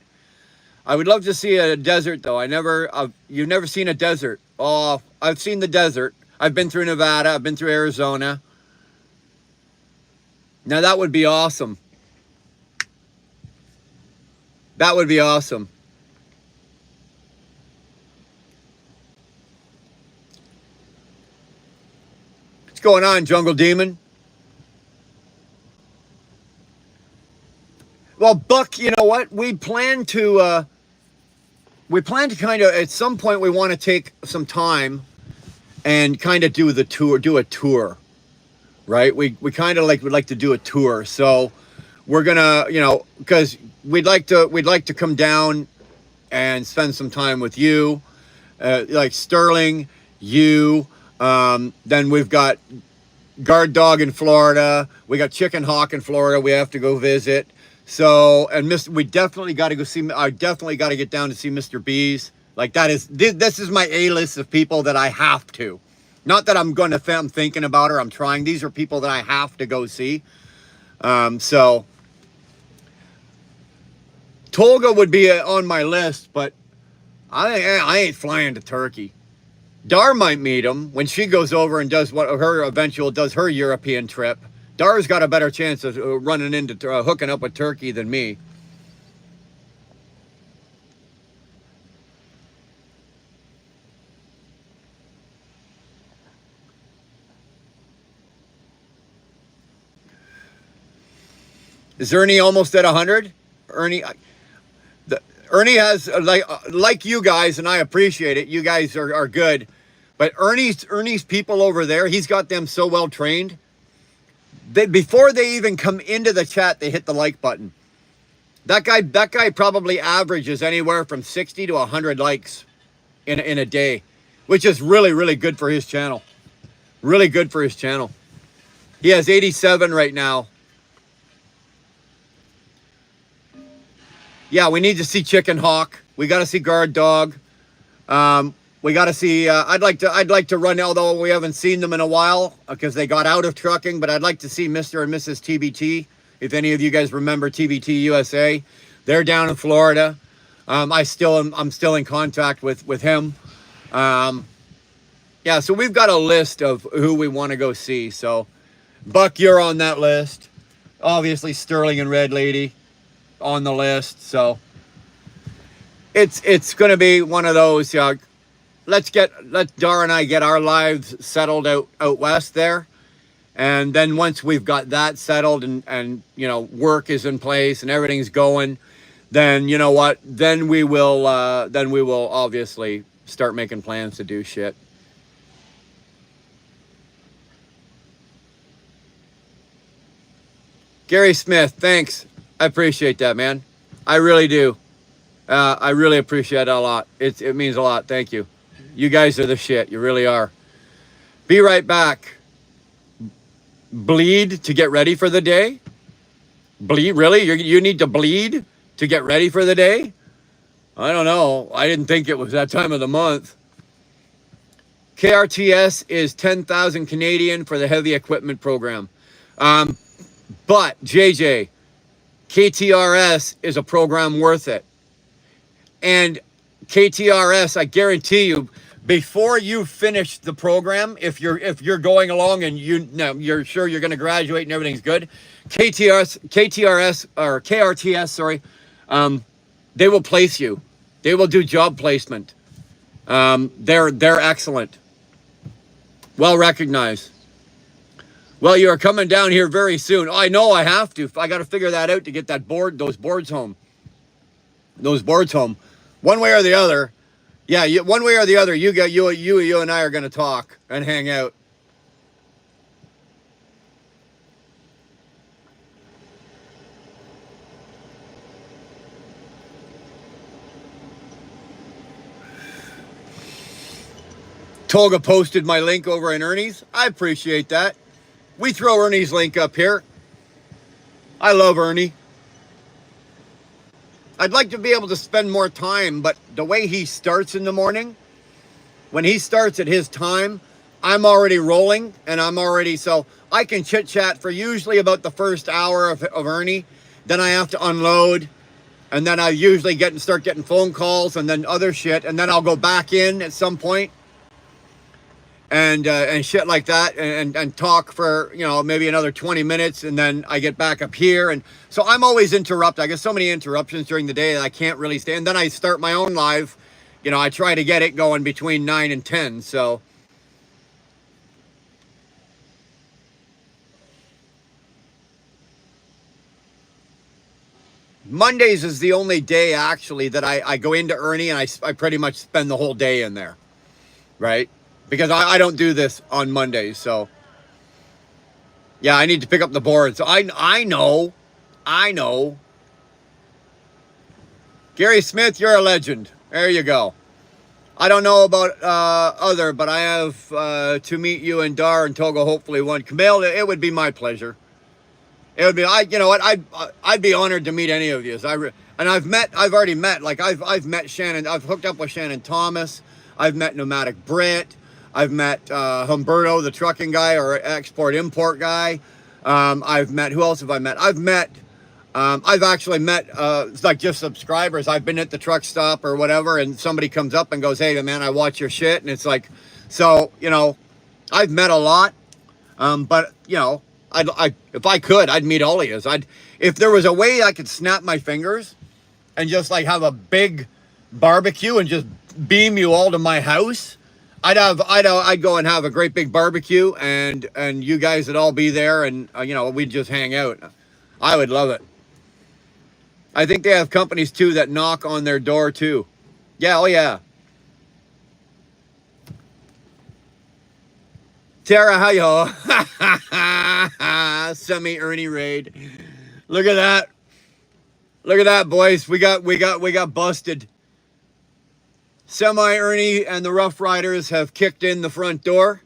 I would love to see a desert, though. You've never seen a desert. Oh, I've seen the desert. I've been through Nevada. I've been through Arizona. Now, that would be awesome. That would be awesome. What's going on, Jungle Demon? Well, Buck, you know what? We plan to kind of, at some point, we want to take some time and kind of do a tour, right? We kind of would like to do a tour. So we're gonna, you know, because we'd like to come down and spend some time with you, like Sterling, you. Then we've got Guard Dog in Florida. We got Chicken Hawk in Florida. We have to go visit. So, and we definitely got to go see. I definitely got to get down to see Mr. B's. Like this is my A list of people that I have to. Not that I'm thinking about or I'm trying. These are people that I have to go see. So Tolga would be on my list, but I ain't flying to Turkey. Dar might meet him when she goes over and does does her European trip. Dar's got a better chance of running into hooking up with Turkey than me. Is Ernie almost at 100? Ernie has like you guys, and I appreciate it. You guys are good, but Ernie's people over there, he's got them so well trained. Before they even come into the chat, they hit the like button. That guy probably averages anywhere from 60 to 100 likes in a day, which is really, really good for his channel. Really good for his channel. He has 87 right now. Yeah, we need to see Chicken Hawk. We got to see Guard Dog. We got to see. I'd like to run, although we haven't seen them in a while because they got out of trucking. But I'd like to see Mr. and Mrs. TBT. If any of you guys remember TBT USA, they're down in Florida. I'm still in contact with him. Yeah, so we've got a list of who we want to go see. So, Buck, you're on that list. Obviously, Sterling and Red Lady on the list. So it's going to be one of those. Let Dar and I get our lives settled out west there, and then once we've got that settled and you know work is in place and everything's going, then you know what? Then we will obviously start making plans to do shit. Gary Smith, thanks. I appreciate that, man. I really do. I really appreciate it a lot. It means a lot. Thank you. You guys are the shit. You really are. Be right back. Bleed to get ready for the day? Bleed? Really? You need to bleed to get ready for the day? I don't know. I didn't think it was that time of the month. KRTS is 10,000 Canadian for the heavy equipment program. But JJ, KTRS is a program worth it. And KTRS, I guarantee you, before you finish the program, if you're going along and you're sure you're going to graduate and everything's good, KTRS or KRTS, sorry, they will place you. They will do job placement. They're excellent. Well recognized. Well, you are coming down here very soon. Oh, I know I have to. I got to figure that out to get those boards home. One way or the other. Yeah, one way or the other, you and I are going to talk and hang out. Tolga posted my link over in Ernie's. I appreciate that. We throw Ernie's link up here. I love Ernie. I'd like to be able to spend more time, but the way he starts in the morning, when he starts at his time, I'm already rolling and so I can chit chat for usually about the first hour of Ernie. Then I have to unload, and then I usually start getting phone calls and then other shit, and then I'll go back in at some point and shit like that and talk for, maybe another 20 minutes, and then I get back up here. And so I'm always interrupted. I get so many interruptions during the day that I can't really stay. And then I start my own live. I try to get it going between 9 and 10. So Mondays is the only day actually that I go into Ernie and I pretty much spend the whole day in there, right? Because I don't do this on Mondays, so yeah, I need to pick up the board. So I know. Gary Smith, you're a legend. There you go. I don't know about but I have to meet you and Dar and Togo hopefully one. Camille, it would be my pleasure. It would be I'd be honored to meet any of you. I've already met. Like I've met Shannon. I've hooked up with Shannon Thomas. I've met Nomadic Brit. I've met Humberto, the trucking guy or export-import guy. I've met, who else have I met? I've actually met, like just subscribers. I've been at the truck stop or whatever, and somebody comes up and goes, hey, man, I watch your shit. And it's like, so, I've met a lot. But, if I could, I'd meet all of you. If there was a way I could snap my fingers and just like have a big barbecue and just beam you all to my house, I'd go and have a great big barbecue, and you guys would all be there, and we'd just hang out. I would love it. I think they have companies too that knock on their door too. Yeah, oh yeah. Tara, how you? Semi Ernie raid. Look at that. Look at that, boys. We got busted. Semi Ernie and the Rough Riders have kicked in the front door.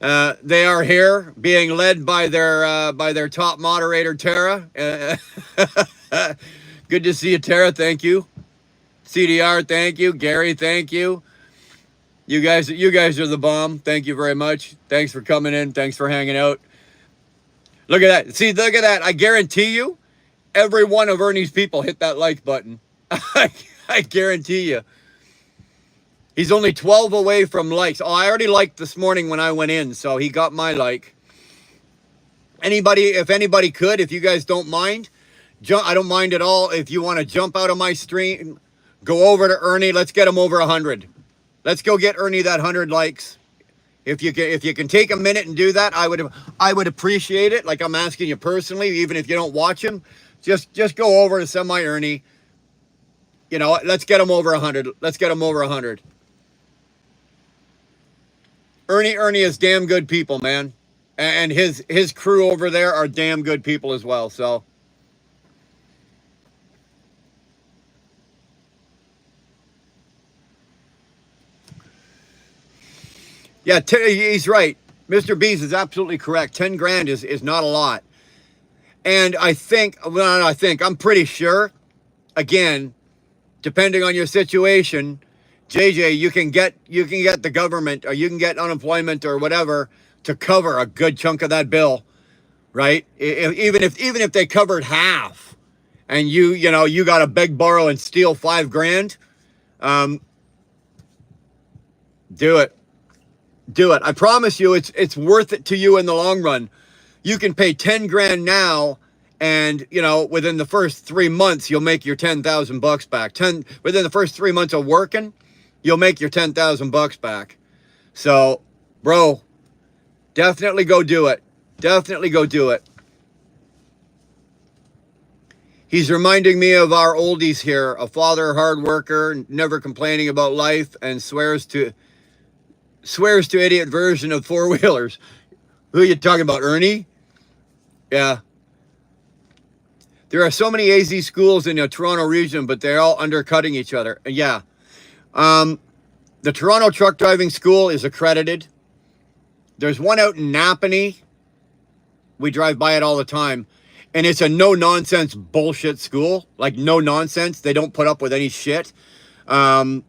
They are here, being led by their top moderator, Tara. Good to see you, Tara. Thank you. CDR, thank you. Gary, thank you. You guys are the bomb. Thank you very much. Thanks for coming in. Thanks for hanging out. Look at that. See, look at that. I guarantee you, every one of Ernie's people hit that like button. I guarantee you. He's only 12 away from likes. Oh, I already liked this morning when I went in, so he got my like. If anybody could, if you guys don't mind, I don't mind at all. If you want to jump out of my stream, go over to Ernie. Let's get him over 100. Let's go get Ernie that 100 likes. If you can take a minute and do that, I would appreciate it. Like I'm asking you personally, even if you don't watch him, just go over to Semi Ernie. Let's get him over 100. Let's get him over 100. Ernie is damn good people, man. And his crew over there are damn good people as well. So Yeah, he's right. Mr. Bees is absolutely correct. 10 grand is not a lot. And I think, well, I think, I'm pretty sure, again, depending on your situation, JJ, you can get the government, or you can get unemployment or whatever to cover a good chunk of that bill, right? Even if they covered half, and you got to beg, borrow, and steal 5 grand, um, do it. Do it. I promise you, it's worth it to you in the long run. You can pay 10 grand now, and within the first 3 months you'll make your 10,000 bucks back. Within the first 3 months of working, you'll make your 10,000 bucks back. So, bro, definitely go do it. Definitely go do it. He's reminding me of our oldies here, a father, hard worker, never complaining about life, and swears to idiot version of four-wheelers. Who are you talking about, Ernie? Yeah. There are so many AZ schools in the Toronto region, but they're all undercutting each other. Yeah. The Toronto Truck Driving School is accredited. There's one out in Napanee. We drive by it all the time. And it's a no-nonsense bullshit school. Like, no nonsense. They don't put up with any shit. They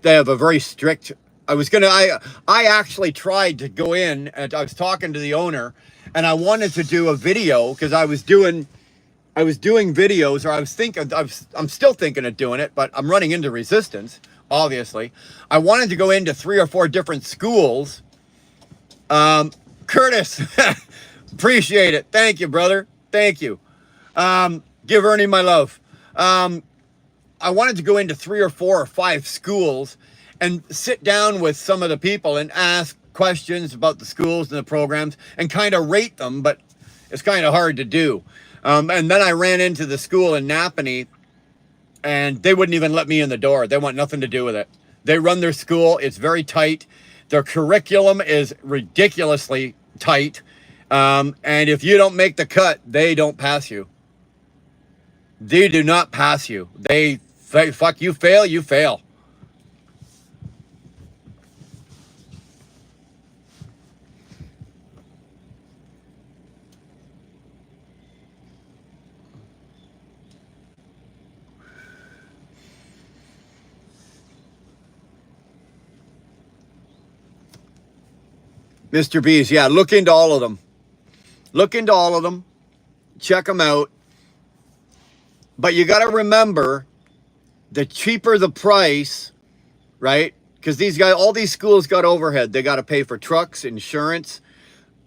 have a very strict... I actually tried to go in, and I was talking to the owner, and I wanted to do a video, because I was doing videos, or I'm still thinking of doing it, but I'm running into resistance, obviously. I wanted to go into 3 or 4 different schools. Curtis, appreciate it. Thank you, brother. Thank you. Give Ernie my love. I wanted to go into 3 or 4 or 5 schools and sit down with some of the people and ask questions about the schools and the programs and kind of rate them, but it's kind of hard to do. And then I ran into the school in Napanee, and they wouldn't even let me in the door. They want nothing to do with it. They run their school. It's very tight. Their curriculum is ridiculously tight. And if you don't make the cut, they don't pass you. They do not pass you. They fuck, you fail, you fail. Mr. B's, yeah, look into all of them. Look into all of them. Check them out. But you got to remember, the cheaper the price, right? Because all these schools got overhead. They got to pay for trucks, insurance,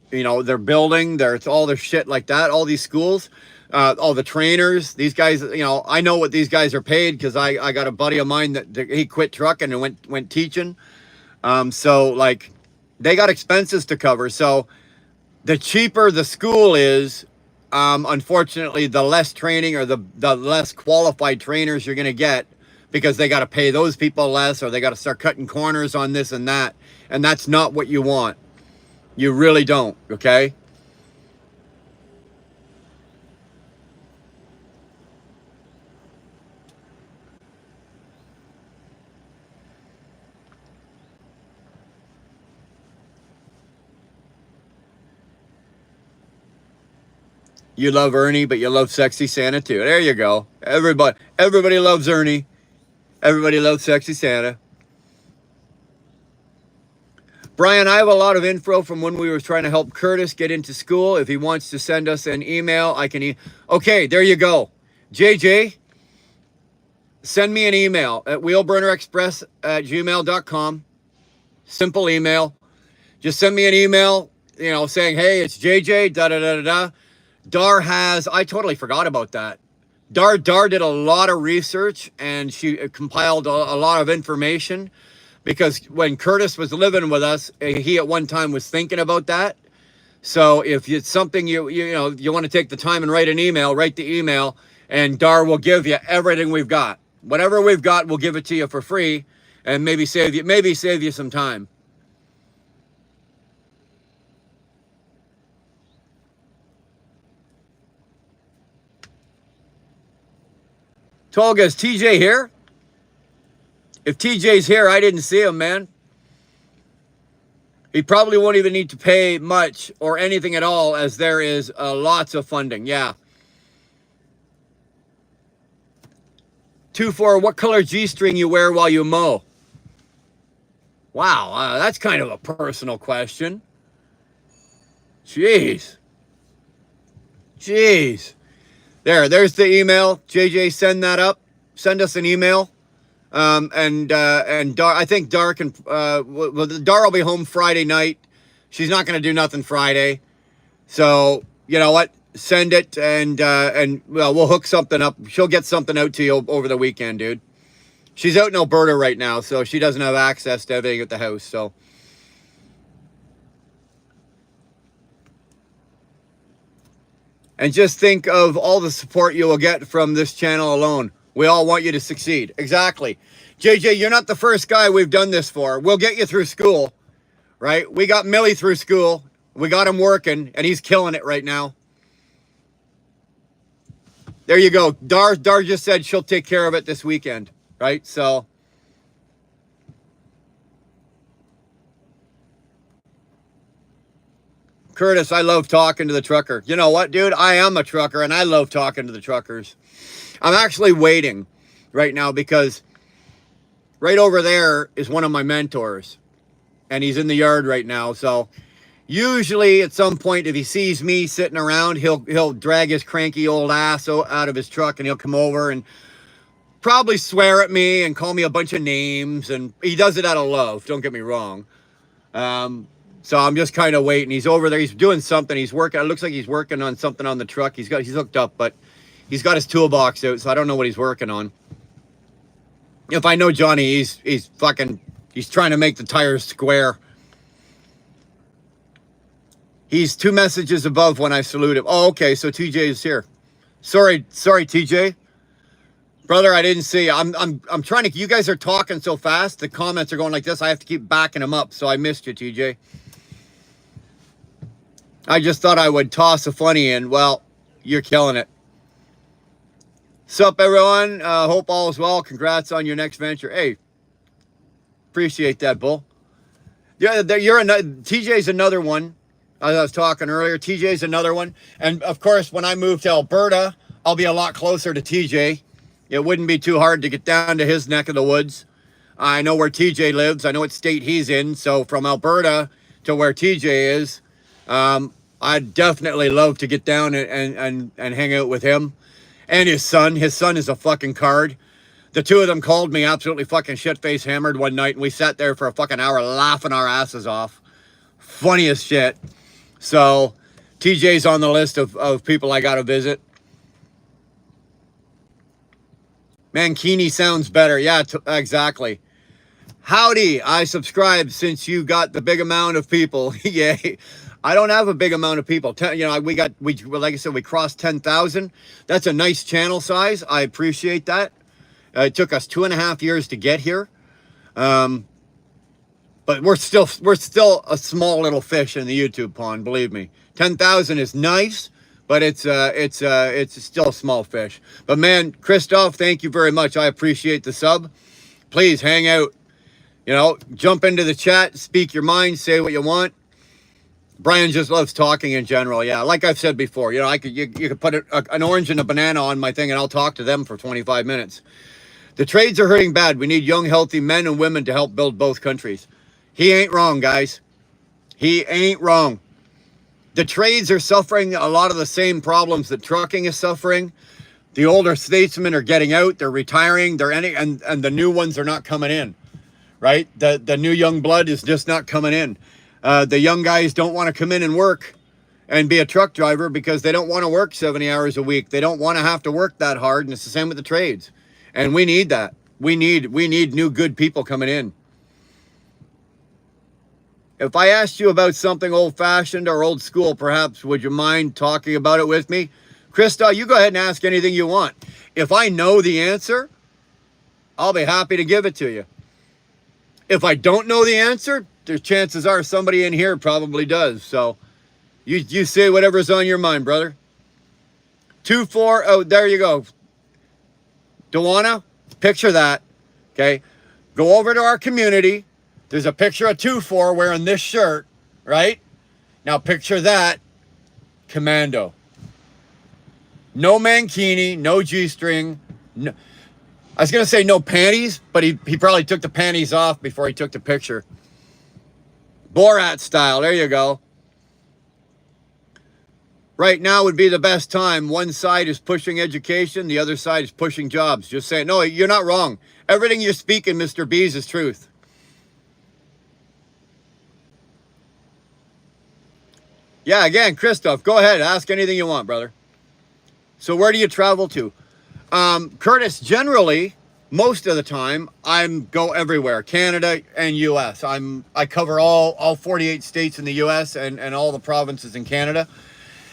their building, all their shit like that. All these schools, all the trainers, these guys, I know what these guys are paid, because I got a buddy of mine that he quit trucking and went teaching. So like, they got expenses to cover. So the cheaper the school is, unfortunately, the less training, or the less qualified trainers you're going to get, because they got to pay those people less, or they got to start cutting corners on this and that. And that's not what you want. You really don't, okay? You love Ernie, but you love Sexy Santa too. There you go. Everybody loves Ernie. Everybody loves Sexy Santa. Brian, I have a lot of info from when we were trying to help Curtis get into school. If he wants to send us an email, I can... Okay, there you go. JJ, send me an email at wheelburnerexpress@gmail.com. Simple email. Just send me an email, saying, hey, it's JJ, da-da-da-da-da. Dar I totally forgot about that. Dar did a lot of research, and she compiled a lot of information, because when Curtis was living with us, he at one time was thinking about that. So if it's something you want to take the time and write the email, and Dar will give you everything we've got. Whatever we've got, we'll give it to you for free, and maybe save you some time. Tolga, is TJ here? If TJ's here, I didn't see him, man. He probably won't even need to pay much or anything at all, as there is lots of funding. Yeah. 2-4, what color G-string you wear while you mow? Wow, that's kind of a personal question. Jeez. There's the email. JJ, send that up. Send us an email. And Dar, I think Dar can, well, Dar will be home Friday night. She's not going to do nothing Friday. So, you know what? Send it and well, we'll hook something up. She'll get something out to you over the weekend, dude. She's out in Alberta right now, so she doesn't have access to everything at the house, so. And just think of all the support you will get from this channel alone. We all want you to succeed. Exactly. JJ, you're not the first guy we've done this for. We'll get you through school, right? We got Millie through school. We got him working, and he's killing it right now. There you go. Dar just said she'll take care of it this weekend, right? So. Curtis, I love talking to the trucker. You know what, dude? I am a trucker, and I love talking to the truckers. I'm actually waiting right now because right over there is one of my mentors, and he's in the yard right now. So usually at some point, if he sees me sitting around, he'll drag his cranky old ass out of his truck, and he'll come over and probably swear at me and call me a bunch of names. And he does it out of love. Don't get me wrong. So I'm just kind of waiting. He's over there. He's doing something. He's working. It looks like he's working on something on the truck. He's hooked up, but he's got his toolbox out, so I don't know what he's working on. If I know Johnny, he's trying to make the tires square. He's 2 messages above when I salute him. Oh, okay. So TJ is here. Sorry, TJ. Brother, I didn't see. I'm trying to. You guys are talking so fast. The comments are going like this. I have to keep backing them up. So I missed you, TJ. I just thought I would toss a funny in. Well, you're killing it. Sup, everyone? Hope all is well. Congrats on your next venture. Hey, appreciate that, Bull. Yeah, TJ's another one. As I was talking earlier, TJ's another one. And of course, when I move to Alberta, I'll be a lot closer to TJ. It wouldn't be too hard to get down to his neck of the woods. I know where TJ lives. I know what state he's in. So from Alberta to where TJ is, I'd definitely love to get down and hang out with him and his son. His son is a fucking card. The two of them called me absolutely fucking shit-faced hammered one night, and we sat there for a fucking hour laughing our asses off. Funniest shit. So TJ's on the list of people I got to visit. Mankini sounds better. Yeah, exactly. Howdy, I subscribed since you got the big amount of people. Yay. I don't have a big amount of people. You know, like I said, we crossed 10,000. That's a nice channel size. I appreciate that. It took us 2.5 years to get here. But we're still a small little fish in the YouTube pond, believe me. 10,000 is nice, but it's still a small fish. But man, Christoph, thank you very much. I appreciate the sub. Please hang out. You know, jump into the chat, speak your mind, say what you want. Brian just loves talking in general. Yeah, like I've said before, you know, you could put an orange and a banana on my thing and I'll talk to them for 25 minutes. The trades are hurting bad. We need young, healthy men and women to help build both countries. He ain't wrong, guys. He ain't wrong. The trades are suffering a lot of the same problems that trucking is suffering. The older statesmen are getting out. They're retiring. And the new ones are not coming in, right? The new young blood is just not coming in. The young guys don't want to come in and work and be a truck driver because they don't want to work 70 hours a week. They don't want to have to work that hard. And it's the same with the trades. And we need that. We need new good people coming in. If I asked you about something old-fashioned or old school, perhaps, would you mind talking about it with me? Krista, you go ahead and ask anything you want. If I know the answer, I'll be happy to give it to you. If I don't know the answer, there's chances are somebody in here probably does. So you say whatever's on your mind, brother. 2-4, oh, there you go. Dewana, picture that, okay? Go over to our community, There's a picture of 2-4 wearing this shirt, right? Now picture that, commando. No mankini, no G-string. No, I was going to say no panties, but he probably took the panties off before he took the picture. Borat style, there you go. Right now would be the best time. One side is pushing education, the other side is pushing jobs. Just saying, no, you're not wrong. Everything you're speaking, Mr. B's, is truth. Yeah, again, Christoph, go ahead. Ask anything you want, brother. So where do you travel to? Curtis, generally, most of the time, go everywhere. Canada and U.S. I cover all 48 states in the U.S. and all the provinces in Canada.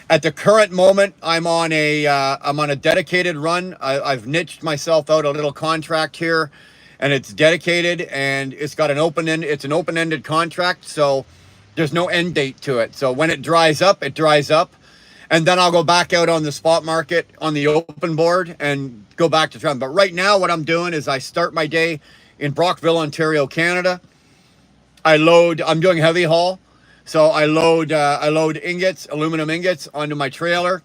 At the current moment, I'm on a dedicated run. I've niched myself out a little contract here, and it's dedicated, and it's got an it's an open-ended contract, so there's no end date to it. So when it dries up, it dries up. And then I'll go back out on the spot market on the open board and go back to traveling. But right now, what I'm doing is I start my day in Brockville, Ontario, Canada. I'm doing heavy haul. So I load ingots, aluminum ingots onto my trailer,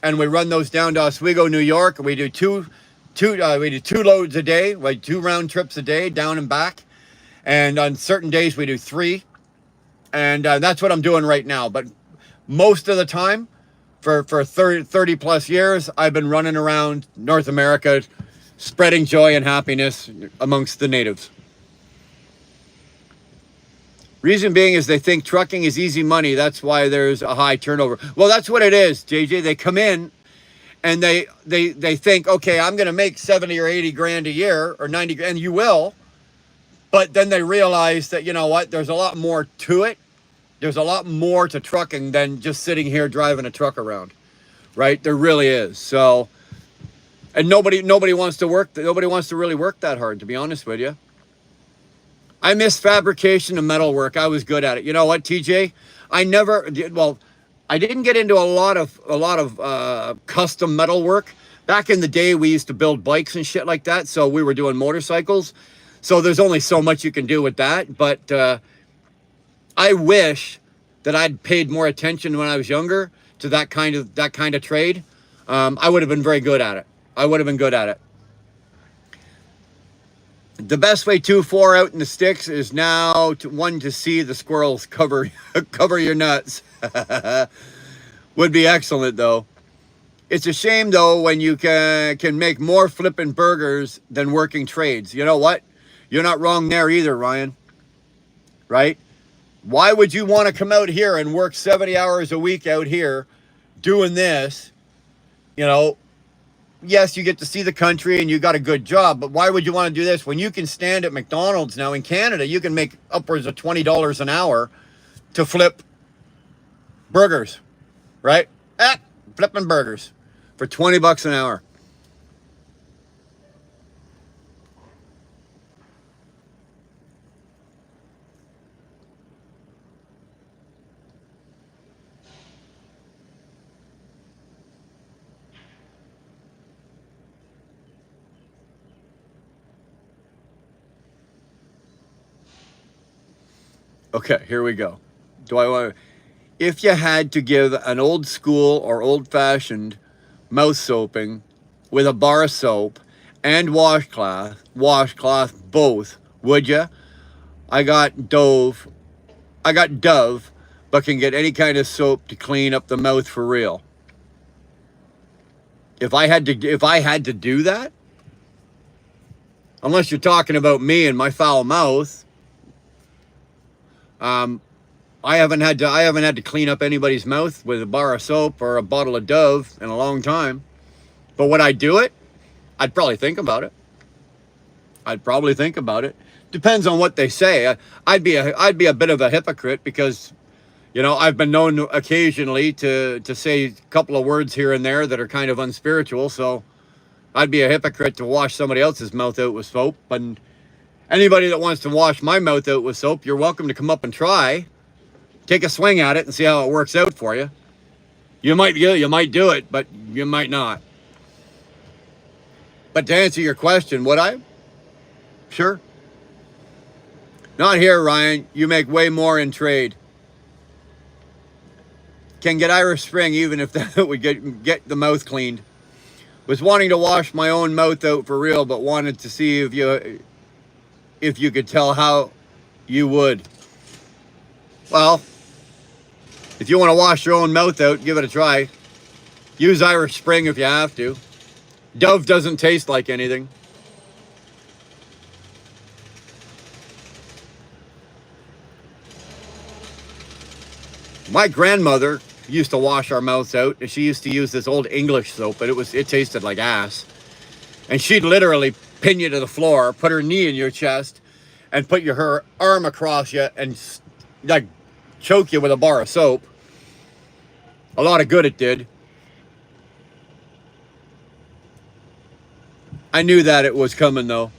and we run those down to Oswego, New York. We do two loads a day, like 2 round trips a day, down and back. And on certain days we do 3. And that's what I'm doing right now. But most of the time, for 30 plus years, I've been running around North America, spreading joy and happiness amongst the natives. Reason being is they think trucking is easy money. That's why there's a high turnover. Well, that's what it is, JJ. They come in and they think, okay, I'm going to make 70 or 80 grand a year or 90 grand. And you will. But then they realize that, you know what, there's a lot more to it. There's a lot more to trucking than just sitting here driving a truck around, right? There really is. So, and nobody wants to really work that hard, to be honest with you. I miss fabrication and metalwork. I was good at it. You know what, TJ? I didn't get into a lot of custom metalwork. Back in the day, we used to build bikes and shit like that. So we were doing motorcycles. So there's only so much you can do with that. But I wish that I'd paid more attention when I was younger to that kind of trade. I would have been very good at it. The best way 2-4 out in the sticks is now to see the squirrels cover your nuts. Would be excellent though. It's a shame though when you can make more flipping burgers than working trades. You know what? You're not wrong there either, Ryan. Right? Why would you want to come out here and work 70 hours a week out here doing this? You know, yes, you get to see the country and you got a good job, but why would you want to do this when you can stand at McDonald's now in Canada? You can make upwards of $20 an hour to flip burgers, right? Flipping burgers for $20 an hour. Okay, here we go. If you had to give an old school or old fashioned mouth soaping with a bar of soap and washcloth both, would you? I got Dove, but can get any kind of soap to clean up the mouth for real. If I had to do that, unless you're talking about me and my foul mouth, I haven't had to clean up anybody's mouth with a bar of soap or a bottle of Dove in a long time. But would I do it? I'd probably think about it. Depends on what they say. I'd be a bit of a hypocrite because, you know, I've been known occasionally to say a couple of words here and there that are kind of unspiritual. So I'd be a hypocrite to wash somebody else's mouth out with soap. And anybody that wants to wash my mouth out with soap, you're welcome to come up and try. Take a swing at it and see how it works out for you. You might do it, but you might not. But to answer your question, would I? Sure. Not here, Ryan. You make way more in trade. Can get Irish Spring even if that would get the mouth cleaned. Was wanting to wash my own mouth out for real, but wanted to see if you could tell how you would. Well, if you want to wash your own mouth out, give it a try. Use Irish Spring if you have to. Dove doesn't taste like anything. My grandmother used to wash our mouths out, and she used to use this old English soap, but it tasted like ass. And she'd literally pin you to the floor, put her knee in your chest, and put her arm across you and like choke you with a bar of soap. A lot of good it did. I knew that it was coming though.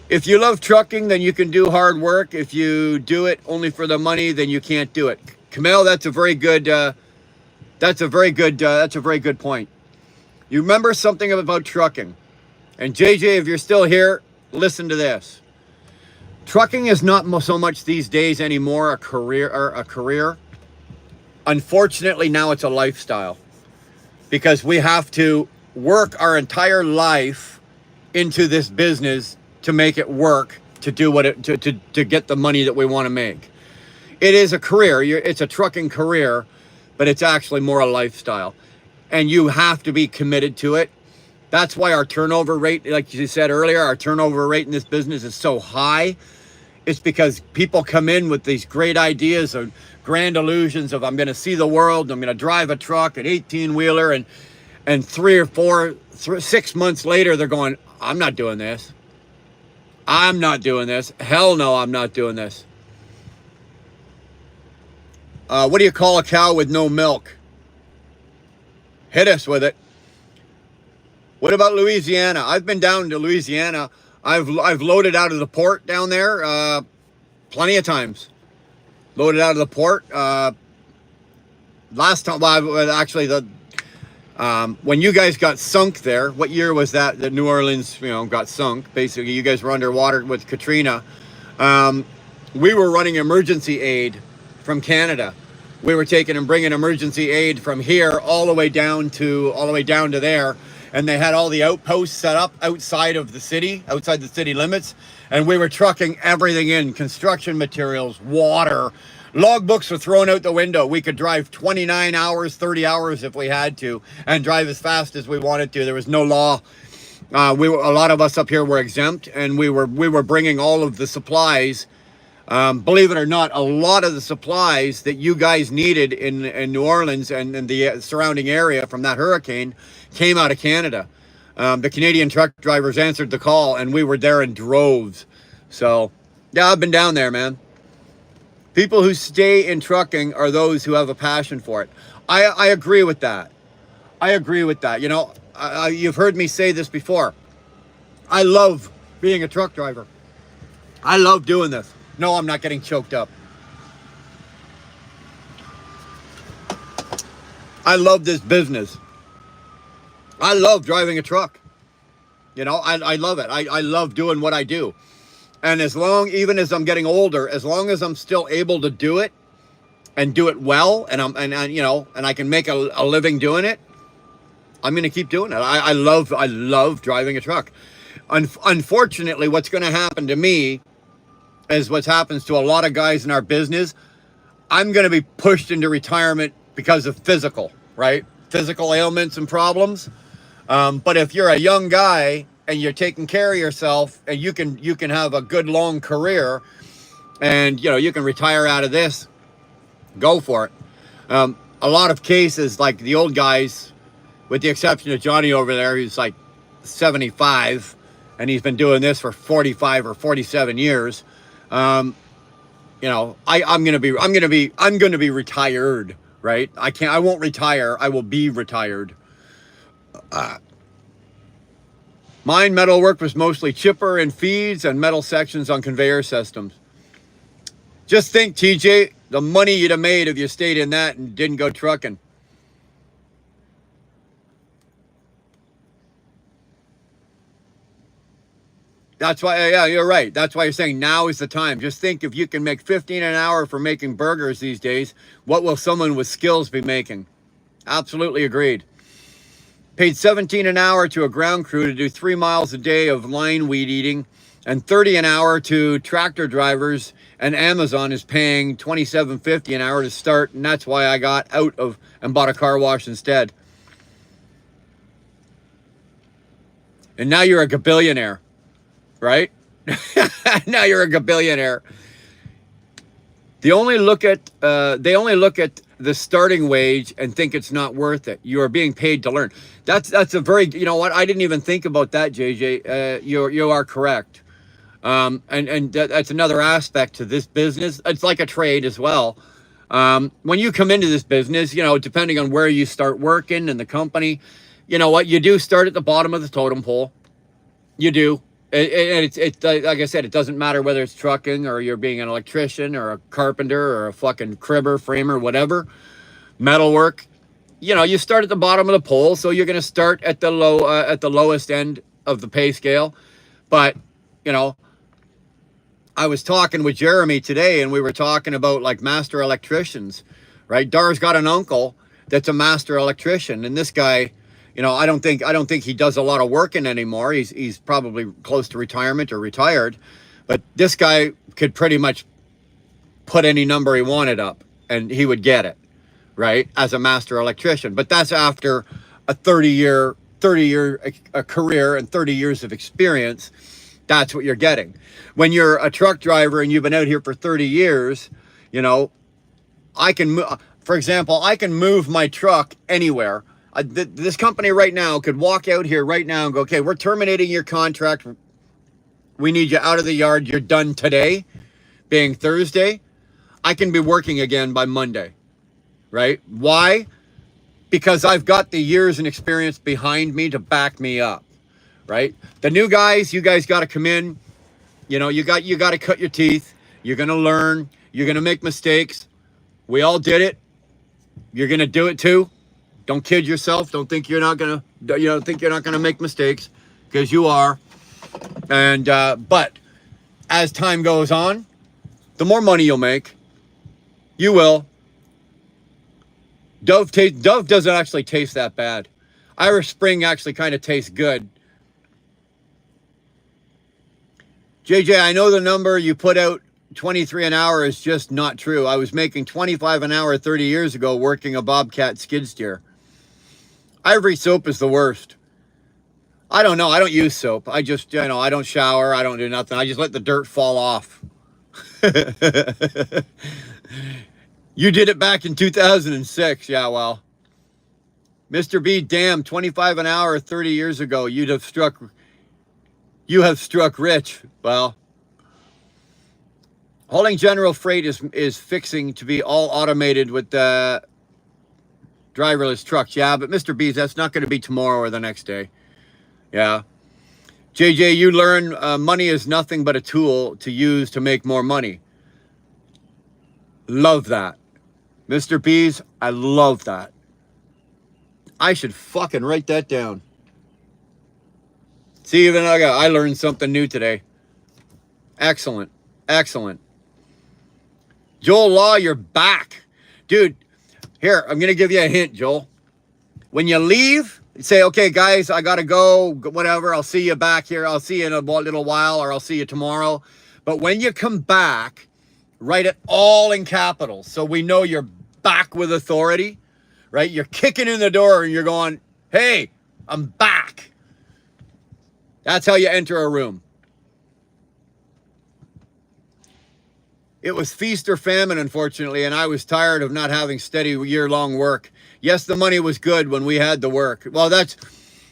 If you love trucking, then you can do hard work. If you do it only for the money, then you can't do it. Camille, that's a very good point. You remember something about trucking. And JJ, if you're still here, listen to this. Trucking is not so much these days anymore a career. Unfortunately, now it's a lifestyle. Because we have to work our entire life into this business to make it work, to do to get the money that we want to make. It is a career. It's a trucking career, but it's actually more a lifestyle. And you have to be committed to it. That's why our turnover rate, like you said earlier, our turnover rate in this business is so high. It's because people come in with these great ideas of grand illusions of I'm going to see the world, I'm going to drive a truck, an 18-wheeler, and 6 months later, they're going, I'm not doing this. I'm not doing this. Hell no, I'm not doing this. What do you call a cow with no milk? Hit us with it. What about Louisiana? I've been down to Louisiana. I've loaded out of the port down there plenty of times. Loaded out of the port. Last time, well, actually, when you guys got sunk there, what year was that New Orleans, got sunk? Basically, you guys were underwater with Katrina. We were running emergency aid from Canada. We were taking and bringing emergency aid from here all the way down to there, and they had all the outposts set up outside the city limits, and we were trucking everything in: construction materials, water. Logbooks were thrown out the window. We could drive 29 hours, 30 hours if we had to, and drive as fast as we wanted to. There was no law. A lot of us up here were exempt, and we were bringing all of the supplies. Believe it or not, a lot of the supplies that you guys needed in New Orleans and the surrounding area from that hurricane came out of Canada. The Canadian truck drivers answered the call, and we were there in droves. So, yeah, I've been down there, man. People who stay in trucking are those who have a passion for it. I agree with that. You've heard me say this before. I love being a truck driver. I love doing this. No, I'm not getting choked up. I love this business. I love driving a truck. I love it. I love doing what I do. And even as I'm getting older, as long as I'm still able to do it and do it well, and I can make a living doing it, I'm going to keep doing it. I love driving a truck. Unfortunately, what's going to happen to me is what happens to a lot of guys in our business. I'm going to be pushed into retirement because of physical ailments and problems. But if you're a young guy and you're taking care of yourself, and you can have a good long career, and you can retire out of this, go for it. A lot of cases, like the old guys, with the exception of Johnny over there, who's like 75, and he's been doing this for 45 or 47 years. I'm gonna be retired, right? I won't retire. I will be retired. Mine metal work was mostly chipper and feeds and metal sections on conveyor systems. Just think, TJ, the money you'd have made if you stayed in that and didn't go trucking. That's why, yeah, you're right. That's why you're saying now is the time. Just think, if you can make 15 an hour for making burgers these days, what will someone with skills be making? Absolutely agreed. Paid 17 an hour to a ground crew to do 3 miles a day of line weed eating, and 30 an hour to tractor drivers, and Amazon is paying $27.50 an hour to start, and that's why I got out of and bought a car wash instead. And now you're a gabillionaire, right? Now you're a gabillionaire. They only look at the starting wage and think it's not worth it. You are being paid to learn. That's a very, you know what? I didn't even think about that, JJ. You are correct. And that's another aspect to this business. It's like a trade as well. When you come into this business, you know, depending on where you start working in the company, you know what? You do start at the bottom of the totem pole. You do. And it's like I said, it doesn't matter whether it's trucking or you're being an electrician or a carpenter or a fucking cribber, framer, whatever, metalwork. You know, you start at the bottom of the pole, so you're going to start at the lowest end of the pay scale. But, you know, I was talking with Jeremy today, and we were talking about like master electricians, right? Dar's got an uncle that's a master electrician, and this guy, you know, I don't think he does a lot of working anymore. He's probably close to retirement or retired, but this guy could pretty much put any number he wanted up and he would get it, right? As a master electrician. But that's after a 30-year career and 30 years of experience. That's what you're getting. When you're a truck driver and you've been out here for 30 years, you know, for example, I can move my truck anywhere. This company right now could walk out here right now and go, okay, we're terminating your contract. We need you out of the yard. You're done today, being Thursday. I can be working again by Monday, right? Why? Because I've got the years and experience behind me to back me up, right? The new guys, you guys got to come in. You know, you got to cut your teeth. You're going to learn. You're going to make mistakes. We all did it. You're going to do it too. Don't kid yourself. Don't think you're not gonna make mistakes, because you are. And but as time goes on, the more money you'll make. You will. Dove doesn't actually taste that bad. Irish Spring actually kind of tastes good. JJ, I know the number you put out, 23 an hour, is just not true. I was making 25 an hour 30 years ago working a Bobcat skid steer. Ivory soap is the worst. I don't know. I don't use soap. I just, you know, I don't shower. I don't do nothing. I just let the dirt fall off. You did it back in 2006. Yeah, well. Mr. B, damn, 25 an hour 30 years ago. You have struck rich. Well, hauling general freight is fixing to be all automated with the driverless trucks. Yeah, but Mr. B's, that's not going to be tomorrow or the next day. Yeah. JJ, you learn money is nothing but a tool to use to make more money. Love that. Mr. B's, I love that. I should fucking write that down. See, even I learned something new today. Excellent. Excellent. Joel Law, you're back. Dude, here, I'm going to give you a hint, Joel. When you leave, say, okay, guys, I got to go, whatever. I'll see you back here. I'll see you in a little while, or I'll see you tomorrow. But when you come back, write it all in capitals so we know you're back with authority, right? You're kicking in the door and you're going, hey, I'm back. That's how you enter a room. It was feast or famine, unfortunately, and I was tired of not having steady year-long work. Yes, the money was good when we had the work. Well,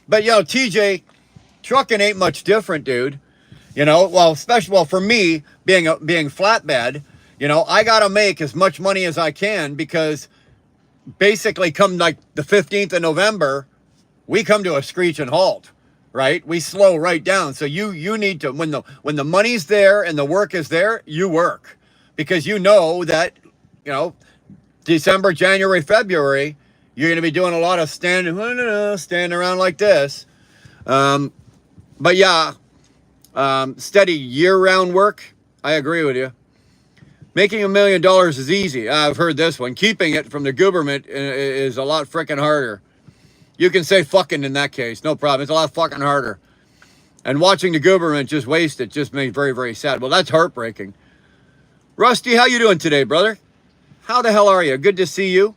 but yo, TJ, trucking ain't much different, dude. You know, well, for me, being flatbed, you know, I got to make as much money as I can, because basically come like the 15th of November, we come to a screeching halt, right? We slow right down. So you need to, when the money's there and the work is there, you work. Because you know that, you know, December, January, February, you're going to be doing a lot of standing around like this. But yeah, Steady year-round work. I agree with you. Making $1 million is easy. I've heard this one. Keeping it from the government is a lot freaking harder. You can say fucking in that case. No problem. It's a lot fucking harder. And watching the government just waste it just makes very, very sad. Well, that's heartbreaking. Rusty, how you doing today, brother? How the hell are you? Good to see you.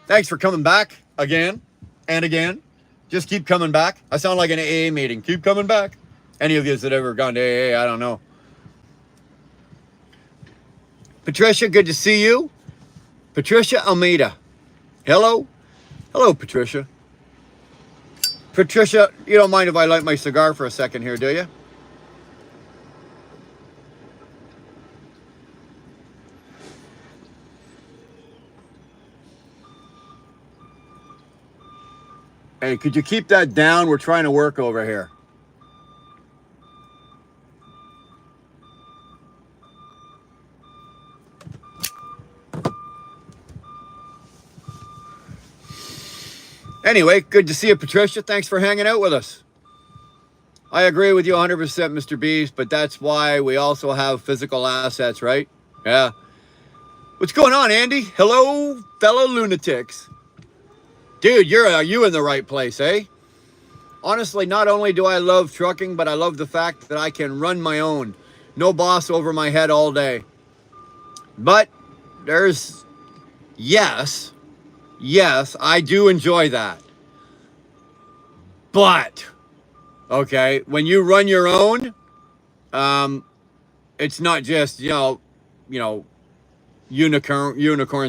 Thanks for coming back again and again. Just keep coming back. I sound like an AA meeting. Keep coming back. Any of you that ever gone to AA, I don't know. Patricia, good to see you. Patricia Almeida. Hello. Hello, Patricia. Patricia, you don't mind if I light my cigar for a second here, do you? Hey, could you keep that down? We're trying to work over here. Anyway, good to see you, Patricia. Thanks for hanging out with us. I agree with you 100%, Mr. Beast, but that's why we also have physical assets, right? Yeah. What's going on, Andy? Hello, fellow lunatics. Dude, are you in the right place, eh? Honestly, not only do I love trucking, but I love the fact that I can run my own. No boss over my head all day. But there's, yes, I do enjoy that. But, okay, when you run your own, it's not just, unicorns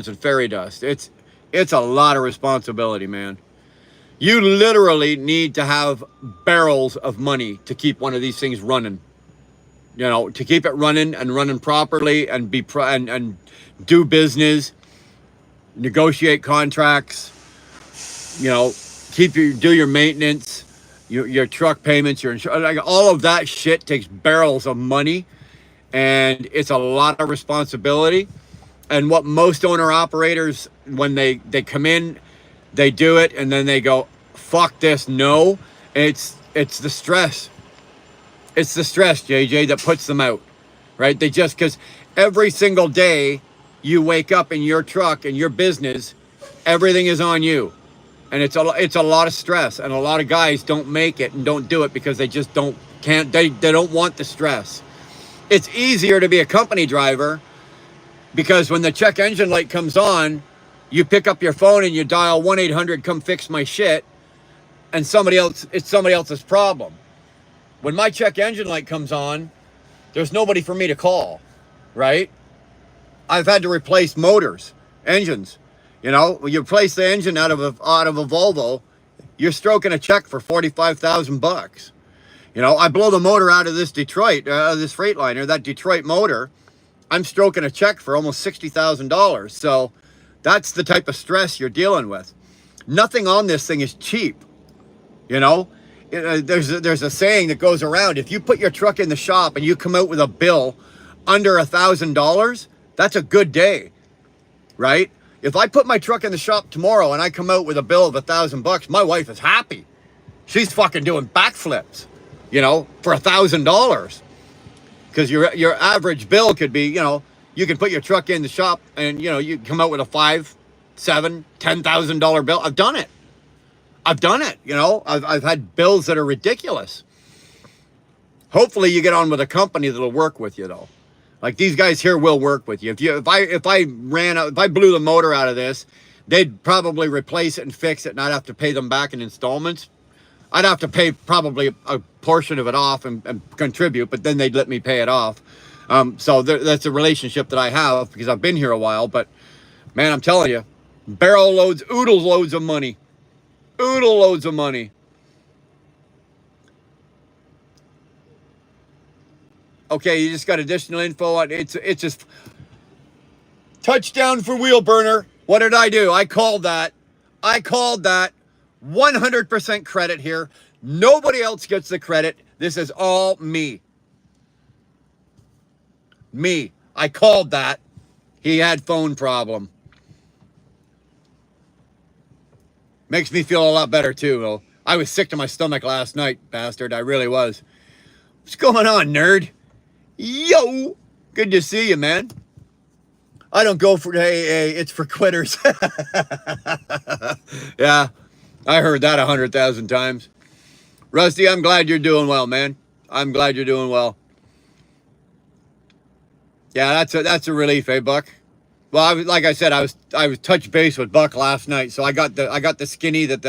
and fairy dust. It's a lot of responsibility, man. You literally need to have barrels of money to keep one of these things running. To keep it running and running properly and and do business, negotiate contracts, do your maintenance, your truck payments, your insurance, like all of that shit takes barrels of money, and it's a lot of responsibility. And what most owner operators, when they come in, they do it and then they go, fuck this, no. It's the stress. It's the stress, JJ, that puts them out, right? Because every single day you wake up in your truck and your business, everything is on you. And it's a lot of stress, and a lot of guys don't make it and don't do it because they just they don't want the stress. It's easier to be a company driver because when the check engine light comes on, you pick up your phone and you dial 1-800 come fix my shit, and it's somebody else's problem. When my check engine light comes on, there's nobody for me to call, right? I've had to replace motors, engines. When you replace the engine out of a Volvo, you're stroking a check for $45,000. I blow the motor out of this this Freightliner, that Detroit motor, I'm stroking a check for almost $60,000. So that's the type of stress you're dealing with. Nothing on this thing is cheap. There's a saying that goes around. If you put your truck in the shop and you come out with a bill under $1,000, that's a good day, right? If I put my truck in the shop tomorrow and I come out with a bill of $1,000, my wife is happy. She's fucking doing backflips, for $1,000. Because your average bill could be, you can put your truck in the shop and, you come out with a $5,000, $7,000, $10,000 bill. I've done it. I've had bills that are ridiculous. Hopefully you get on with a company that'll work with you, though. Like these guys here will work with you. If I blew the motor out of this, they'd probably replace it and fix it, and I'd have to pay them back in installments. I'd have to pay probably a portion of it off and contribute, but then they'd let me pay it off. So that's a relationship that I have because I've been here a while. But man, I'm telling you, oodle loads of money. Oodle loads of money. Okay, you just got additional info on it's just touchdown for wheel burner. What did I do? I called that. 100% credit here. Nobody else gets the credit. This is all me. I called that. He had phone problem. Makes me feel a lot better too, though. I was sick to my stomach last night, bastard. I really was. What's going on, nerd? Yo, good to see you, man. I don't go for hey, it's for quitters. Yeah, I heard that 100,000 times. Rusty, I'm glad you're doing well, man. I'm glad you're doing well. Yeah, that's a relief, eh, Buck? Well, like I said, I was touch base with Buck last night, so I got the skinny that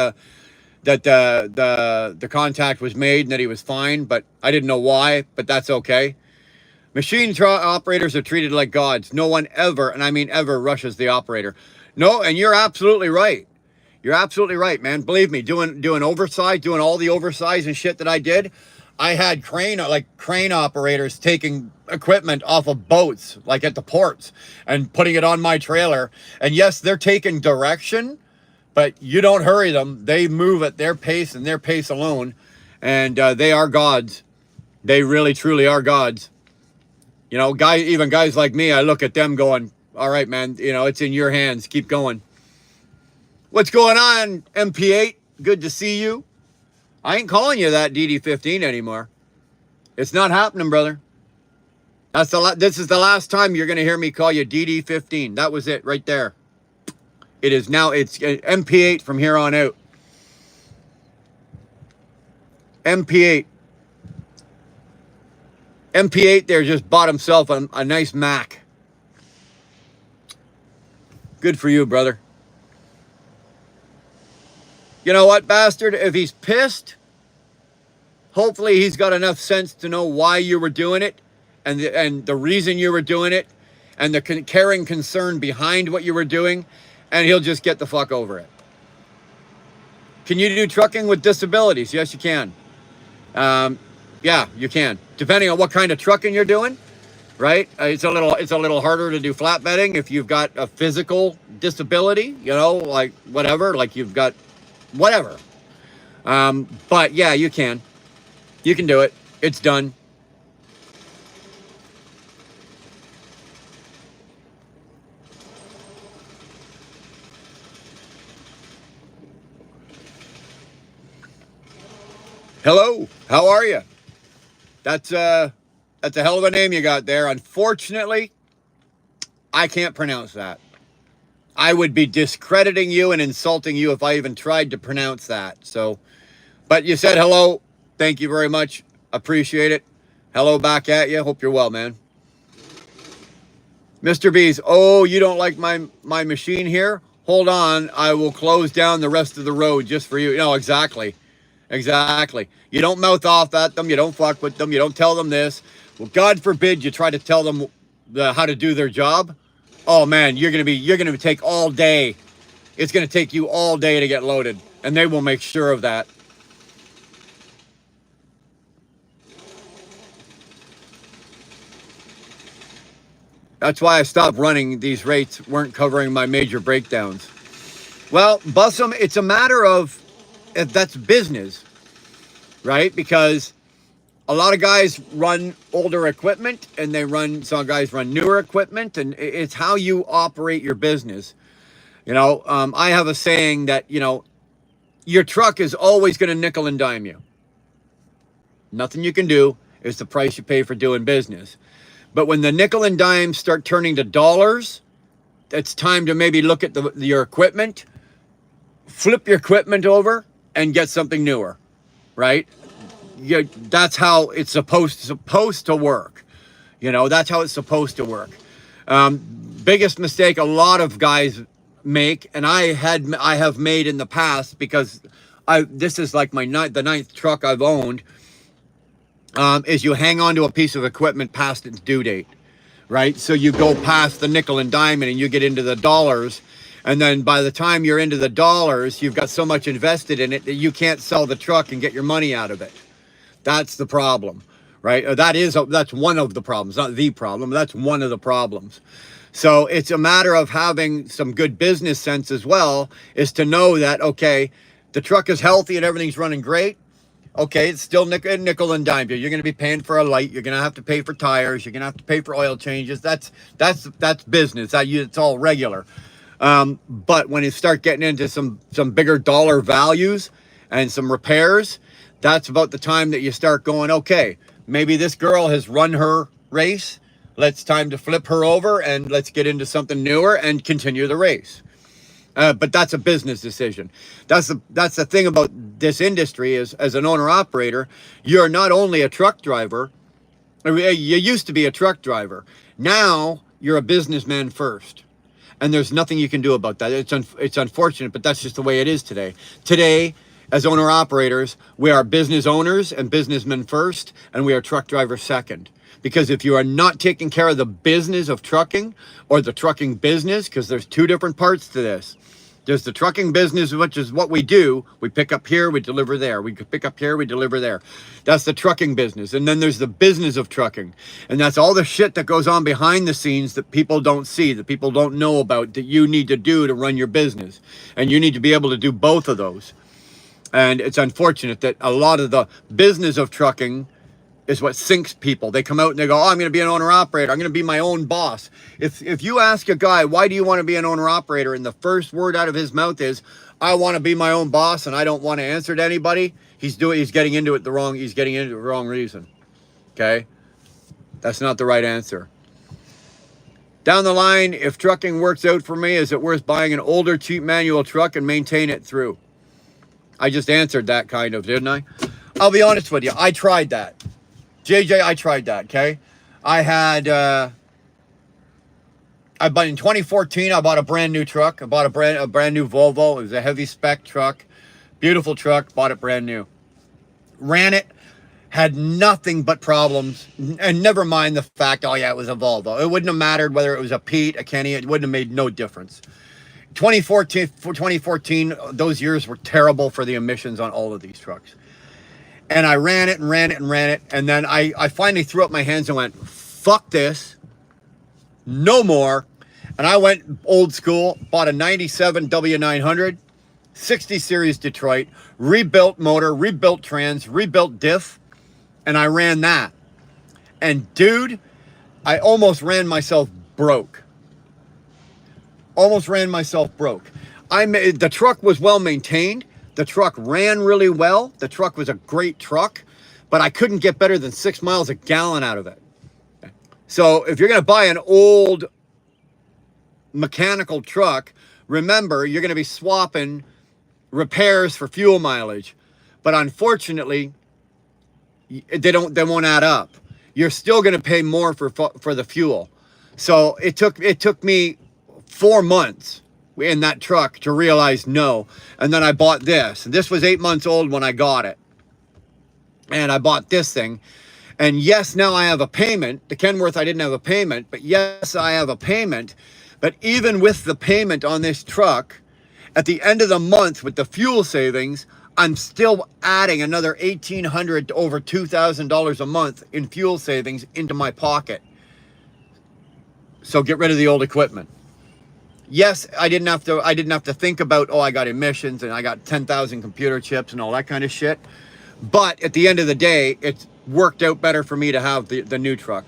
the contact was made and that he was fine, but I didn't know why, but that's okay. Machine operators are treated like gods. No one ever, and I mean ever, rushes the operator. No, and you're absolutely right. You're absolutely right, man. Believe me, doing oversize, doing all the oversize and shit that I did, I had crane operators taking equipment off of boats, like at the ports, and putting it on my trailer. And yes, they're taking direction, but you don't hurry them. They move at their pace and their pace alone. And they are gods. They really, truly are gods. You know, even guys like me, I look at them going, all right, man, you know, it's in your hands. Keep going. What's going on, MP8? Good to see you. I ain't calling you that DD15 anymore. It's not happening, brother. This is the last time you're going to hear me call you DD15. That was it right there. It is now, it's MP8 from here on out. MP8. MP8 there just bought himself a nice Mac. Good for you, brother. You know what, bastard? If he's pissed, hopefully he's got enough sense to know why you were doing it and the reason you were doing it and the caring concern behind what you were doing, and he'll just get the fuck over it. Can you do trucking with disabilities? Yes, you can. Yeah, you can. Depending on what kind of trucking you're doing, right? It's a little harder to do flatbedding if you've got a physical disability, you know, like whatever, like you've got whatever. But yeah, you can do it. It's done. Hello, how are you? That's a hell of a name you got there. Unfortunately, I can't pronounce that. I would be discrediting you and insulting you if I even tried to pronounce that. So, but you said hello. Thank you very much. Appreciate it. Hello back at you. Hope you're well, man. Mr. B's, oh, you don't like my machine here? Hold on. I will close down the rest of the road just for you. No, exactly. Exactly. You don't mouth off at them. You don't fuck with them. You don't tell them this. Well, God forbid you try to tell them how to do their job. Oh man, you're gonna take all day. It's gonna take you all day to get loaded, and they will make sure of that. That's why I stopped running. These rates weren't covering my major breakdowns. Well, Bussum, it's a matter of if that's business, right? Because a lot of guys run older equipment and some guys run newer equipment, and it's how you operate your business. You know, I have a saying that, you know, your truck is always going to nickel and dime you. Nothing you can do is the price you pay for doing business. But when the nickel and dimes start turning to dollars, it's time to maybe look at your equipment, flip your equipment over, and get something newer, right? That's how it's supposed to work. You know, that's how it's supposed to work. Biggest mistake a lot of guys make, and I have made in the past, because this is like the ninth truck I've owned, is you hang on to a piece of equipment past its due date, right? So you go past the nickel and dime and you get into the dollars. And then by the time you're into the dollars, you've got so much invested in it that you can't sell the truck and get your money out of it. That's the problem, right? That's one of the problems, not the problem. That's one of the problems. So it's a matter of having some good business sense as well, is to know that, okay, the truck is healthy and everything's running great. Okay, it's still nickel and dime. You're going to be paying for a light. You're going to have to pay for tires. You're going to have to pay for oil changes. That's business. It's all regular. But when you start getting into some bigger dollar values and some repairs, that's about the time that you start going, okay, maybe this girl has run her race. Let's time to flip her over and let's get into something newer and continue the race. But that's a business decision. That's the thing about this industry is, as an owner operator, you're not only a truck driver. You used to be a truck driver. Now you're a businessman first, and there's nothing you can do about that. It's unfortunate, but that's just the way it is today. Today, as owner operators, we are business owners and businessmen first, and we are truck drivers second. Because if you are not taking care of the business of trucking or the trucking business, because there's two different parts to this. There's the trucking business, which is what we do. We pick up here, we deliver there. We pick up here, we deliver there. That's the trucking business. And then there's the business of trucking. And that's all the shit that goes on behind the scenes that people don't see, that people don't know about, that you need to do to run your business. And you need to be able to do both of those. And it's unfortunate that a lot of the business of trucking is what sinks people. They come out and they go, oh, I'm going to be an owner operator. I'm going to be my own boss. If you ask a guy, why do you want to be an owner operator? And the first word out of his mouth is, I want to be my own boss and I don't want to answer to anybody. He's getting into it the wrong reason. Okay. That's not the right answer. Down the line, if trucking works out for me, is it worth buying an older, cheap manual truck and maintain it through? I just answered that kind of, didn't I? I'll be honest with you. I tried that. JJ, I tried that, okay? In 2014, I bought a brand new truck. I bought a brand new Volvo. It was a heavy spec truck. Beautiful truck, bought it brand new. Ran it, had nothing but problems. And never mind the fact, oh yeah, it was a Volvo. It wouldn't have mattered whether it was a Pete, a Kenny, it wouldn't have made no difference. 2014, those years were terrible for the emissions on all of these trucks. And I ran it. And then I finally threw up my hands and went, fuck this. No more. And I went old school, bought a 97 W900, 60 series Detroit, rebuilt motor, rebuilt trans, rebuilt diff. And I ran that. And dude, I almost ran myself broke. The truck was well maintained. The truck ran really well. The truck was a great truck, but I couldn't get better than 6 miles a gallon out of it. So if you're going to buy an old mechanical truck, remember, you're going to be swapping repairs for fuel mileage. But unfortunately, they won't add up. You're still going to pay more for the fuel. So it took me 4 months in that truck to realize no. And then I bought this. And this was 8 months old when I got it. And I bought this thing. And yes, now I have a payment. The Kenworth, I didn't have a payment. But yes, I have a payment. But even with the payment on this truck, at the end of the month with the fuel savings, I'm still adding another $1,800 to over $2,000 a month in fuel savings into my pocket. So get rid of the old equipment. Yes, I didn't have to think about, oh, I got emissions and I got 10,000 computer chips and all that kind of shit. But at the end of the day, it's worked out better for me to have the new truck.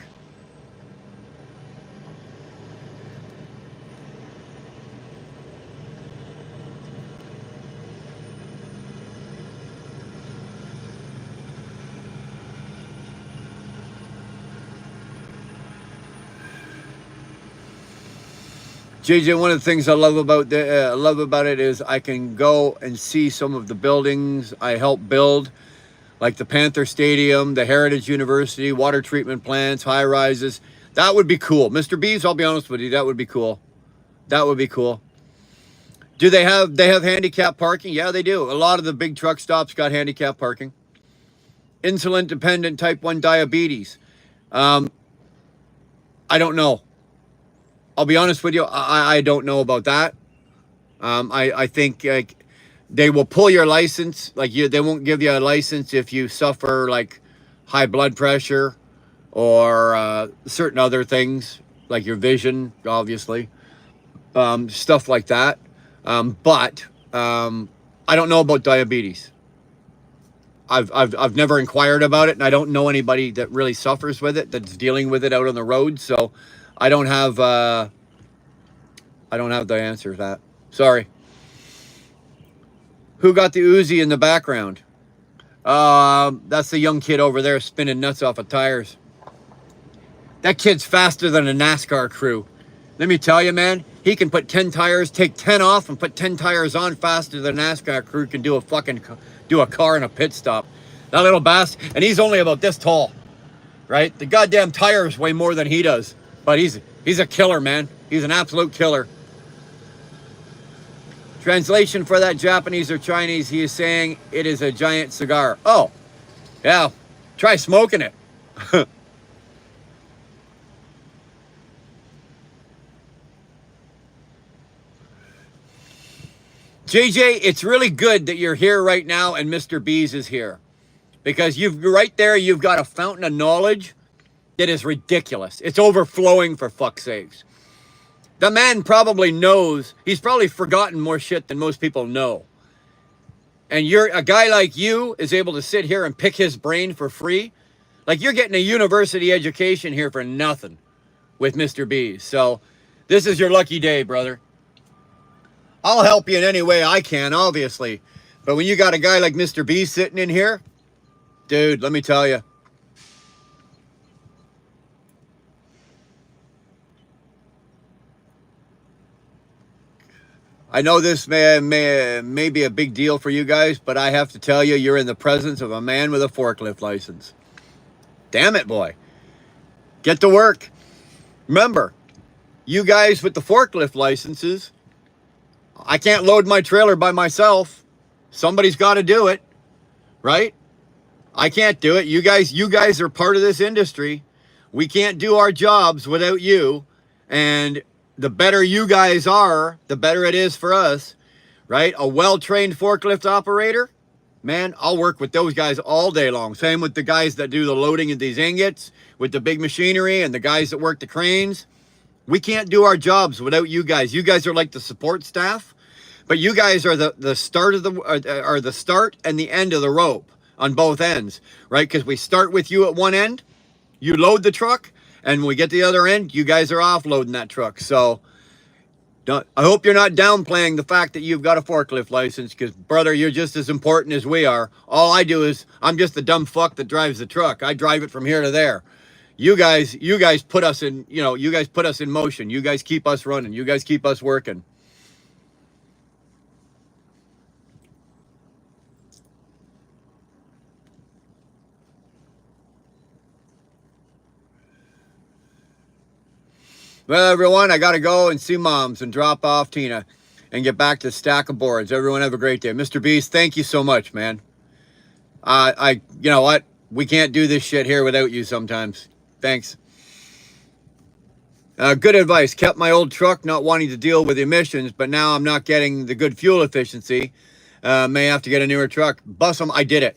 JJ, one of the things I love about it is I can go and see some of the buildings I helped build, like the Panther Stadium, the Heritage University, water treatment plants, high rises. That would be cool. Mr. Bees, I'll be honest with you, that would be cool. That would be cool. Do they have handicap parking? Yeah, they do. A lot of the big truck stops got handicap parking. Insulin dependent type 1 diabetes. I don't know. I'll be honest with you, I don't know about that. I think they will pull your license. They won't give you a license if you suffer like high blood pressure or certain other things like your vision, obviously, stuff like that. But I don't know about diabetes. I've never inquired about it, and I don't know anybody that really suffers with it, that's dealing with it out on the road. So I don't have the answer to that. Sorry. Who got the Uzi in the background? That's the young kid over there spinning nuts off of tires. That kid's faster than a NASCAR crew. Let me tell you, man, he can put 10 tires, take 10 off, and put 10 tires on faster than a NASCAR crew can do a car in a pit stop. That little bastard, and he's only about this tall, right? The goddamn tires weigh more than he does, but he's a killer, man. He's an absolute killer. Translation for that Japanese or Chinese, he is saying it is a giant cigar. Oh, yeah, try smoking it. JJ, it's really good that you're here right now and Mr. B's is here. Because right there, you've got a fountain of knowledge that is ridiculous. It's overflowing, for fuck's sakes. The man probably knows, he's probably forgotten more shit than most people know. And a guy like you is able to sit here and pick his brain for free. Like, you're getting a university education here for nothing with Mr. B. So this is your lucky day, brother. I'll help you in any way I can, obviously. But when you got a guy like Mr. B sitting in here, dude, let me tell you. I know this may be a big deal for you guys, but I have to tell you, you're in the presence of a man with a forklift license. Damn it, boy. Get to work. Remember, you guys with the forklift licenses, I can't load my trailer by myself. Somebody's got to do it, right? I can't do it. You guys are part of this industry. We can't do our jobs without you. And the better you guys are, the better it is for us, right? A well-trained forklift operator, man, I'll work with those guys all day long. Same with the guys that do the loading of these ingots, with the big machinery, and the guys that work the cranes. We can't do our jobs without you guys. You guys are like the support staff, but you guys are the start of the start and the end of the rope on both ends, right? Because we start with you at one end, you load the truck, and when we get to the other end, you guys are offloading that truck. So I hope you're not downplaying the fact that you've got a forklift license, because, brother, you're just as important as we are. All I do is, I'm just the dumb fuck that drives the truck. I drive it from here to there. You guys put us in, you guys put us in motion. You guys keep us running. You guys keep us working. Well, everyone, I got to go and see moms and drop off Tina and get back to stack of boards. Everyone have a great day. Mr. Beast, thank you so much, man. You know what? We can't do this shit here without you sometimes. Thanks. Good advice. Kept my old truck, not wanting to deal with emissions, but now I'm not getting the good fuel efficiency. May have to get a newer truck. Bus them. I did it.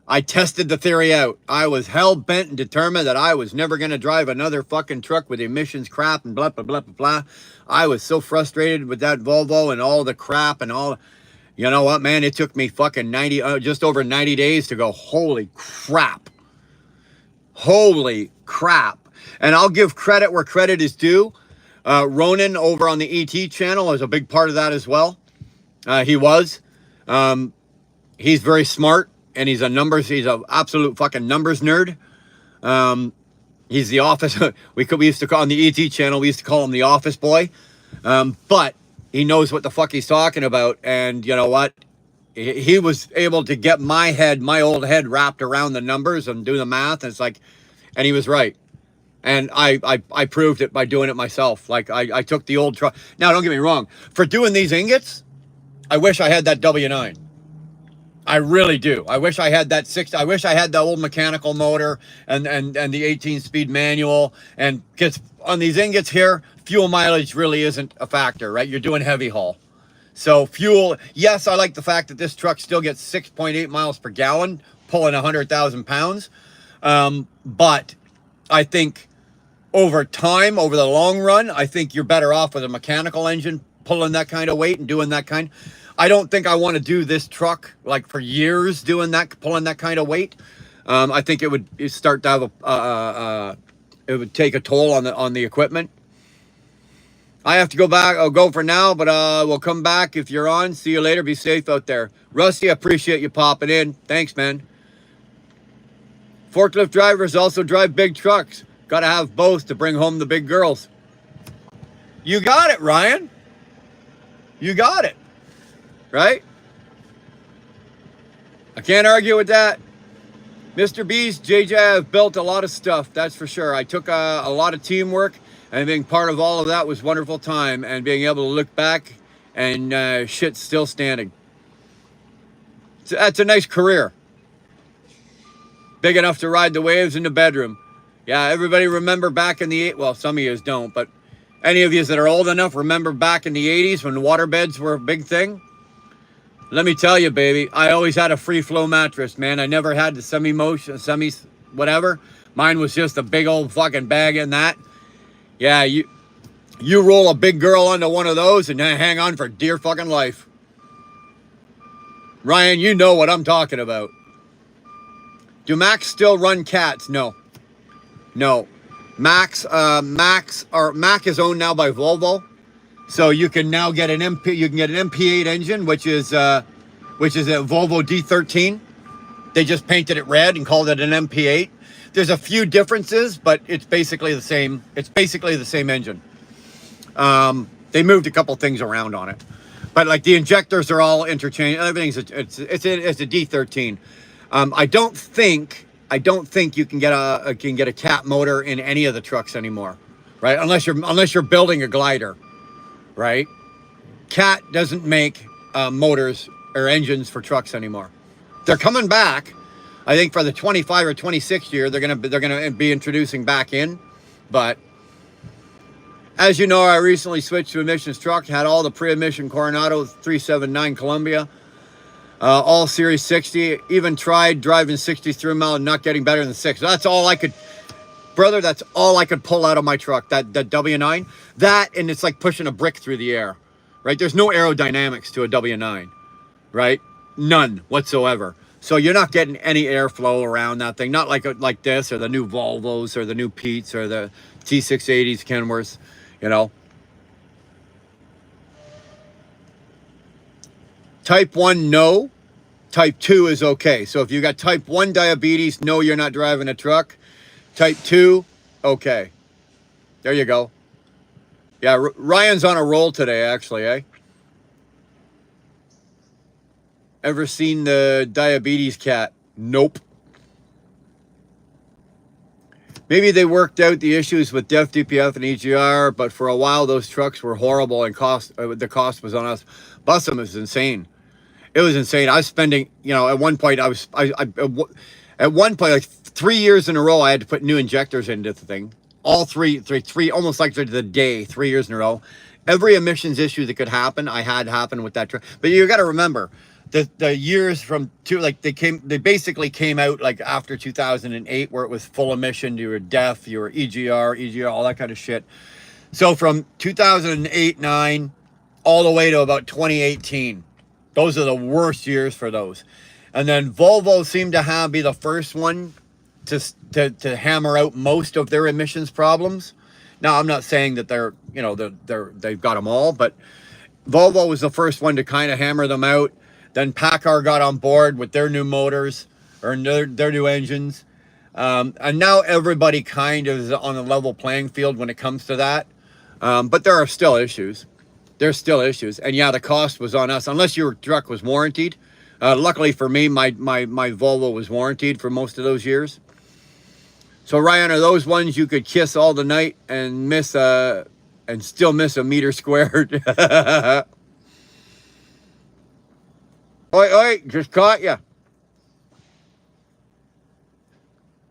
I tested the theory out. I was hell-bent and determined that I was never going to drive another fucking truck with emissions crap and blah, blah, blah, blah, blah. I was so frustrated with that Volvo and all the crap and all. You know what, man? It took me fucking just over 90 days to go, holy crap. Holy crap. And I'll give credit where credit is due. Ronan over on the ET channel is a big part of that as well. He was. He's very smart. And he's an absolute fucking numbers nerd. He's the office. We used to call on the ET channel. We used to call him the office boy. But he knows what the fuck he's talking about. And you know what? He was able to get my old head wrapped around the numbers and do the math. And it's like, and he was right. And I proved it by doing it myself. Like I took the old truck. Now, don't get me wrong. For doing these ingots, I wish I had that W9. I really do. I wish I had that I wish I had the old mechanical motor and the 18-speed manual. And because on these ingots here, fuel mileage really isn't a factor, right? You're doing heavy haul. So fuel, yes, I like the fact that this truck still gets 6.8 miles per gallon, pulling 100,000 pounds. But I think over time, over the long run, I think you're better off with a mechanical engine pulling that kind of weight and doing that kind. I don't think I want to do this truck like for years pulling that kind of weight. I think it would start to have it would take a toll on the equipment. I have to go back. I'll go for now, but we'll come back if you're on. See you later. Be safe out there. Rusty, I appreciate you popping in. Thanks, man. Forklift drivers also drive big trucks. Got to have both to bring home the big girls. You got it, Ryan. You got it. Right? I can't argue with that. Mr. Beast, JJ, have built a lot of stuff, that's for sure. I took a lot of teamwork, and being part of all of that was wonderful time, and being able to look back and shit's still standing. So that's a nice career. Big enough to ride the waves in the bedroom. Yeah, everybody remember back in the, well, some of you don't, but any of you that are old enough remember back in the 80s when waterbeds were a big thing? Let me tell you, baby, I always had a free flow mattress, man. I never had the semi whatever. Mine was just a big old fucking bag in that. Yeah, you roll a big girl onto one of those and hang on for dear fucking life. Ryan, you know what I'm talking about. Do Macs still run cats? No. No. Mac is owned now by Volvo. So you can now get an MP8 engine, which is a Volvo D13. They just painted it red and called it an MP8. There's a few differences, but it's basically the same. It's basically the same engine. They moved a couple things around on it, but like the injectors are all interchangeable. Everything's it's a D13. I don't think you can get a cat motor in any of the trucks anymore, right? Unless you're building a glider. Right? Cat doesn't make motors or engines for trucks anymore. They're coming back. I think for the 25 or 26 year, they're gonna be introducing back in. But as you know, I recently switched to emissions truck. Had all the pre-emission Coronado 379 Columbia, all Series 60. Even tried driving 63 mile and not getting better than 6. That's all I could. Brother, that's all I could pull out of my truck, that W9. That, and it's like pushing a brick through the air, right? There's no aerodynamics to a W9, right? None whatsoever. So you're not getting any airflow around that thing. Not like this, or the new Volvos, or the new Pete's, or the T680s, Kenworths, you know. Type 1, no. Type 2 is okay. So if you got type 1 diabetes, no, you're not driving a truck. Type 2, okay. There you go. Yeah, Ryan's on a roll today, actually, eh? Ever seen the diabetes cat? Nope. Maybe they worked out the issues with DEF, DPF, and EGR, but for a while those trucks were horrible and the cost was on us. Bussum is insane. It was insane. I was spending, you know, at one point at one point, like 3 years in a row, I had to put new injectors into the thing. All three, almost like the day, 3 years in a row. Every emissions issue that could happen, I had happen with that truck. But you got to remember, the years from they basically came out like after 2008, where it was full emission. You were DEF, you were EGR, all that kind of shit. So from 2008, 9, all the way to about 2018, those are the worst years for those. And then Volvo seemed to be the first one to hammer out most of their emissions problems. Now, I'm not saying that they've got them all, but Volvo was the first one to kind of hammer them out. Then PACCAR got on board with their new motors or their new engines. And now everybody kind of is on a level playing field when it comes to that. But there are still issues. There's still issues. And yeah, the cost was on us, unless your truck was warranted. Luckily for me, my Volvo was warranted for most of those years. So Ryan, are those ones you could kiss all the night and still miss a meter squared? Oi, just caught ya.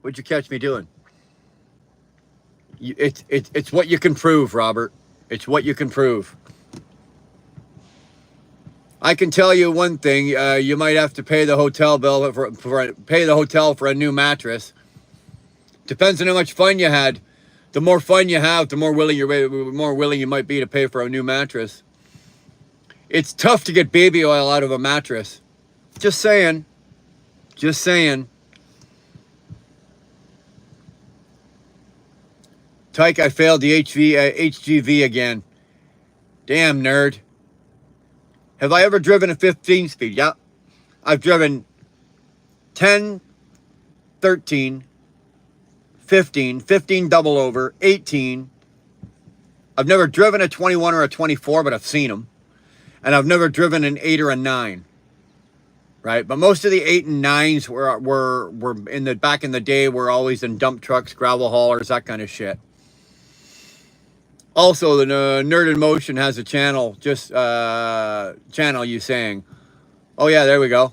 What'd you catch me doing? It's what you can prove, Robert. It's what you can prove. I can tell you one thing. You might have to pay the hotel bill for a new mattress. Depends on how much fun you had. The more fun you have, the more willing you might be to pay for a new mattress. It's tough to get baby oil out of a mattress. Just saying. Just saying. Tyke, I failed the HGV again. Damn, nerd. Have I ever driven a 15 speed? Yeah. I've driven 10, 13, 15 double over, 18. I've never driven a 21 or a 24, but I've seen them. And I've never driven an 8 or a 9. Right? But most of the 8 and 9s were in the back in the day were always in dump trucks, gravel haulers, that kind of shit. Also, the Nerd in Motion has a channel, just channel you saying. Oh yeah, there we go.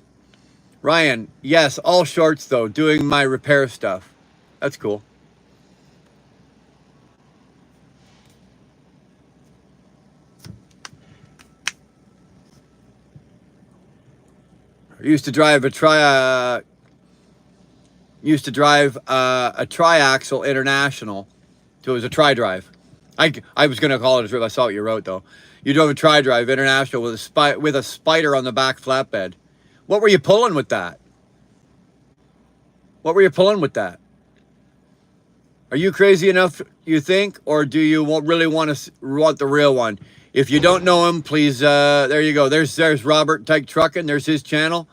Ryan, yes, all shorts though, doing my repair stuff. That's cool. I used to drive a triaxle international. So it was a tri-drive. I was going to call it a trip. I saw what you wrote though. You drove a tri-drive international with a spider on the back flatbed. What were you pulling with that? What were you pulling with that? Are you crazy enough, you think, or do you really want the real one? If you don't know him, please, there you go. There's Robert Tyke Trucking. There's his channel.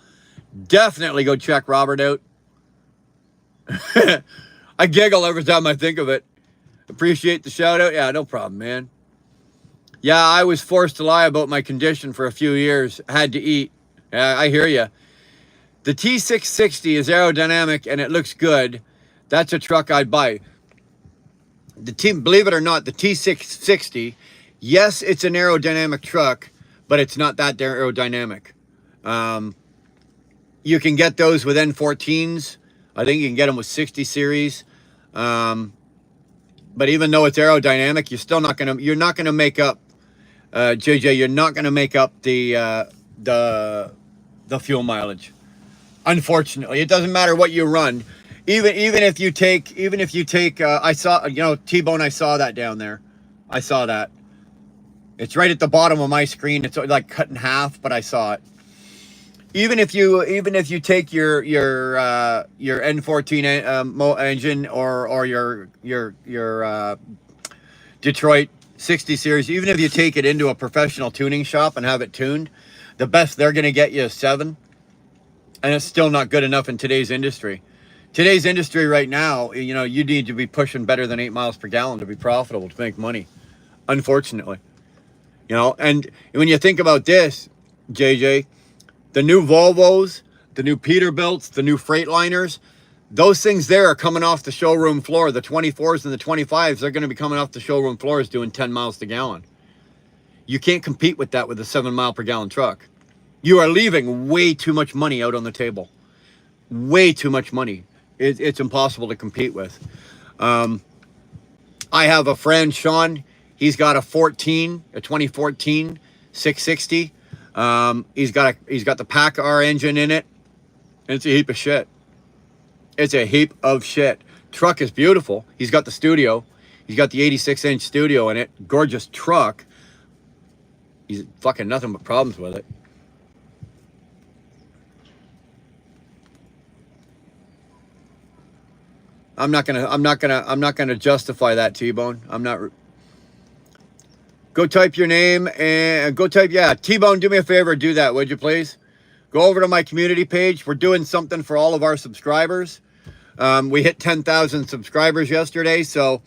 Definitely go check Robert out. I giggle every time I think of it. Appreciate the shout out. Yeah, no problem, man. Yeah, I was forced to lie about my condition for a few years. Had to eat. Yeah, I hear you. The T660 is aerodynamic and it looks good. That's a truck I'd buy. Believe it or not, the T660, yes, it's an aerodynamic truck, but it's not that aerodynamic. You can get those with N14s. I think you can get them with 60 series. But even though it's aerodynamic, you're not gonna make up, JJ. You're not gonna make up the fuel mileage. Unfortunately, it doesn't matter what you run. Even if you take, I saw, T-Bone. I saw that down there. I saw that. It's right at the bottom of my screen. It's like cut in half, but I saw it. Even if you take your N14 engine or your Detroit 60 series, even if you take it into a professional tuning shop and have it tuned, the best they're going to get you is 7, and it's still not good enough in today's industry. Today's industry right now, you need to be pushing better than 8 miles per gallon to be profitable, to make money. Unfortunately, and when you think about this, JJ. The new Volvos, the new Peterbilts, the new Freightliners, those things there are coming off the showroom floor. The 24s and the 25s, they're going to be coming off the showroom floors doing 10 miles per gallon. You can't compete with that with a 7 mile per gallon truck. You are leaving way too much money out on the table. Way too much money. It's impossible to compete with. I have a friend, Sean. He's got a 2014 660. He's got the Pack R engine in it. It's a heap of shit. It's a heap of shit. Truck is beautiful. He's got the studio. He's got the 86-inch studio in it. Gorgeous truck. He's fucking nothing but problems with it. I'm not gonna justify that, T-Bone. I'm not. Go type your name and T-Bone, do me a favor, do that, would you please? Go over to my community page. We're doing something for all of our subscribers. We hit 10,000 subscribers yesterday, so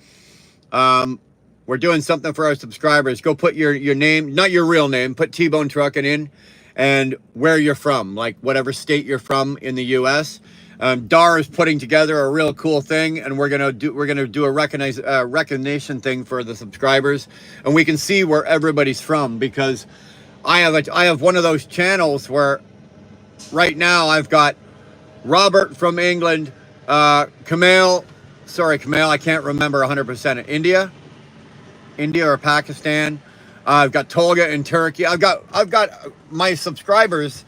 we're doing something for our subscribers. Go put your name, not your real name, put T-Bone Trucking in, and where you're from, like whatever state you're from in the U.S. Dar is putting together a real cool thing, and we're gonna do a recognition thing for the subscribers, and we can see where everybody's from, because I have one of those channels where right now I've got Robert from England, Kamal, I can't remember 100%. India or Pakistan. I've got Tolga in Turkey. I've got my subscribers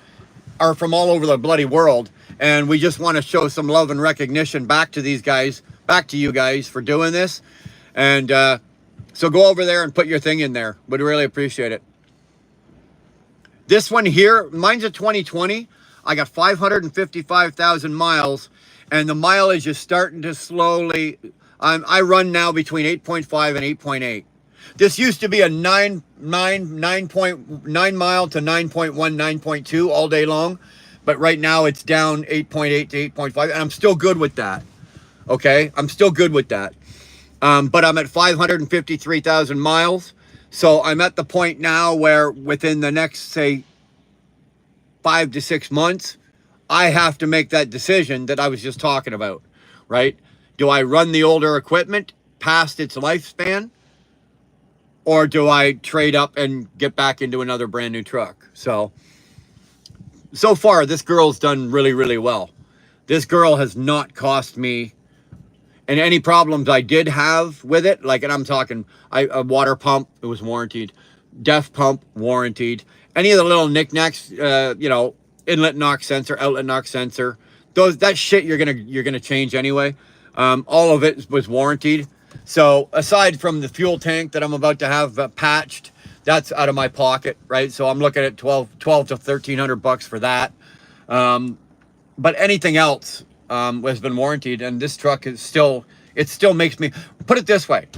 are from all over the bloody world. And we just want to show some love and recognition back to these guys, back to you guys for doing this. And so go over there and put your thing in there. Would really appreciate it. This one here, mine's a 2020. I got 555,000 miles, and the mileage is starting to slowly. I run now between 8.5 and 8.8. This used to be a 9.9 mile to 9.1, 9.2 all day long. But right now it's down 8.8 to 8.5, and I'm still good with that. Okay, I'm still good with that. But I'm at 553,000 miles. So I'm at the point now where within the next, say, 5 to 6 months, I have to make that decision that I was just talking about, right? Do I run the older equipment past its lifespan? Or do I trade up and get back into another brand new truck? So far, this girl's done really, really well. This girl has not cost me, and any problems I did have with it, like, and I'm talking, a water pump, it was warranted. Def pump, warranted. Any of the little knickknacks, you know, inlet knock sensor, outlet knock sensor, that shit you're gonna change anyway. All of it was warranted. So aside from the fuel tank that I'm about to have patched, that's out of my pocket, right? So I'm looking at 12 to $1,300 for that. But anything else has been warranted, and this truck is still, it still makes me, put it this way.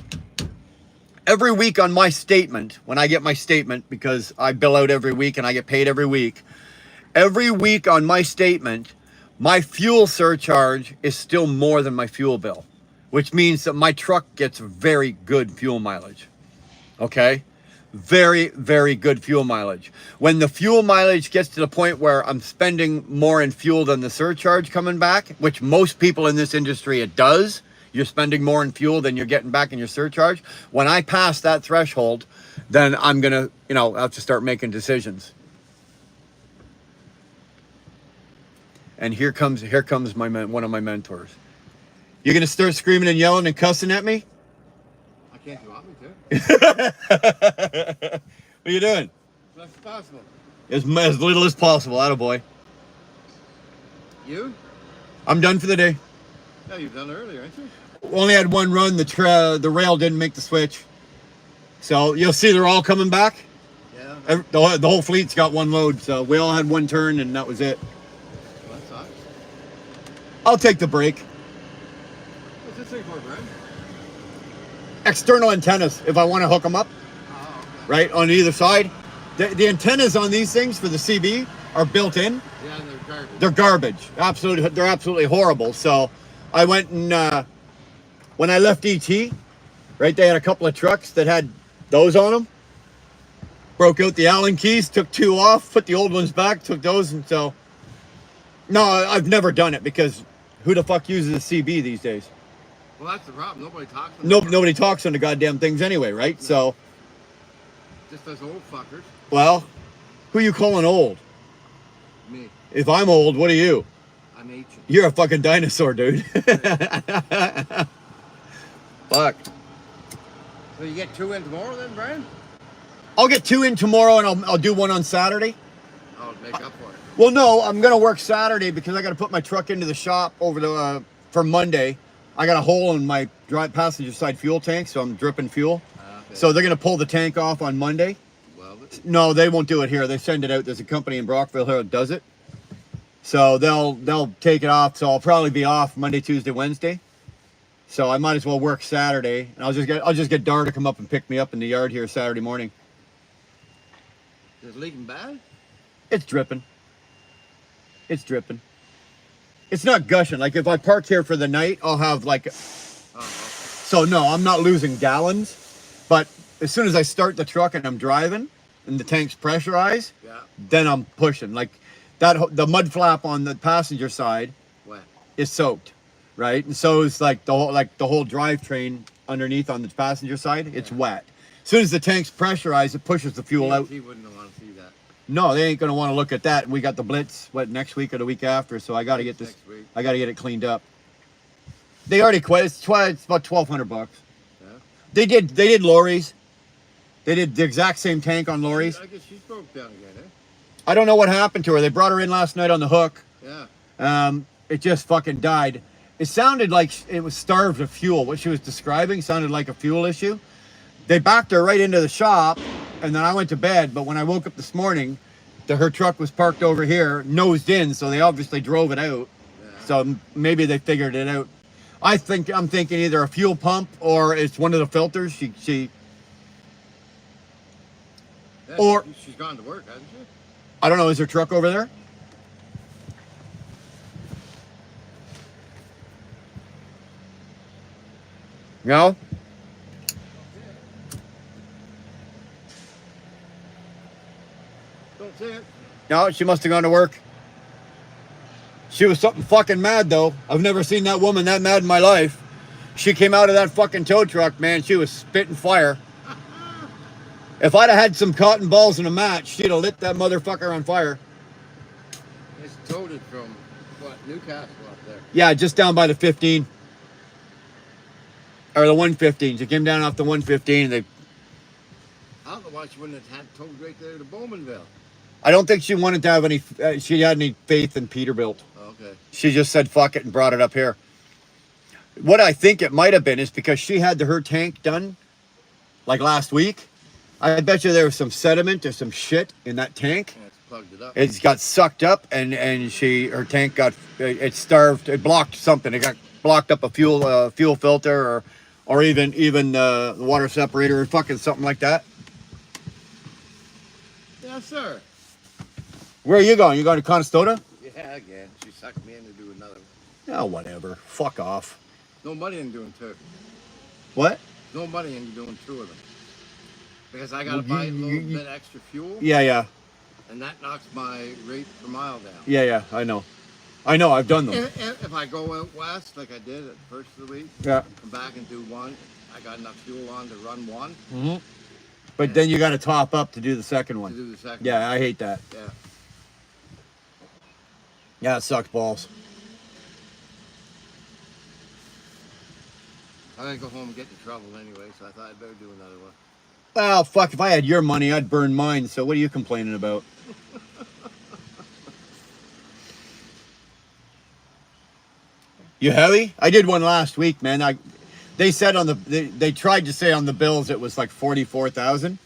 Every week on my statement, when I get my statement, because I bill out every week and I get paid every week on my statement, my fuel surcharge is still more than my fuel bill, which means that my truck gets very good fuel mileage. Okay? Very, very good fuel mileage. When the fuel mileage gets to the point where I'm spending more in fuel than the surcharge coming back, which most people in this industry, it does. You're spending more in fuel than you're getting back in your surcharge. When I pass that threshold, then I'm going to, you know, have to start making decisions. And here comes one of my mentors. You're going to start screaming and yelling and cussing at me? I can't do want me to. What are you doing? As much as possible. As little as possible, attaboy. You? I'm done for the day. Yeah, you've done earlier, ain't you? Only had one run. The rail didn't make the switch. So you'll see they're all coming back. Yeah. The whole fleet's got one load. So we all had one turn and that was it. Well, that sucks. I'll take the break. What's this thing for, Brad? External antennas, if I want to hook them up, Oh, okay. right, on either side. The antennas on these things for the CB are built in. Yeah, and they're garbage. They're garbage. Absolutely, they're absolutely horrible. So I went and when I left ET, right, they had a couple of trucks that had those on them. Broke out the Allen keys, took two off, put the old ones back, took those, and so. No, I've never done it because who the fuck uses a CB these days? Well, that's the problem. Nobody talks about it. Nobody talks on the goddamn things anyway, right? No. So, Just those old fuckers. well, who you calling old? Me. If I'm old, what are you? I'm ancient. You're a fucking dinosaur, dude. Fuck. So you get two in tomorrow then, Brian? I'll get two in tomorrow and I'll do one on Saturday. I'll make up for it. Well, no, I'm going to work Saturday because I got to put my truck into the shop over the for Monday. I got a hole in my passenger side fuel tank, so I'm dripping fuel. Okay. So they're going to pull the tank off on Monday. Well, No, they won't do it here. They send it out. There's a company in Brockville here that does it. So they'll take it off. So I'll probably be off Monday, Tuesday, Wednesday. So I might as well work Saturday, and I'll just get Dar to come up and pick me up in the yard here Saturday morning. is it leaking bad? It's dripping. It's dripping. It's not gushing. Like if I park here for the night, I'll have like. Oh, okay. So no, I'm not losing gallons, but as soon as I start the truck and I'm driving, and the tank's pressurized, Yeah. then I'm pushing. Like that, the mud flap on the passenger side Wet. is soaked, right? And so is like the whole drivetrain underneath on the passenger side. It's Yeah. wet. As soon as the tank's pressurized, it pushes the fuel out. He wouldn't want to see that. No, they ain't gonna want to look at that. We got the blitz next week or the week after, so I got to get this. Next week. I got to get it cleaned up. They already quit. It's about $1,200. Yeah. They did lorries. They did the exact same tank on lorries. I guess she's broke down again, eh? I don't know what happened to her. They brought her in last night on the hook. Yeah. It just fucking died. It sounded like it was starved of fuel. What she was describing sounded like a fuel issue. They backed her right into the shop, and then I went to bed. But when I woke up this morning, her truck was parked over here, nosed in, so they obviously drove it out. Yeah. So maybe they figured it out. I'm thinking either a fuel pump or it's one of the filters. She Yeah, or- she's gone to work, hasn't she? I don't know. Is her truck over there? No? Don't say it. No, she must have gone to work. She was something fucking mad, though. I've never seen that woman that mad in my life. She came out of that fucking tow truck, man. She was spitting fire. If I'd have had some cotton balls and a match, she'd have lit that motherfucker on fire. It's towed it from, what, Newcastle up there. Yeah, just down by the 15. Or the 115. She came down off the 115 and they... I don't know why she wouldn't have had towed right there to Bowmanville. I don't think she wanted to have any... she had any faith in Peterbilt. Okay. She just said fuck it and brought it up here. What I think it might have been is because she had her tank done like last week. I bet you there was some sediment or some shit in that tank. Yeah, it's plugged it up. It's got sucked up and her tank got it starved. It blocked something. It got blocked up a fuel filter or even the water separator or fucking something like that. Yes, sir. Where are you going? You going to Conestoga? Yeah, again. She sucked me in to do another one. Oh, whatever. Fuck off. No money in doing two. What? No money in doing two of them. Because I got to buy a little bit extra fuel. Yeah. And that knocks my rate per mile down. Yeah. I know. I've done them. If I go out west, like I did at the first of the week, Yeah. come back and do one, I got enough fuel on to run one. Mm-hmm. But then you got to top up to do the second To one. do the second Yeah, one. I hate that. Yeah. Yeah, it sucks balls. I'm going to go home and get in trouble anyway, so I thought I'd better do another one. Well, fuck, if I had your money, I'd burn mine, so what are you complaining about? You heavy? I did one last week, man. They said they tried to say on the bills it was like 44,000.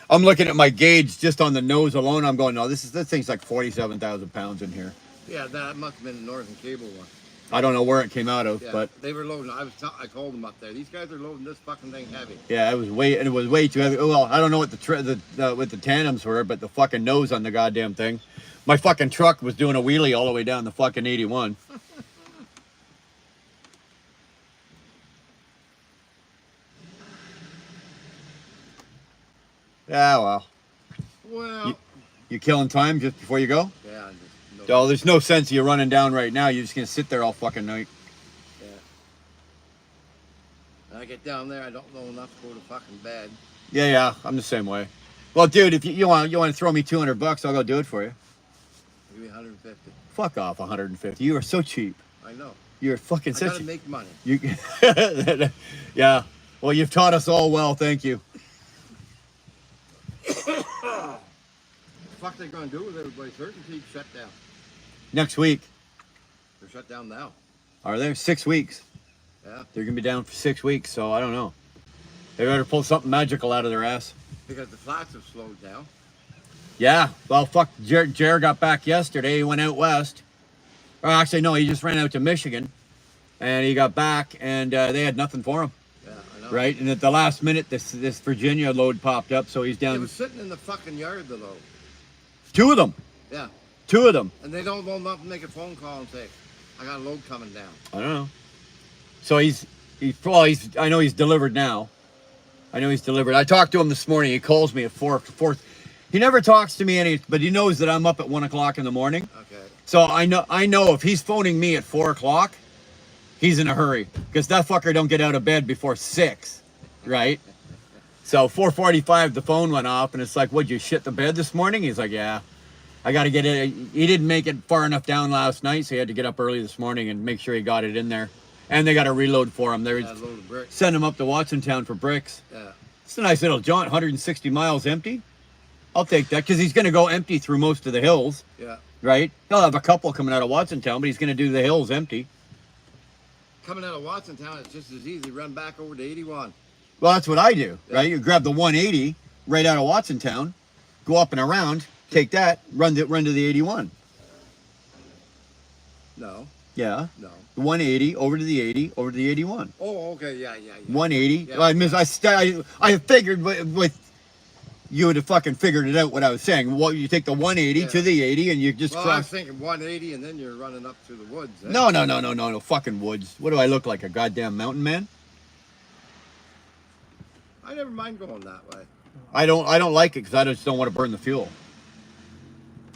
I'm looking at my gauge just on the nose alone. I'm going, no, this thing's like 47,000 pounds in here. Yeah, that must have been the Northern Cable one. I don't know where it came out of, Yeah, but they were loading. I told them up there, these guys are loading this fucking thing heavy. yeah, it was way too heavy. Well, I don't know what what the tandems were, but the fucking nose on the goddamn thing. My fucking truck was doing a wheelie all the way down the fucking 81. Yeah, well. Well, You killing time just before you go? yeah, I just Oh, there's no sense of you running down right now. You're just gonna sit there all fucking night. yeah. When I get down there, I don't know enough to go to fucking bed. Yeah, I'm the same way. Well, dude, if you want to throw me $200, I'll go do it for you. Give me 150. Fuck off, 150. You are so cheap. I know. You're fucking I such. gotta make money. You, yeah. Well, you've taught us all well. Thank you. What the fuck they gonna do with everybody? Certainty shut down. Next week, They're shut down now. are there 6 weeks? Yeah. They're gonna be down for 6 weeks, so I don't know. They better pull something magical out of their ass. Because the flats have slowed down. Yeah. Well, fuck. Jer got back yesterday. He went out west. Or actually, no, he just ran out to Michigan, and he got back, and they had nothing for him. Yeah, I know. Right, and at the last minute, this Virginia load popped up, so he's It down. was sitting in the fucking yard, the load. 2 of them. Yeah. 2 of them. And they don't know enough to make a phone call and say, I got a load coming down. I don't know. So he's I know he's delivered now. I know he's delivered. I talked to him this morning. He calls me at 4. He never talks to me but he knows that I'm up at 1 o'clock in the morning. Okay. So I know if he's phoning me at 4 o'clock, he's in a hurry because that fucker don't get out of bed before 6, right? So 4:45, the phone went off, and it's like, "What'd you shit the bed this morning?" He's like, "Yeah, I got to get it." He didn't make it far enough down last night, so he had to get up early this morning and make sure he got it in there. And they got to reload for him. They're Got a load of bricks. send him up to Watsontown for bricks. Yeah. It's a nice little jaunt, 160 miles empty. I'll take that because he's going to go empty through most of the hills. Yeah. Right? He'll have a couple coming out of Watsontown, but he's going to do the hills empty. Coming out of Watsontown, it's just as easy to run back over to 81. Well, that's what I do, Yeah. right? You grab the 180 right out of Watsontown, go up and around, take that, run to the 81. No. Yeah. No. The 180 over to the 80, over to the 81. Oh, okay. Yeah. 180. Yeah. Well, I figured with you would have fucking figured it out what I was saying. Well, you take the 180 to the 80 and you just Well, I was cross. thinking 180 and then you're running up through the woods. Eh? No, fucking woods. What do I look like, a goddamn mountain man? I never mind going that way. I don't like it because I just don't want to burn the fuel.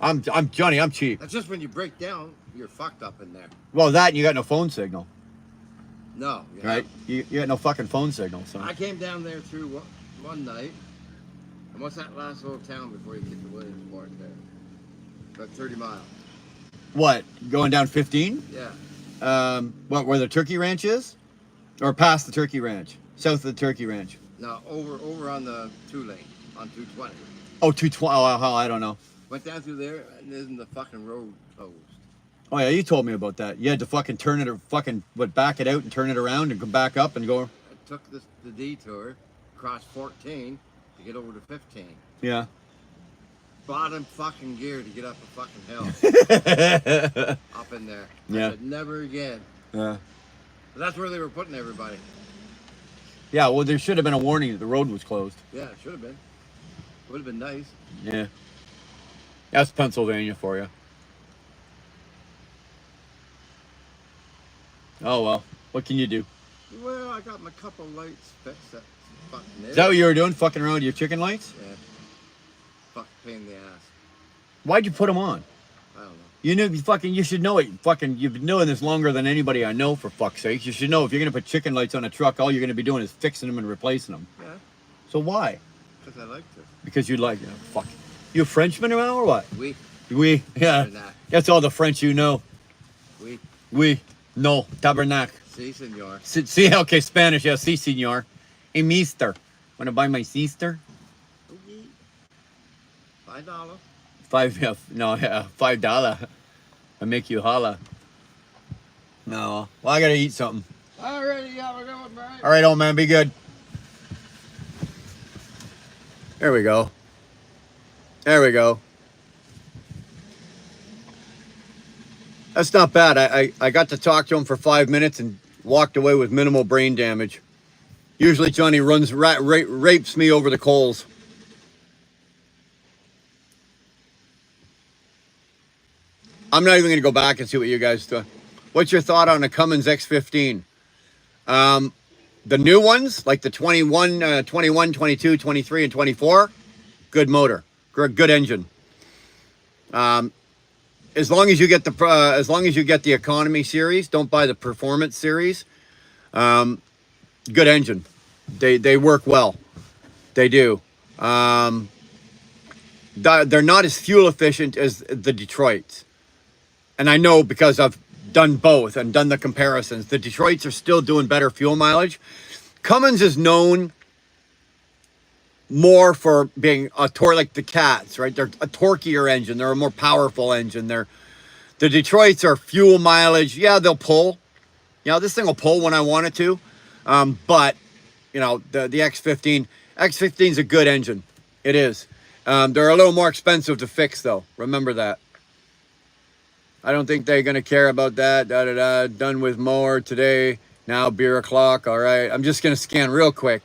I'm Johnny. I'm cheap. That's just when you break down, you're fucked up in there. Well, that and you got no phone signal, No. right? You got no fucking phone signal. So I came down there through one night. And what's that last little town before you get to Williamsport there? About 30 miles. what? Going down 15? Yeah. What? Where the turkey ranch is, or past the turkey ranch, south of the turkey ranch? No, over on the 2-lane, on 220. Oh, 220. Oh, I don't know. Went down through there, and isn't the fucking road closed? Oh yeah, you told me about that. You had to fucking turn it or fucking back it out and turn it around and go back up and go. I took the detour, crossed 14 to get over to 15. Yeah. Bottom fucking gear to get up a fucking hill. Up in there. Yeah. I said, never again. Yeah. But that's where they were putting everybody. Yeah. Well, there should have been a warning that the road was closed. Yeah, it should have been. Would have been nice. Yeah. That's Pennsylvania for you. Oh well. What can you do? Well, I got my couple lights fixed. That's fucking it. Is that what you were doing? Fucking around with your chicken lights? Yeah. Fucking pain in the ass. Why'd you put them on? I don't know. You knew you should know it. Fucking, you've been doing this longer than anybody I know, for fuck's sake. You should know if you're gonna put chicken lights on a truck, all you're gonna be doing is fixing them and replacing them. Yeah, So why? because I like to. Because you like, fuck. You a Frenchman now or what? We. Yeah. Tabernacle. That's all the French you know. We. No, tabernacle. Si, senor. See, okay, Spanish, yeah, si, senor. Hey, mister. Wanna buy my sister? Okay. $5. $5. I make you holla. No. Well, I gotta eat something. Alrighty, have a good one, Brian. All right, old man, be good. There we go. There we go. That's not bad. I got to talk to him for 5 minutes and walked away with minimal brain damage. Usually Johnny rapes me over the coals. I'm not even going to go back and see what you guys do. What's your thought on the Cummins X15? The new ones, like the 21, 22, 23, and 24, good motor, good engine. As long as you get the economy series, don't buy the performance series. Good engine. They work well. They do. They're not as fuel efficient as the Detroits. And I know because I've done both and done the comparisons. The Detroits are still doing better fuel mileage. Cummins is known more for being like the Cats, right? They're a torquier engine. They're a more powerful engine. The Detroits are fuel mileage. Yeah, they'll pull. This thing will pull when I want it to. But the X15 is a good engine. It is. They're a little more expensive to fix though. Remember that. I don't think they're going to care about that. Done with mower today. Now beer o'clock. All right. I'm just going to scan real quick.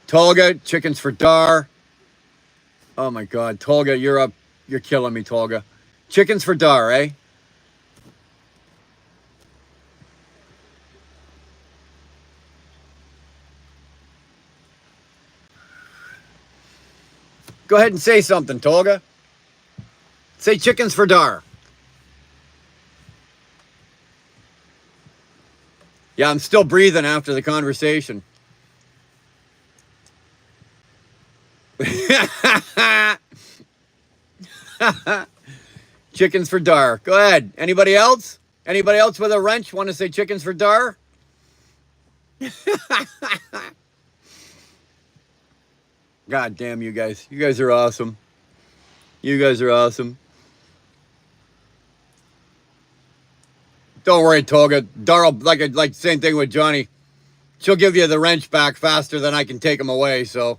Tolga, chickens for Dar. Oh my God. Tolga, you're up. You're killing me, Tolga. Chickens for Dar, eh? Go ahead and say something, Tolga. Say chickens for Dar. Yeah, I'm still breathing after the conversation. Chickens for Dar. Go ahead. Anybody else? Anybody else with a wrench want to say chickens for Dar? God damn you guys. You guys are awesome. You guys are awesome. Don't worry, Tolga. Darl, like same thing with Johnny. She'll give you the wrench back faster than I can take him away, so.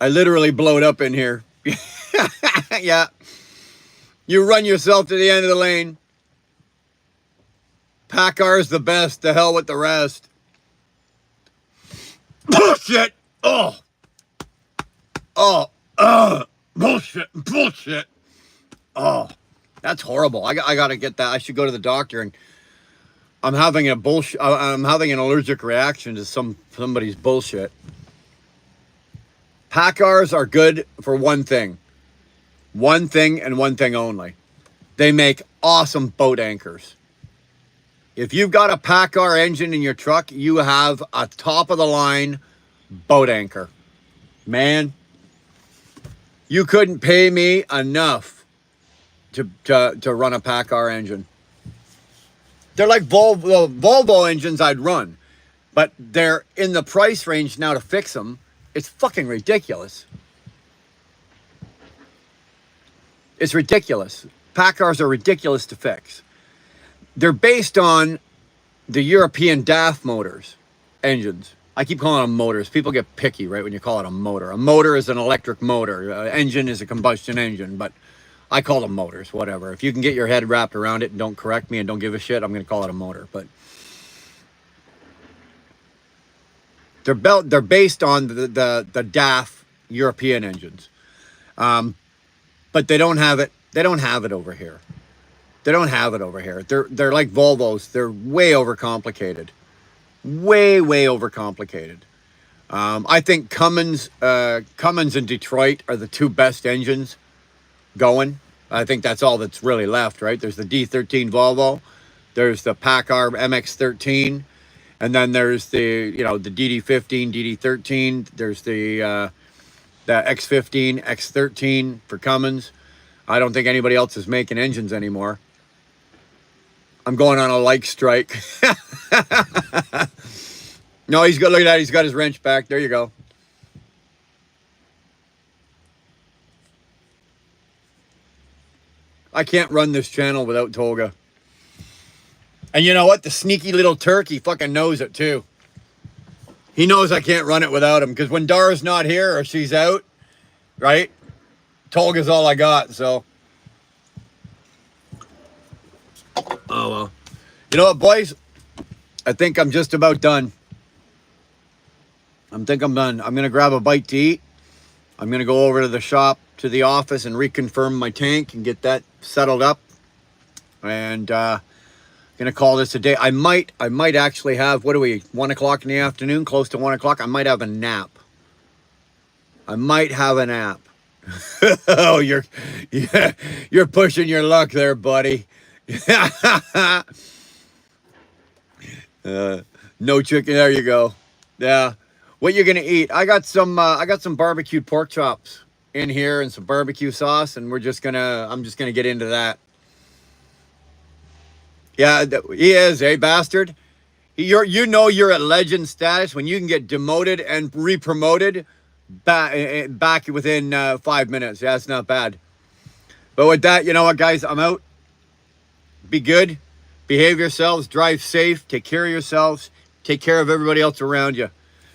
I literally blowed up in here. Yeah. You run yourself to the end of the lane. Packar's the best. The hell with the rest. Bullshit! Bullshit! Oh, that's horrible. I got to get that. I should go to the doctor. And I'm having I'm having an allergic reaction to somebody's bullshit. PACCARs are good for one thing. One thing and one thing only. They make awesome boat anchors. If you've got a PACCAR engine in your truck, you have a top-of-the-line boat anchor. Man, you couldn't pay me enough to run a PACCAR engine. They're like Volvo engines I'd run, but they're in the price range now to fix them. It's fucking ridiculous. It's ridiculous. PACCARs are ridiculous to fix. They're based on the European DAF motors, engines. I keep calling them motors. People get picky, right, when you call it a motor. A motor is an electric motor. An engine is a combustion engine, but I call them motors, whatever. If you can get your head wrapped around it and don't correct me and don't give a shit, I'm going to call it a motor. But they're based on the DAF European engines. But they don't have it. They don't have it over here. They don't have it over here. They're like Volvos. They're way overcomplicated. Way overcomplicated. I think Cummins and Detroit are the two best engines going. I think that's all that's really left, right? There's the D13 Volvo. There's the PACCAR MX-13. And then there's the DD15, DD13. There's the X15, X13 for Cummins. I don't think anybody else is making engines anymore. I'm going on a like strike. No, he's got, look at that. He's got his wrench back. There you go. I can't run this channel without Tolga. And you know what? The sneaky little turk, he fucking knows it too. He knows I can't run it without him, because when Dara's not here or she's out, right? Tolga's all I got, so. Oh, well. You know what, boys? I think I'm just about done. I'm done. I'm going to grab a bite to eat. I'm going to go over to the shop, to the office, and reconfirm my tank and get that settled up. And going to call this a day. I might actually have, 1 o'clock in the afternoon, close to 1 o'clock. I might have a nap. Oh, you're pushing your luck there, buddy. No chicken. There you go. Yeah. What you gonna eat? I got some barbecued pork chops in here and some barbecue sauce, and I'm just gonna get into that. Yeah, he is, eh, bastard? You're at legend status when you can get demoted and re-promoted back within 5 minutes. Yeah, that's not bad. But with that, you know what, guys? I'm out. Be good. Behave yourselves. Drive safe. Take care of yourselves. Take care of everybody else around you.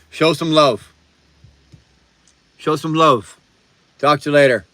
Show some love. Talk to you later.